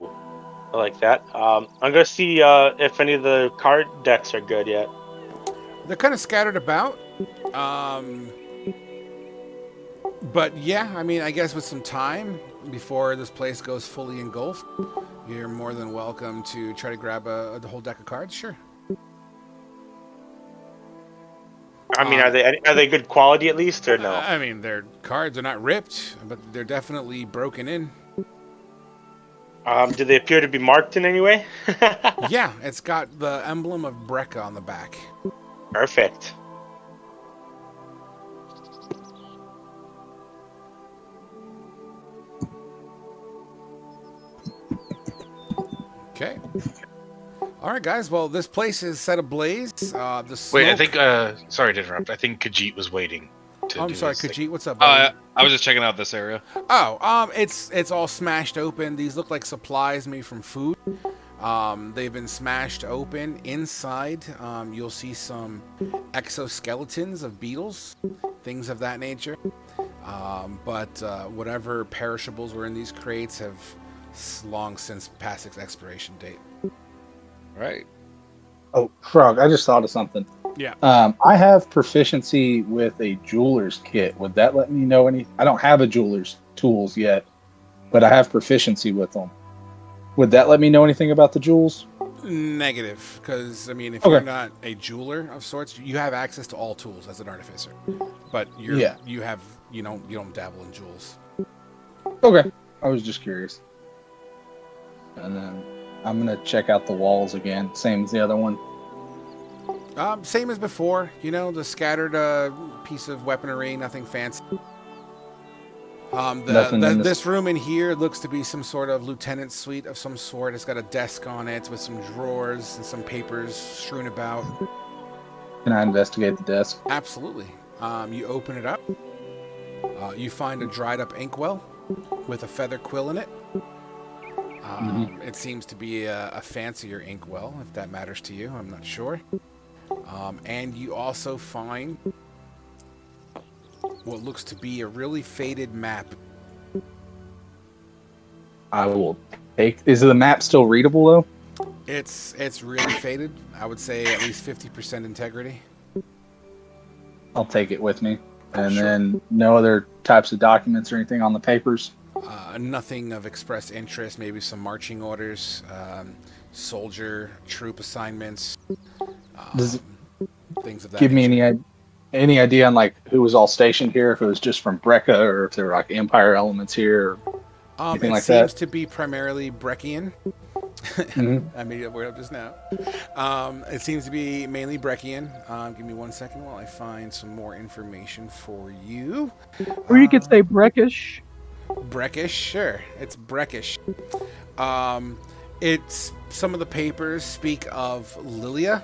I like that. I'm gonna see if any of the card decks are good yet. They're kind of scattered about. But yeah, I guess with some time before this place goes fully engulfed, you're more than welcome to try to grab the whole deck of cards. Sure. I mean, are they good quality at least, or no? I mean, their cards are not ripped, but they're definitely broken in. Do they appear to be marked in any way? Yeah, it's got the emblem of Brecca on the back. Perfect. Okay. All right, guys. Well, this place is set ablaze. The smoke... Wait, I think. Sorry to interrupt. I think Khajiit was waiting. I'm sorry, Khajiit. What's up, buddy? I was just checking out this area. Oh, it's all smashed open. These look like supplies made from food. They've been smashed open. Inside, you'll see some exoskeletons of beetles, things of that nature. But whatever perishables were in these crates have long since passed its expiration date. Right. Oh, Frog, I just thought of something. Yeah. I have proficiency with a jeweler's kit. Would that let me know any? I don't have a jeweler's tools yet, but I have proficiency with them. Would that let me know anything about the jewels? Negative, because I mean, if Okay. you're not a jeweler of sorts, you have access to all tools as an artificer. But you don't dabble in jewels. Okay. I was just curious. And then I'm gonna check out the walls again, same as the other one. Same as before, the scattered piece of weaponry, nothing fancy. This room in here looks to be some sort of lieutenant's suite of some sort. It's got a desk on it with some drawers and some papers strewn about. Can I investigate the desk? Absolutely. You open it up. You find a dried up inkwell with a feather quill in it. It seems to be a fancier inkwell, if that matters to you. I'm not sure. And you also find what looks to be a really faded map. I will take. Is the map still readable though? It's really faded. I would say at least 50% integrity. I'll take it with me. And Sure. then no other types of documents or anything on the papers. Nothing of express interest. Maybe some marching orders, soldier troop assignments. Does it things of that give me nature. any idea on like who was all stationed here? If it was just from Brecca or if there were like Empire elements here, or anything It like seems that? to be primarily Breccian. Mhm. I made a word up just now. It seems to be mainly Breccian. Give me 1 second while I find some more information for you. Or you could say Breckish. Breckish, sure. It's Breckish. It's some of the papers speak of Lilia.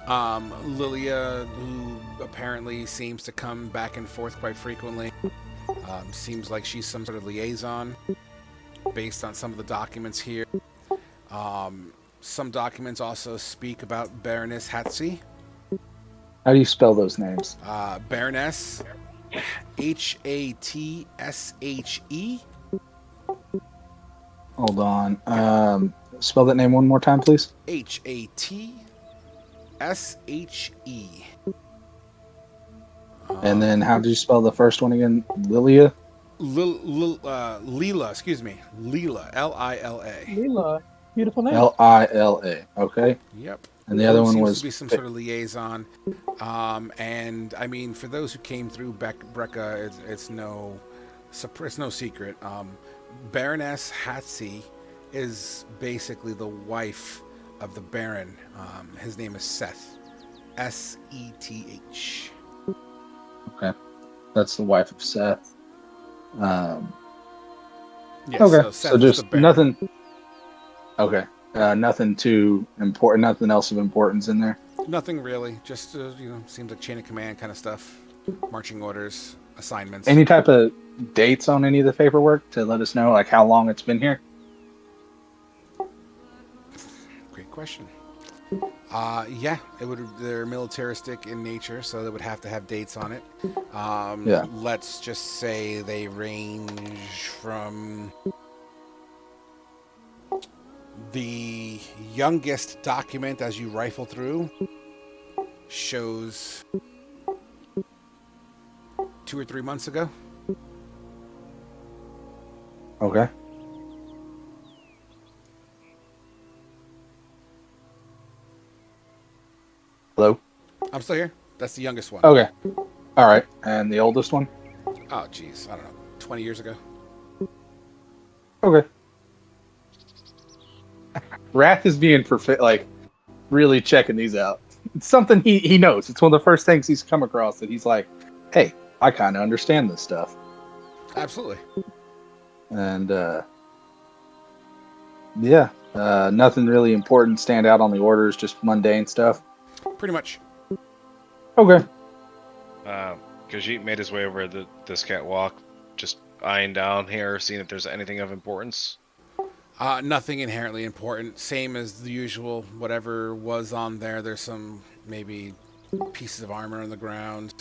Lilia, who apparently seems to come back and forth quite frequently. Seems like she's some sort of liaison based on some of the documents here. Some documents also speak about Baroness Hatsi. How do you spell those names? Baroness, Hatshe. Hold on. Spell that name one more time, please. Hatshe. And then how do you spell the first one again? Lilia? Leela, excuse me. Leela, Lila. Leela. Beautiful name. Lila. Okay. Yep. And the other one seems was to be some sort of liaison. And I mean, for those who came through Brecca, it's no secret. Baroness Hatsi is basically the wife of the Baron. His name is Seth. Seth. Okay. That's the wife of Seth. Yes, Okay. Seth So is just the Baron. nothing. Okay. Nothing too important. Nothing else of importance in there. Nothing really. Just seems like chain of command kind of stuff. Marching orders, assignments. Any type of dates on any of the paperwork to let us know, like how long it's been here? Great question. They're militaristic in nature, so they would have to have dates on it. Yeah. Let's just say they range from the youngest document as you rifle through shows 2 or 3 months ago. Okay. Hello? I'm still here. That's the youngest one. Okay. All right. And the oldest one? Oh, geez. I don't know. 20 years ago. Okay. Wrath is being really checking these out. It's something he knows. It's one of the first things he's come across that he's like, hey, I kind of understand this stuff. Absolutely. And nothing really important stand out on the orders, just mundane stuff. Pretty much. Okay. Khajiit made his way over this catwalk, just eyeing down here, seeing if there's anything of importance. Nothing inherently important. Same as the usual. Whatever was on there. There's some maybe pieces of armor on the ground,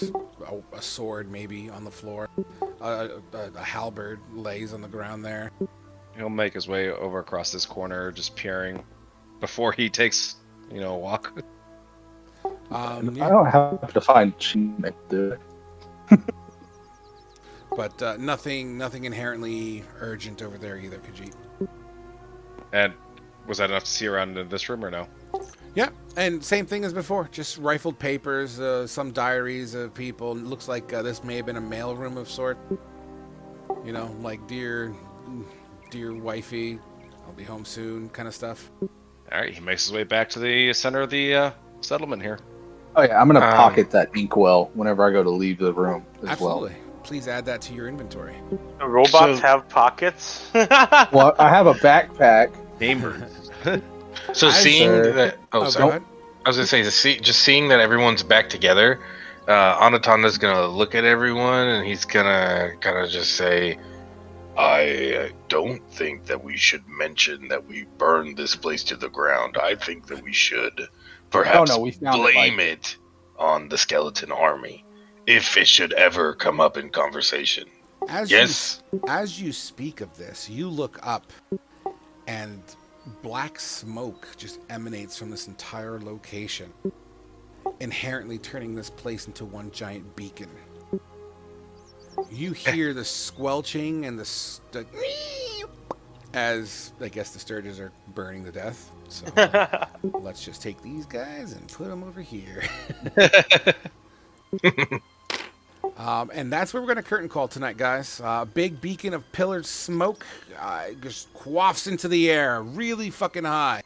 a sword maybe on the floor, a halberd lays on the ground there. He'll make his way over across this corner, just peering before he takes, a walk. I don't have to find Chimek, do it. But nothing inherently urgent over there either, Khajiit. And was that enough to see around in this room or no? Yeah, and same thing as before. Just rifled papers, some diaries of people. It looks like this may have been a mail room of sort. Like dear wifey, I'll be home soon, kind of stuff. All right, he makes his way back to the center of the settlement here. Oh yeah, I'm gonna pocket that inkwell whenever I go to leave the room as absolutely. well. Please add that to your inventory. Do robots have pockets? Well, I have a backpack. Gamers. So seeing that, go ahead. I was gonna say, just seeing that everyone's back together, Anatonda's gonna look at everyone and he's gonna kind of just say, I don't think that we should mention that we burned this place to the ground. I think that we should perhaps we found blame it on the skeleton army, if it should ever come up in conversation. As you speak of this, you look up and black smoke just emanates from this entire location, inherently turning this place into one giant beacon. You hear the squelching and as I guess the Sturges are burning to death. So let's just take these guys and put them over here. And that's where we're going to curtain call tonight, guys. Big beacon of pillared smoke just quaffs into the air really fucking high.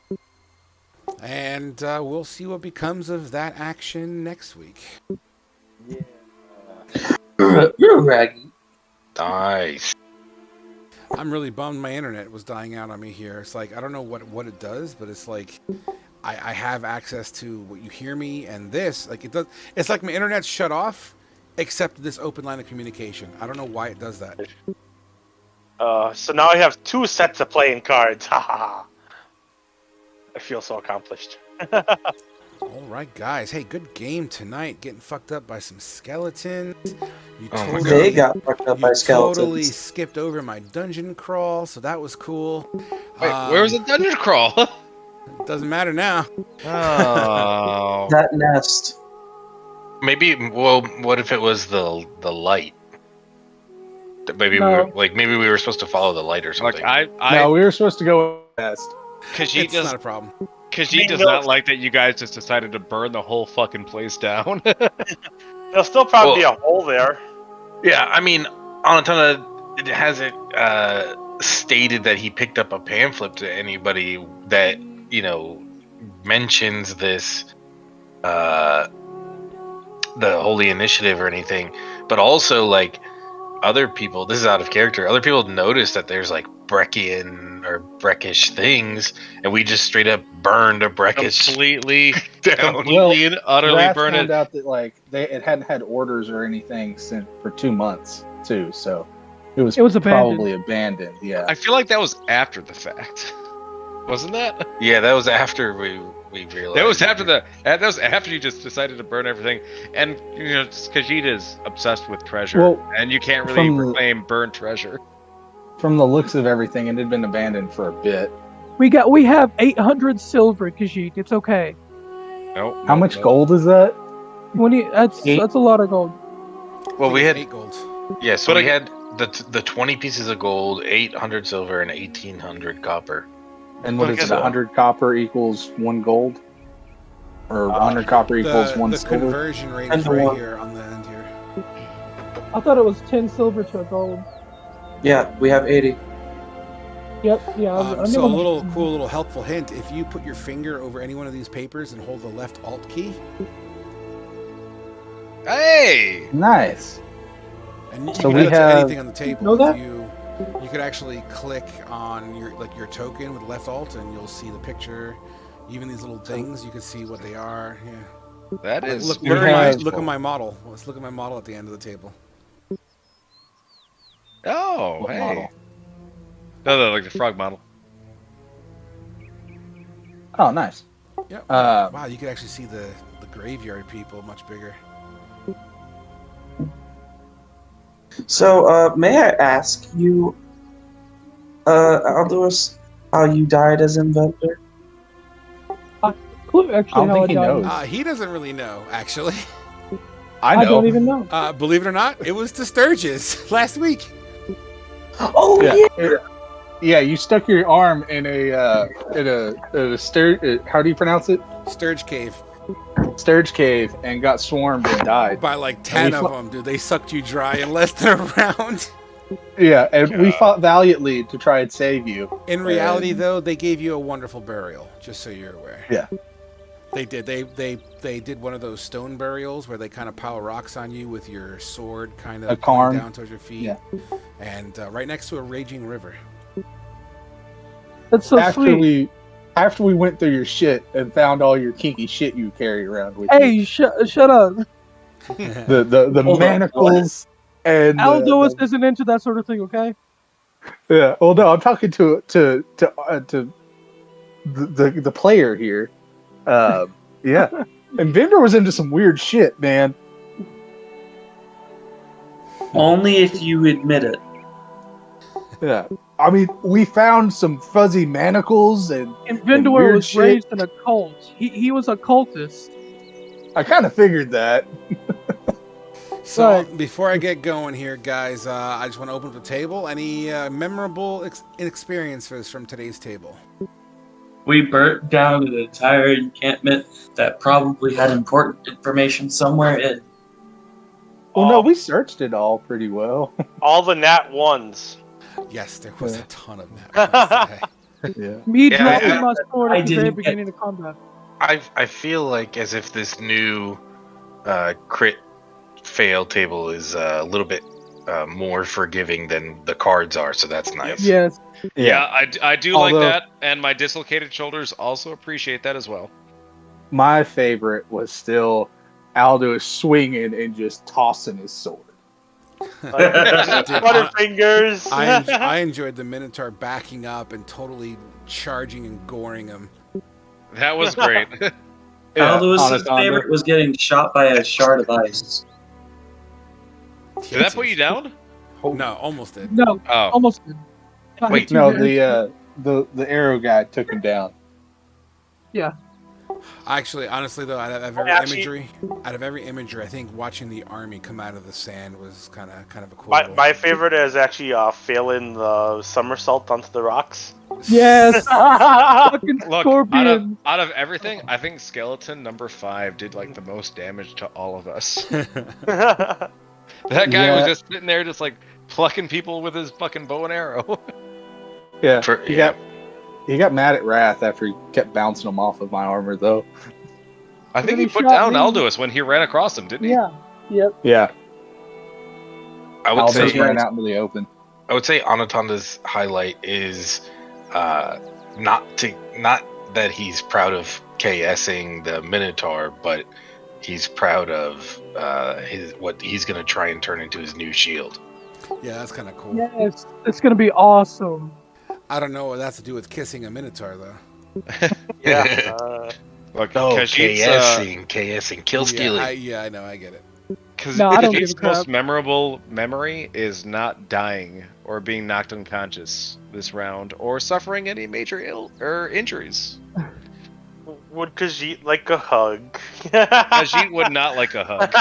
And we'll see what becomes of that action next week. You're raggy. nice. I'm really bummed my internet was dying out on me here. It's like, I don't know what it does, but it's like I have access to what you hear me and this. Like it does. It's like my internet's shut off, except this open line of communication. I don't know why it does that. So now I have 2 sets of playing cards. Ha ha ha. I feel so accomplished. All right, guys. Hey, good game tonight. Getting fucked up by some skeletons. They got fucked up by skeletons. Totally skipped over my dungeon crawl, so that was cool. Wait, where was the dungeon crawl? Doesn't matter now. Oh. That nest. Maybe. Well, what if it was the light? Maybe No. maybe we were supposed to follow the light or something. No, we were supposed to go west. Khajiit It's does not a problem. Khajiit does not like that you guys just decided to burn the whole fucking place down. There'll still probably be a hole there. Yeah, I mean, Anatona hasn't stated that he picked up a pamphlet to anybody that mentions this, the Holy Initiative or anything. But also, like, other people, this is out of character. Other people notice that there's like Breckian or Breckish things, and we just straight up burned a Breckish completely down. and utterly Wrath burn found it. out that it hadn't had orders or anything for 2 months too, so it was abandoned. probably abandoned. Yeah. I feel like that was after the fact, wasn't that? Yeah, that was after we realized. That was after that was after you just decided to burn everything, and Khajiit is obsessed with treasure, Well, and you can't really from- reclaim burnt treasure. From the looks of everything, it had been abandoned for a bit. We have 800 silver, Khajiit. It's okay. Nope. How much gold is that? That's a lot of gold. Well, we had 8 gold. yeah, so But we had the 20 pieces of gold, 800 silver, and 1800 copper. And what is Okay, it? so- 100 copper equals 1 gold, or 100 copper equals 1 the silver. conversion rate is 10 to right 1. here on the end here. I thought it was 10 silver to a gold. Yeah, we have 80. Yep, yeah. I So knew a how little much- cool, little helpful hint: if you put your finger over any one of these papers and hold the left Alt key, Hey! Nice. and you So can we do that to have- anything on the table. Know that? If you could actually click on your token with left Alt, and you'll see the picture. Even these little things, you can see what they are. Yeah. That is Look, we look, have- look at my model. Let's look at my model at the end of the table. Oh, What hey. model? No, like the frog model. Oh, nice. Yeah. Uh, Wow, you could actually see the graveyard people much bigger. So, may I ask you, Aldous, how you died as inventor? Clue actually I don't how think I he died. knows. He doesn't really know, actually. I I know. don't even know. Believe it or not, it was to Sturgis last week. Oh, Yeah. yeah! Yeah, you stuck your arm in a how do you pronounce it? Sturge Cave. Sturge cave, and got swarmed and died. By like 10 of them, dude. They sucked you dry in less than a round. Yeah, and we fought valiantly to try and save you. In reality, And- though, they gave you a wonderful burial, just so you're aware. Yeah. They did. They did one of those stone burials where they kind of pile rocks on you with your sword kind A of cairn. down towards your feet. Yeah. And right next to a raging river. That's so sweet. After we went through your shit and found all your kinky shit you carry around with Hey, shut up. you. The Hold on, manacles and Aldous isn't into that sort of thing, okay? yeah. Well, no, I'm talking to the player here. Yeah, and Vendor was into some weird shit, man. Only if you admit it. Yeah, I mean, we found some fuzzy manacles and Vendor weird was shit. raised in a cult. He was a cultist. I kind of figured that. So Right. before I get going here, guys, I just want to open up the table. Any memorable experiences from today's table? We burnt down an entire encampment that probably had important information somewhere in. Well, no, we searched it all pretty well. All the nat ones. Yes, there was Yeah. a ton of that today. Yeah. Me Yeah, dropping I- my sword I at the very didn't get- beginning of combat. I feel like as if this new crit fail table is a little bit more forgiving than the cards are, so that's nice. Yes. Yeah, I do like Although- that, and my dislocated shoulders also appreciate that as well. My favorite was still Aldo swinging and just tossing his sword. Butterfingers. I enjoyed the Minotaur backing up and totally charging and goring him. That was great. Aldous' Anaconda. favorite was getting shot by a shard of ice. Did that put you down? No, almost did. No, Oh, almost did. I had Wait, two No, very- the arrow guy took him down. Yeah. Actually, honestly though, out of every imagery, I think watching the army come out of the sand was kind of a cool. My favorite is actually failing the somersault onto the rocks. Yes. Fucking look, scorpion. out of everything, I think skeleton number 5 did like the most damage to all of us. That guy Yeah. was just sitting there, just like plucking people with his fucking bow and arrow. Yeah, For- he yeah. got mad at Wrath after he kept bouncing him off of my armor, though. I think Then he he put shot down me. Aldous when he ran across him, didn't he? Yeah. Yep. Yeah, I would Aldo say ran out into the open. I would say Anaconda's highlight is not that he's proud of KSing the Minotaur, but he's proud of what he's gonna try and turn into his new shield. Yeah, that's kind of cool. Yes. It's gonna be awesome. I don't know what that's to do with kissing a Minotaur though. Yeah. Look, Oh, Khajiit's, KSing, kill stealing. Yeah, I know, I get it. No, I don't give a Khajiit's crap. most memorable memory is not dying or being knocked unconscious this round or suffering any major injuries. Would Khajiit like a hug? Khajiit would not like a hug.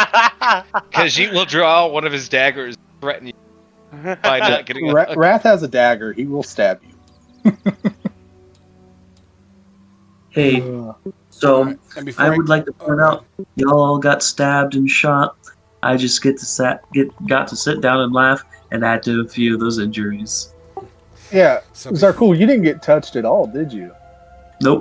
Khajiit will draw one of his daggers, threaten you by not getting a hug. Wrath has a dagger. He will stab you. Hey, So Alright, and before I would like to point out, y'all all got stabbed and shot. I just got to sit down and laugh and add to a few of those injuries. Yeah, So Zarkul, you didn't get touched at all, did you? Nope.